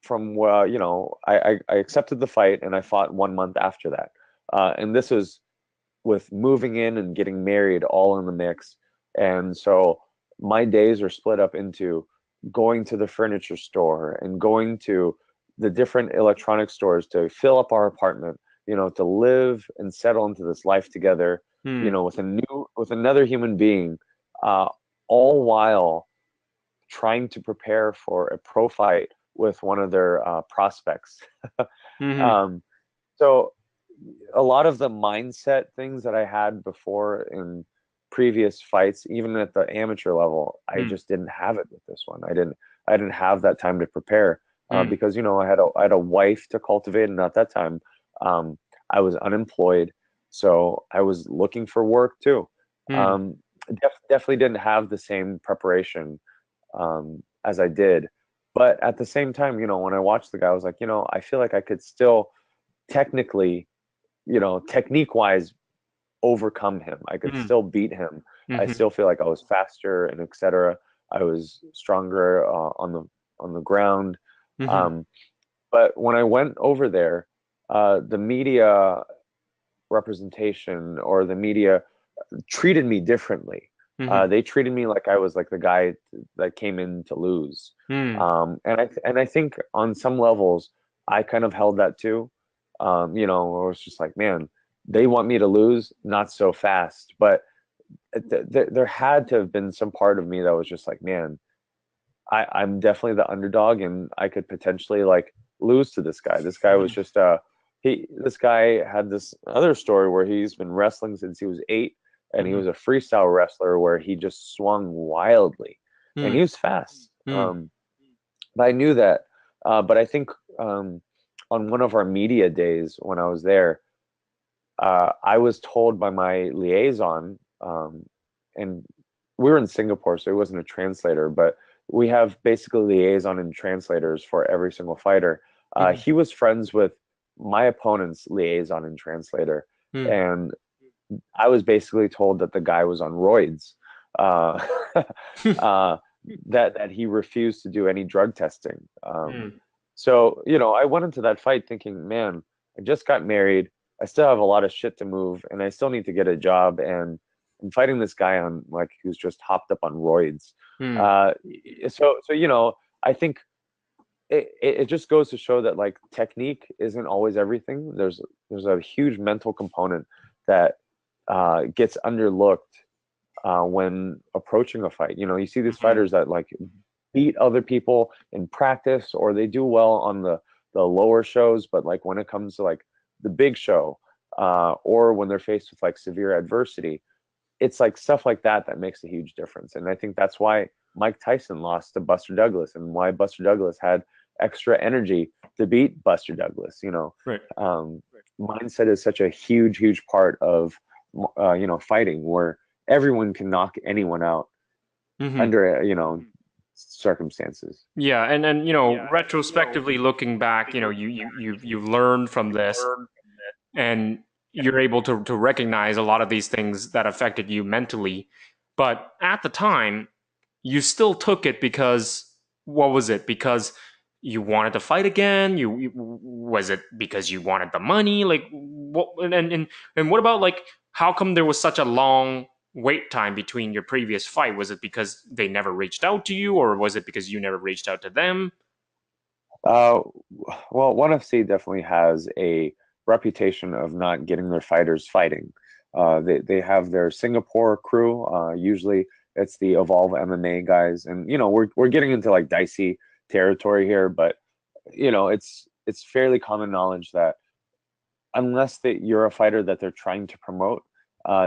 from I accepted the fight and I fought 1 month after that, and this was with moving in and getting married all in the mix. And so my days are split up into going to the furniture store and going to the different electronic stores to fill up our apartment, to live and settle into this life together,
Mm-hmm.
with another human being, uh, all while trying to prepare for a pro fight with one of their prospects.
Mm-hmm.
um, so a lot of the mindset things that I had before in previous fights, even at the amateur level, I just didn't have it with this one. I didn't have that time to prepare
Mm-hmm.
because I had a wife to cultivate, and at that time, um, I was unemployed, so I was looking for work too.
Mm-hmm.
Um, Definitely didn't have the same preparation as I did, but at the same time, when I watched the guy, I was like, I feel like I could still technically, technique wise, overcome him. I could
Mm-hmm.
still beat him. I
Mm-hmm.
still feel like I was faster and etc. I was stronger on the ground.
Mm-hmm.
Um, but when I went over there, the media representation or the media treated me differently.
Mm-hmm.
They treated me like I was like the guy that came in to lose.
Mm-hmm.
And I think on some levels I kind of held that too. Where it's just like, man, they want me to lose, not so fast. But there had to have been some part of me that was just like, man, I'm definitely the underdog, and I could potentially like lose to this guy. This guy was just this guy had this other story where he's been wrestling since he was 8, and he
Mm-hmm.
was a freestyle wrestler where he just swung wildly, and he was fast.
Mm-hmm.
but I knew that. But I think on one of our media days when I was there, I was told by my liaison, and we were in Singapore, so it wasn't a translator, but we have basically liaison and translators for every single fighter.
Hmm.
He was friends with my opponent's liaison and translator,
Hmm.
and I was basically told that the guy was on roids, uh, uh, that he refused to do any drug testing.
Hmm.
So, you know, I went into that fight thinking, man, I just got married. I still have a lot of shit to move, and I still need to get a job. And I'm fighting this guy on like who's just hopped up on roids.
Hmm.
Uh, so you know, I think it just goes to show that like technique isn't always everything. There's a huge mental component that gets underlooked when approaching a fight. You know, you see these
Hmm.
fighters that like beat other people in practice, or they do well on the lower shows, but like when it comes to like the big show, or when they're faced with like severe adversity, it's like stuff like that that makes a huge difference. And I think that's why Mike Tyson lost to Buster Douglas, and why Buster Douglas had extra energy to beat Buster Douglas. You know,
Right.
mindset is such a huge part of you know, fighting, where everyone can knock anyone out
Hmm.
under you know, circumstances.
Yeah, and retrospectively looking back, you've learned from this, and you're able to recognize a lot of these things that affected you mentally. But at the time, you still took it because what was it? Because you wanted to fight again? Was it because you wanted the money? Like what? And what about like how come there was such a long wait time between your previous fight? Was it because they never reached out to you, or was it because you never reached out to them?
Uh, well, ONE FC definitely has a reputation of not getting their fighters fighting. They have their Singapore crew. Usually, it's the Evolve MMA guys, and you know, we're getting into like dicey territory here, but you know, it's fairly common knowledge that unless that you're a fighter that they're trying to promote,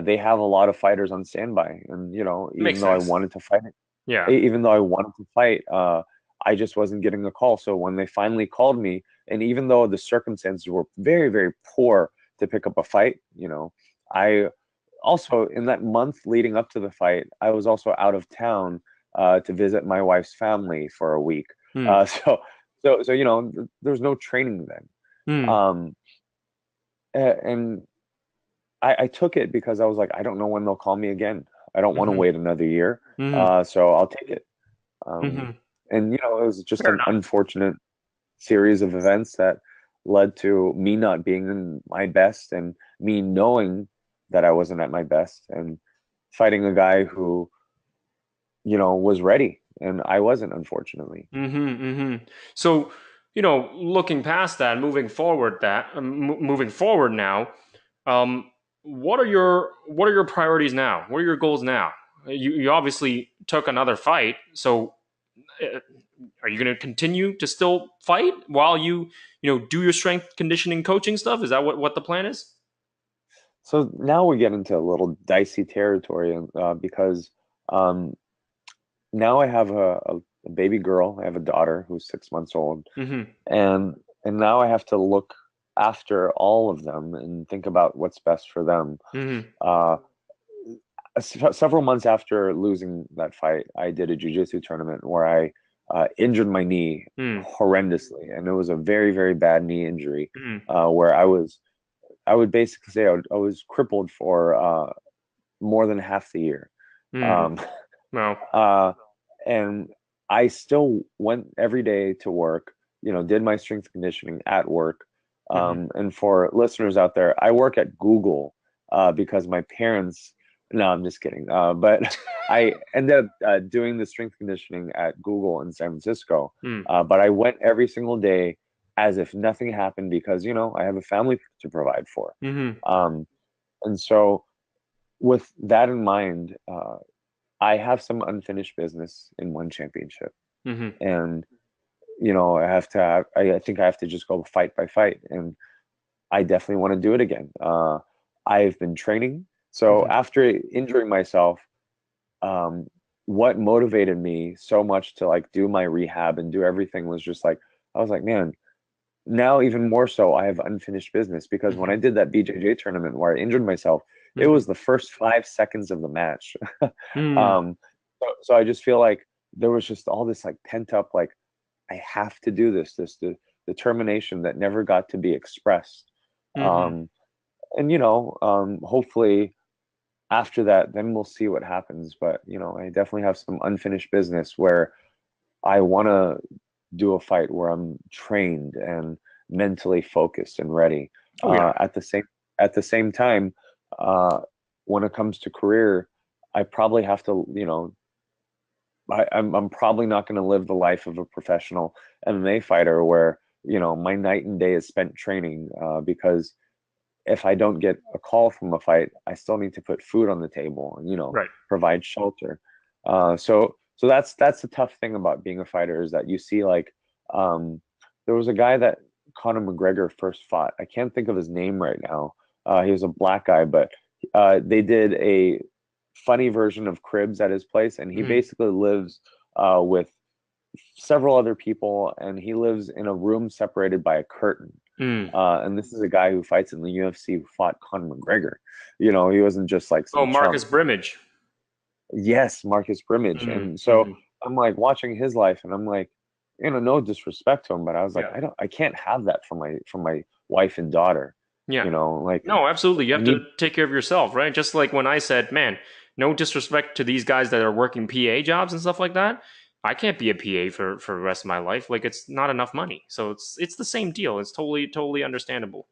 they have a lot of fighters on standby. And you know,
Makes sense. Yeah.
even though I wanted to fight, I just wasn't getting a call. So when they finally called me, and even though the circumstances were very poor to pick up a fight, you know, I also in that month leading up to the fight, I was also out of town to visit my wife's family for a week.
Hmm.
So you know, there's no training then.
Hmm.
Um, and I took it because I was like, I don't know when they'll call me again. I don't want to
Hmm.
wait another year.
Hmm.
So I'll take it. Um,
Hmm.
and you know, it was just
Fair
an
enough.
unfortunate series of events that led to me not being in my best, and me knowing that I wasn't at my best, and fighting a guy who, you know, was ready and I wasn't, unfortunately.
So, looking past that, moving forward now, what are your priorities now? What are your goals now? You obviously took another fight, so uh, are you going to continue to still fight while you do your strength conditioning coaching stuff? Is that what the plan is?
So now we get into a little dicey territory, because um, now I have a baby girl. I have a daughter who's 6 months old,
Mm-hmm.
and now I have to look after all of them and think about what's best for them.
Mm-hmm.
Uh, Several months after losing that fight, I did a jiu-jitsu tournament where I injured my knee horrendously, and it was a very bad knee injury,
Mm-hmm.
where I would basically say I was crippled for more than half the year.
Mm-hmm.
Um,
Well.
uh, and I still went every day to work, you know, did my strength conditioning at work.
Mm-hmm.
And for listeners out there, I work at Google because my parents, no, I'm just kidding. But I ended up doing the strength conditioning at Google in San Francisco. But I went every single day as if nothing happened because, you know, I have a family to provide for.
Mm-hmm.
Um, and so, with that in mind, I have some unfinished business in one championship,
Mm-hmm.
and you know, I think I have to just go fight by fight, and I definitely want to do it again. I've been training, so
Mm-hmm.
after injuring myself, um, what motivated me so much to like do my rehab and do everything was just like, I was like, man, now even more so, I have unfinished business because when I
Hmm.
did that BJJ tournament where I injured myself, it
Hmm.
was the first 5 seconds of the match.
Hmm.
um, so I just feel like there was just all this like pent up, like I have to do this, this determination that never got to be expressed.
Hmm.
Um, and hopefully after that, then we'll see what happens. But I definitely have some unfinished business where I want to do a fight where I'm trained and mentally focused and ready.
Oh yeah.
At the same time, uh, when it comes to career, I probably have to, I'm probably not going to live the life of a professional MMA fighter where, my night and day is spent training, because if I don't get a call from a fight, I still need to put food on the table and,
Right.
provide shelter. So that's the tough thing about being a fighter is that you see like there was a guy that Conor McGregor first fought. I can't think of his name right now. He was a black guy, but they did a funny version of Cribs at his place, and he
Hmm.
basically lives with several other people, and he lives in a room separated by a curtain.
Mm.
And this is a guy who fights in the UFC who fought Conor McGregor. He wasn't just like
Oh,
some chump.
Marcus Brimage.
Yes, Marcus Brimage.
Hmm.
And so
Hmm.
I'm like watching his life, and I'm like, no disrespect to him, but I was like,
Yeah.
I can't have that for my wife and daughter.
Yeah.
Like
No, absolutely. You
I
have to
need
take care of yourself, right? Just like when I said, man, no disrespect to these guys that are working PA jobs and stuff like that. I can't be a PA for the rest of my life. Like it's not enough money. So it's the same deal. It's totally understandable.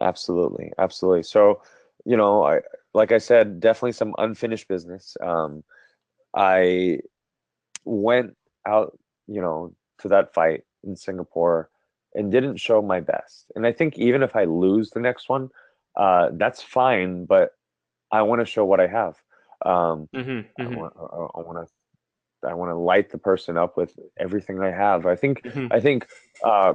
absolutely, absolutely. So, I like I said, definitely some unfinished business. I went out, to that fight in Singapore and didn't show my best. And I think even if I lose the next one, that's fine, but I want to show what I have. Um,
Hmm.
I
Hmm.
want, I want I want to light the person up with everything I have. I think,
Hmm.
I think,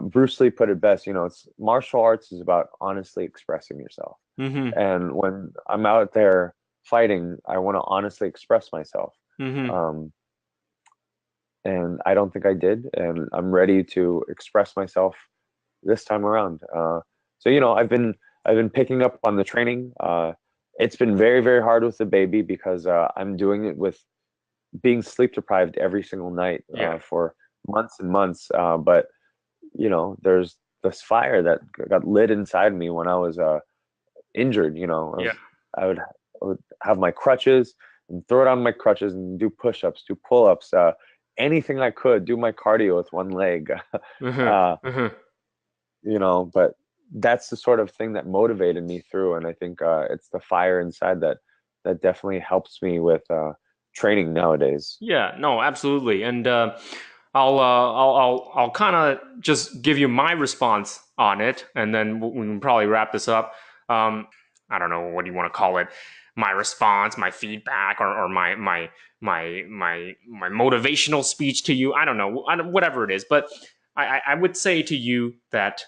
Bruce Lee put it best. It's martial arts is about honestly expressing yourself.
Hmm.
And when I'm out there fighting, I want to honestly express myself.
Hmm.
Um, and I don't think I did. And I'm ready to express myself this time around. So I've been picking up on the training. It's been very very hard with the baby because I'm doing it with being sleep deprived every single night
Yeah.
for months and months. But there's this fire that got lit inside me when I was injured.
Yeah.
I would have my crutches and throw it on my crutches and do push-ups, do pull-ups, anything I could, do my cardio with one leg.
Hmm.
uh,
Hmm.
but that's the sort of thing that motivated me through, and I think it's the fire inside that definitely helps me with training nowadays.
Yeah. No, absolutely. And I'll kind of just give you my response on it, and then we can probably wrap this up. Um, I don't know what do you want to call it, my response, my feedback, or my motivational speech to you. I don't know, whatever it is, but I would say to you that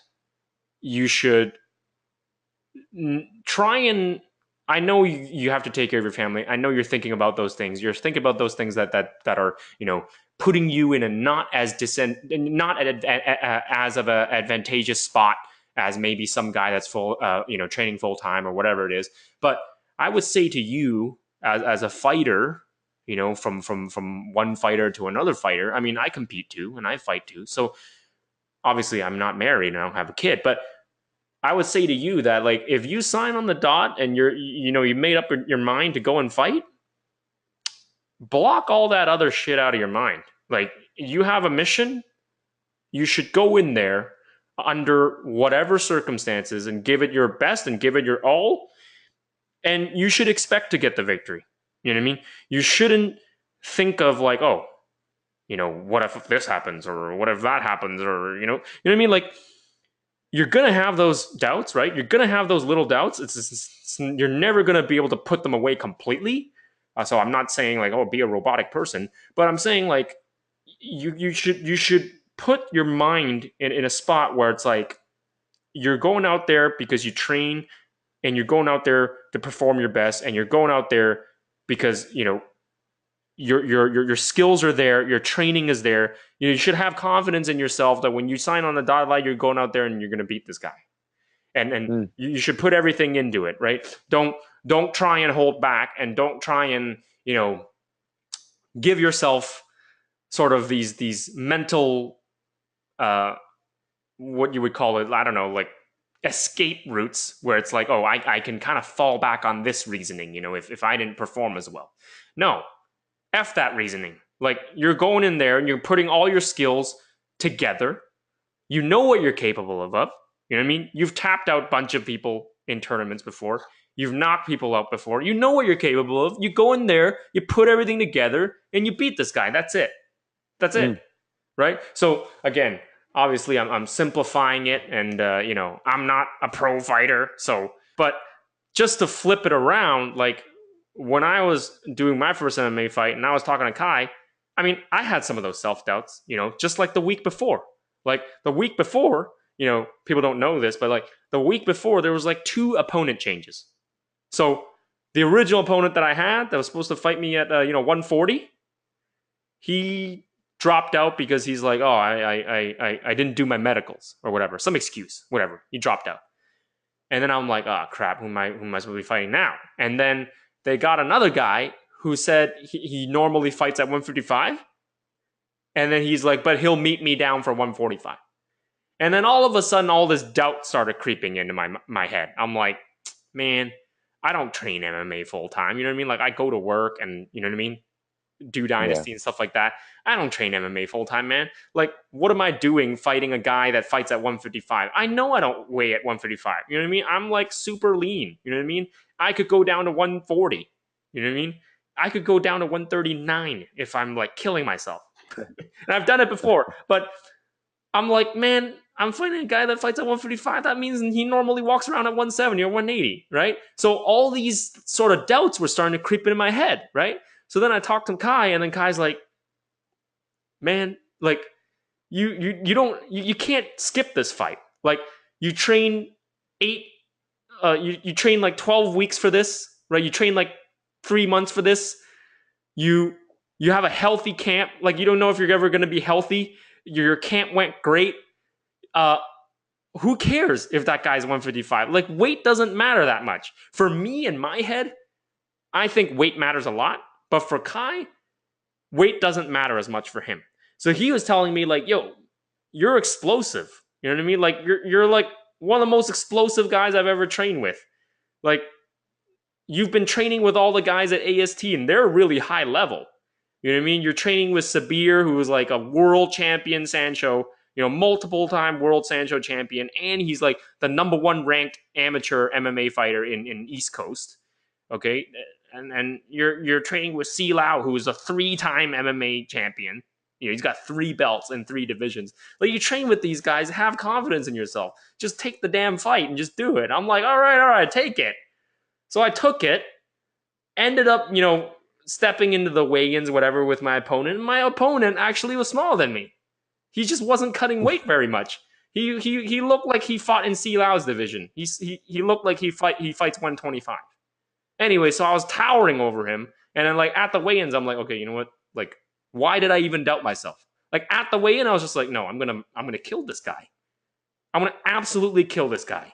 you should try and I know you have to take care of your family. I know you're thinking about those things. You're thinking about those things that are putting you in a not as as of a advantageous spot as maybe some guy that's full training full time or whatever it is. But I would say to you as a fighter, from one fighter to another fighter. I mean, I compete too and I fight too. So obviously I'm not married and I don't have a kid, but I would say to you that like if you sign on the dot and you made up your mind to go and fight, block all that other shit out of your mind. Like you have a mission, you should go in there under whatever circumstances and give it your best and give it your all, and you should expect to get the victory. You know what I mean? You shouldn't think of like, oh, what if this happens or what if that happens or what I mean? Like you're gonna have those doubts, right? You're gonna have those little doubts. You're never gonna be able to put them away completely. So I'm not saying like, oh, be a robotic person, but I'm saying like you should put your mind in a spot where it's like you're going out there because you train and you're going out there to perform your best and you're going out there because your skills are there, your training is there. You should have confidence in yourself that when you sign on the dotted line, you're going out there and you're going to beat this guy. And
Mm.
you should put everything into it, right? Don't try and hold back, and don't try and give yourself sort of these mental what you would call it, I don't know, like escape routes where it's like, oh, I can kind of fall back on this reasoning, if I didn't perform as well. No, F that reasoning. Like, you're going in there and you're putting all your skills together. You know what you're capable of. You know what I mean? You've tapped out a bunch of people in tournaments before. You've knocked people out before. You know what you're capable of. You go in there, you put everything together, and you beat this guy. That's it. That's it. Right? So, again, obviously I'm simplifying it, and I'm not a pro fighter. So, but just to flip it around, like when I was doing my first MMA fight and I was talking to Kai, I mean, I had some of those self-doubts, just like the week before. Like the week before, people don't know this, but like the week before, there was like 2 opponent changes. So the original opponent that I had that was supposed to fight me at 140, he dropped out because he's like, oh, I didn't do my medicals or whatever, some excuse, whatever. He dropped out. And then I'm like, oh crap, who am I supposed to be fighting now? And then they got another guy who said he normally fights at 155. And then he's like, but he'll meet me down for 145. And then all of a sudden, all this doubt started creeping into my head. I'm like, man, I don't train MMA full time. You know what I mean? Like, I go to work and, you know what I mean? Do Dynasty and stuff like that. I don't train MMA full time, man. Like, what am I doing fighting a guy that fights at 155? I know I don't weigh at 155. You know what I mean? I'm like super lean. You know what I mean? I could go down to 140. You know what I mean? I could go down to 139 if I'm like killing myself. And I've done it before, but I'm like, man, I'm fighting a guy that fights at 155. That means he normally walks around at 170 or 180, right? So all these sort of doubts were starting to creep into my head, right? So then I talked to Kai, and then Kai's like, man, like you can't skip this fight. Like, you train you train like 12 weeks for this, right? You train like 3 months for this. You have a healthy camp. Like, you don't know if you're ever going to be healthy. Your camp went great. Who cares if that guy's 155? Like, weight doesn't matter that much. For me, in my head, I think weight matters a lot. But for Kai, weight doesn't matter as much for him. So he was telling me, like, yo, you're explosive. You know what I mean? Like, you're like one of the most explosive guys I've ever trained with. Like, you've been training with all the guys at AST, and they're really high level. You know what I mean? You're training with Sabir, who is like a world champion Sancho, multiple time world Sancho champion, and he's like the number 1 ranked amateur MMA fighter in East Coast. Okay, and you're training with Si Lau, who is a 3-time MMA champion. He's got 3 belts in 3 divisions. Like, you train with these guys, have confidence in yourself. Just take the damn fight and just do it. I'm like, all right, take it. So I took it, ended up, stepping into the weigh-ins, whatever, with my opponent. And my opponent actually was smaller than me. He just wasn't cutting weight very much. He looked like he fought in Si Lau's division. He looked like he fights 125. Anyway, so I was towering over him, and then like at the weigh-ins, I'm like, okay, you know what? Like, why did I even doubt myself? Like, at the weigh-in, I was just like, no, I'm gonna kill this guy. I'm gonna absolutely kill this guy.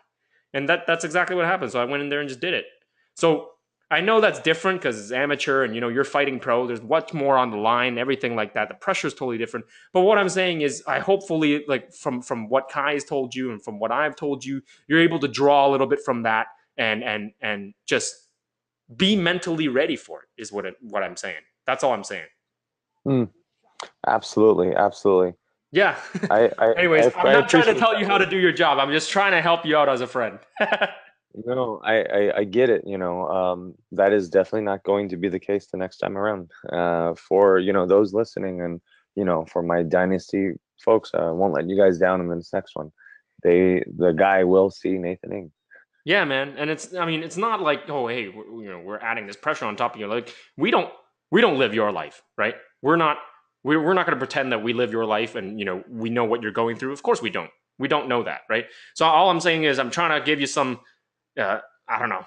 And that's exactly what happened. So I went in there and just did it. So I know that's different because it's amateur and, you're fighting pro. There's much more on the line, everything like that. The pressure is totally different. But what I'm saying is, I hopefully, like, from what Kai has told you and from what I've told you, you're able to draw a little bit from that and just be mentally ready for it, is what I'm saying. That's all I'm saying.
Absolutely.
Yeah. Anyways, I'm not trying to tell you how to do your job. I'm just trying to help you out as a friend.
No, I get it. That is definitely not going to be the case the next time around. For those listening, and for my Dynasty folks, I won't let you guys down in this next one. The guy will see Nathan Ng.
Yeah, man, and it's not like, oh, hey, we're adding this pressure on top of you. Like, we don't live your life, right? We're not going to pretend that we live your life and we know what you're going through. Of course we don't. We don't know that, right? So all I'm saying is, I'm trying to give you some I don't know,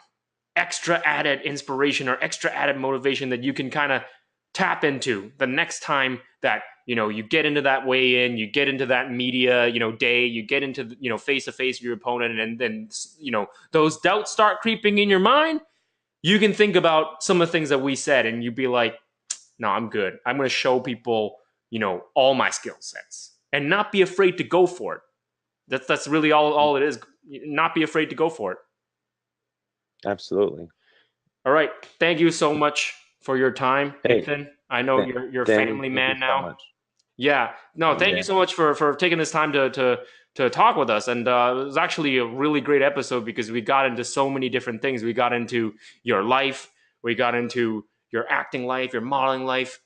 extra added inspiration or extra added motivation that you can kind of tap into the next time that, you get into that weigh-in, you get into that media, day, you get into, face to face with your opponent, and then, those doubts start creeping in your mind, you can think about some of the things that we said, and you'd be like, no, I'm good. I'm going to show people, all my skill sets, and not be afraid to go for it. That's really all it is. Not be afraid to go for it.
Absolutely.
All right. Thank you so much for your time, Nathan. I know you're a
Danny,
family
thank
man
you
now.
so much.
Yeah. No, thank you so much for taking this time to talk with us. And it was actually a really great episode because we got into so many different things. We got into your life. We got into your acting life, your modeling life.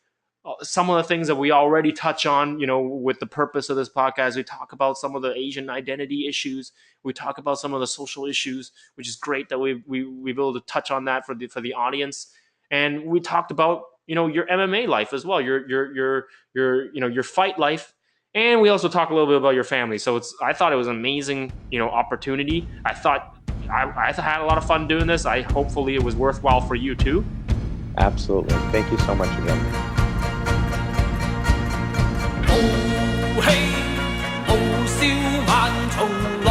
Some of the things that we already touch on, with the purpose of this podcast. We talk about some of the Asian identity issues. We talk about some of the social issues, which is great that we've been able to touch on that for the audience. And we talked about, your MMA life as well, your fight life. And we also talk a little bit about your family. So I thought it was an amazing, opportunity. I thought I had a lot of fun doing this. Hopefully it was worthwhile for you too.
Absolutely. Thank you so much again.
Oh, hey, oh, 笑萬重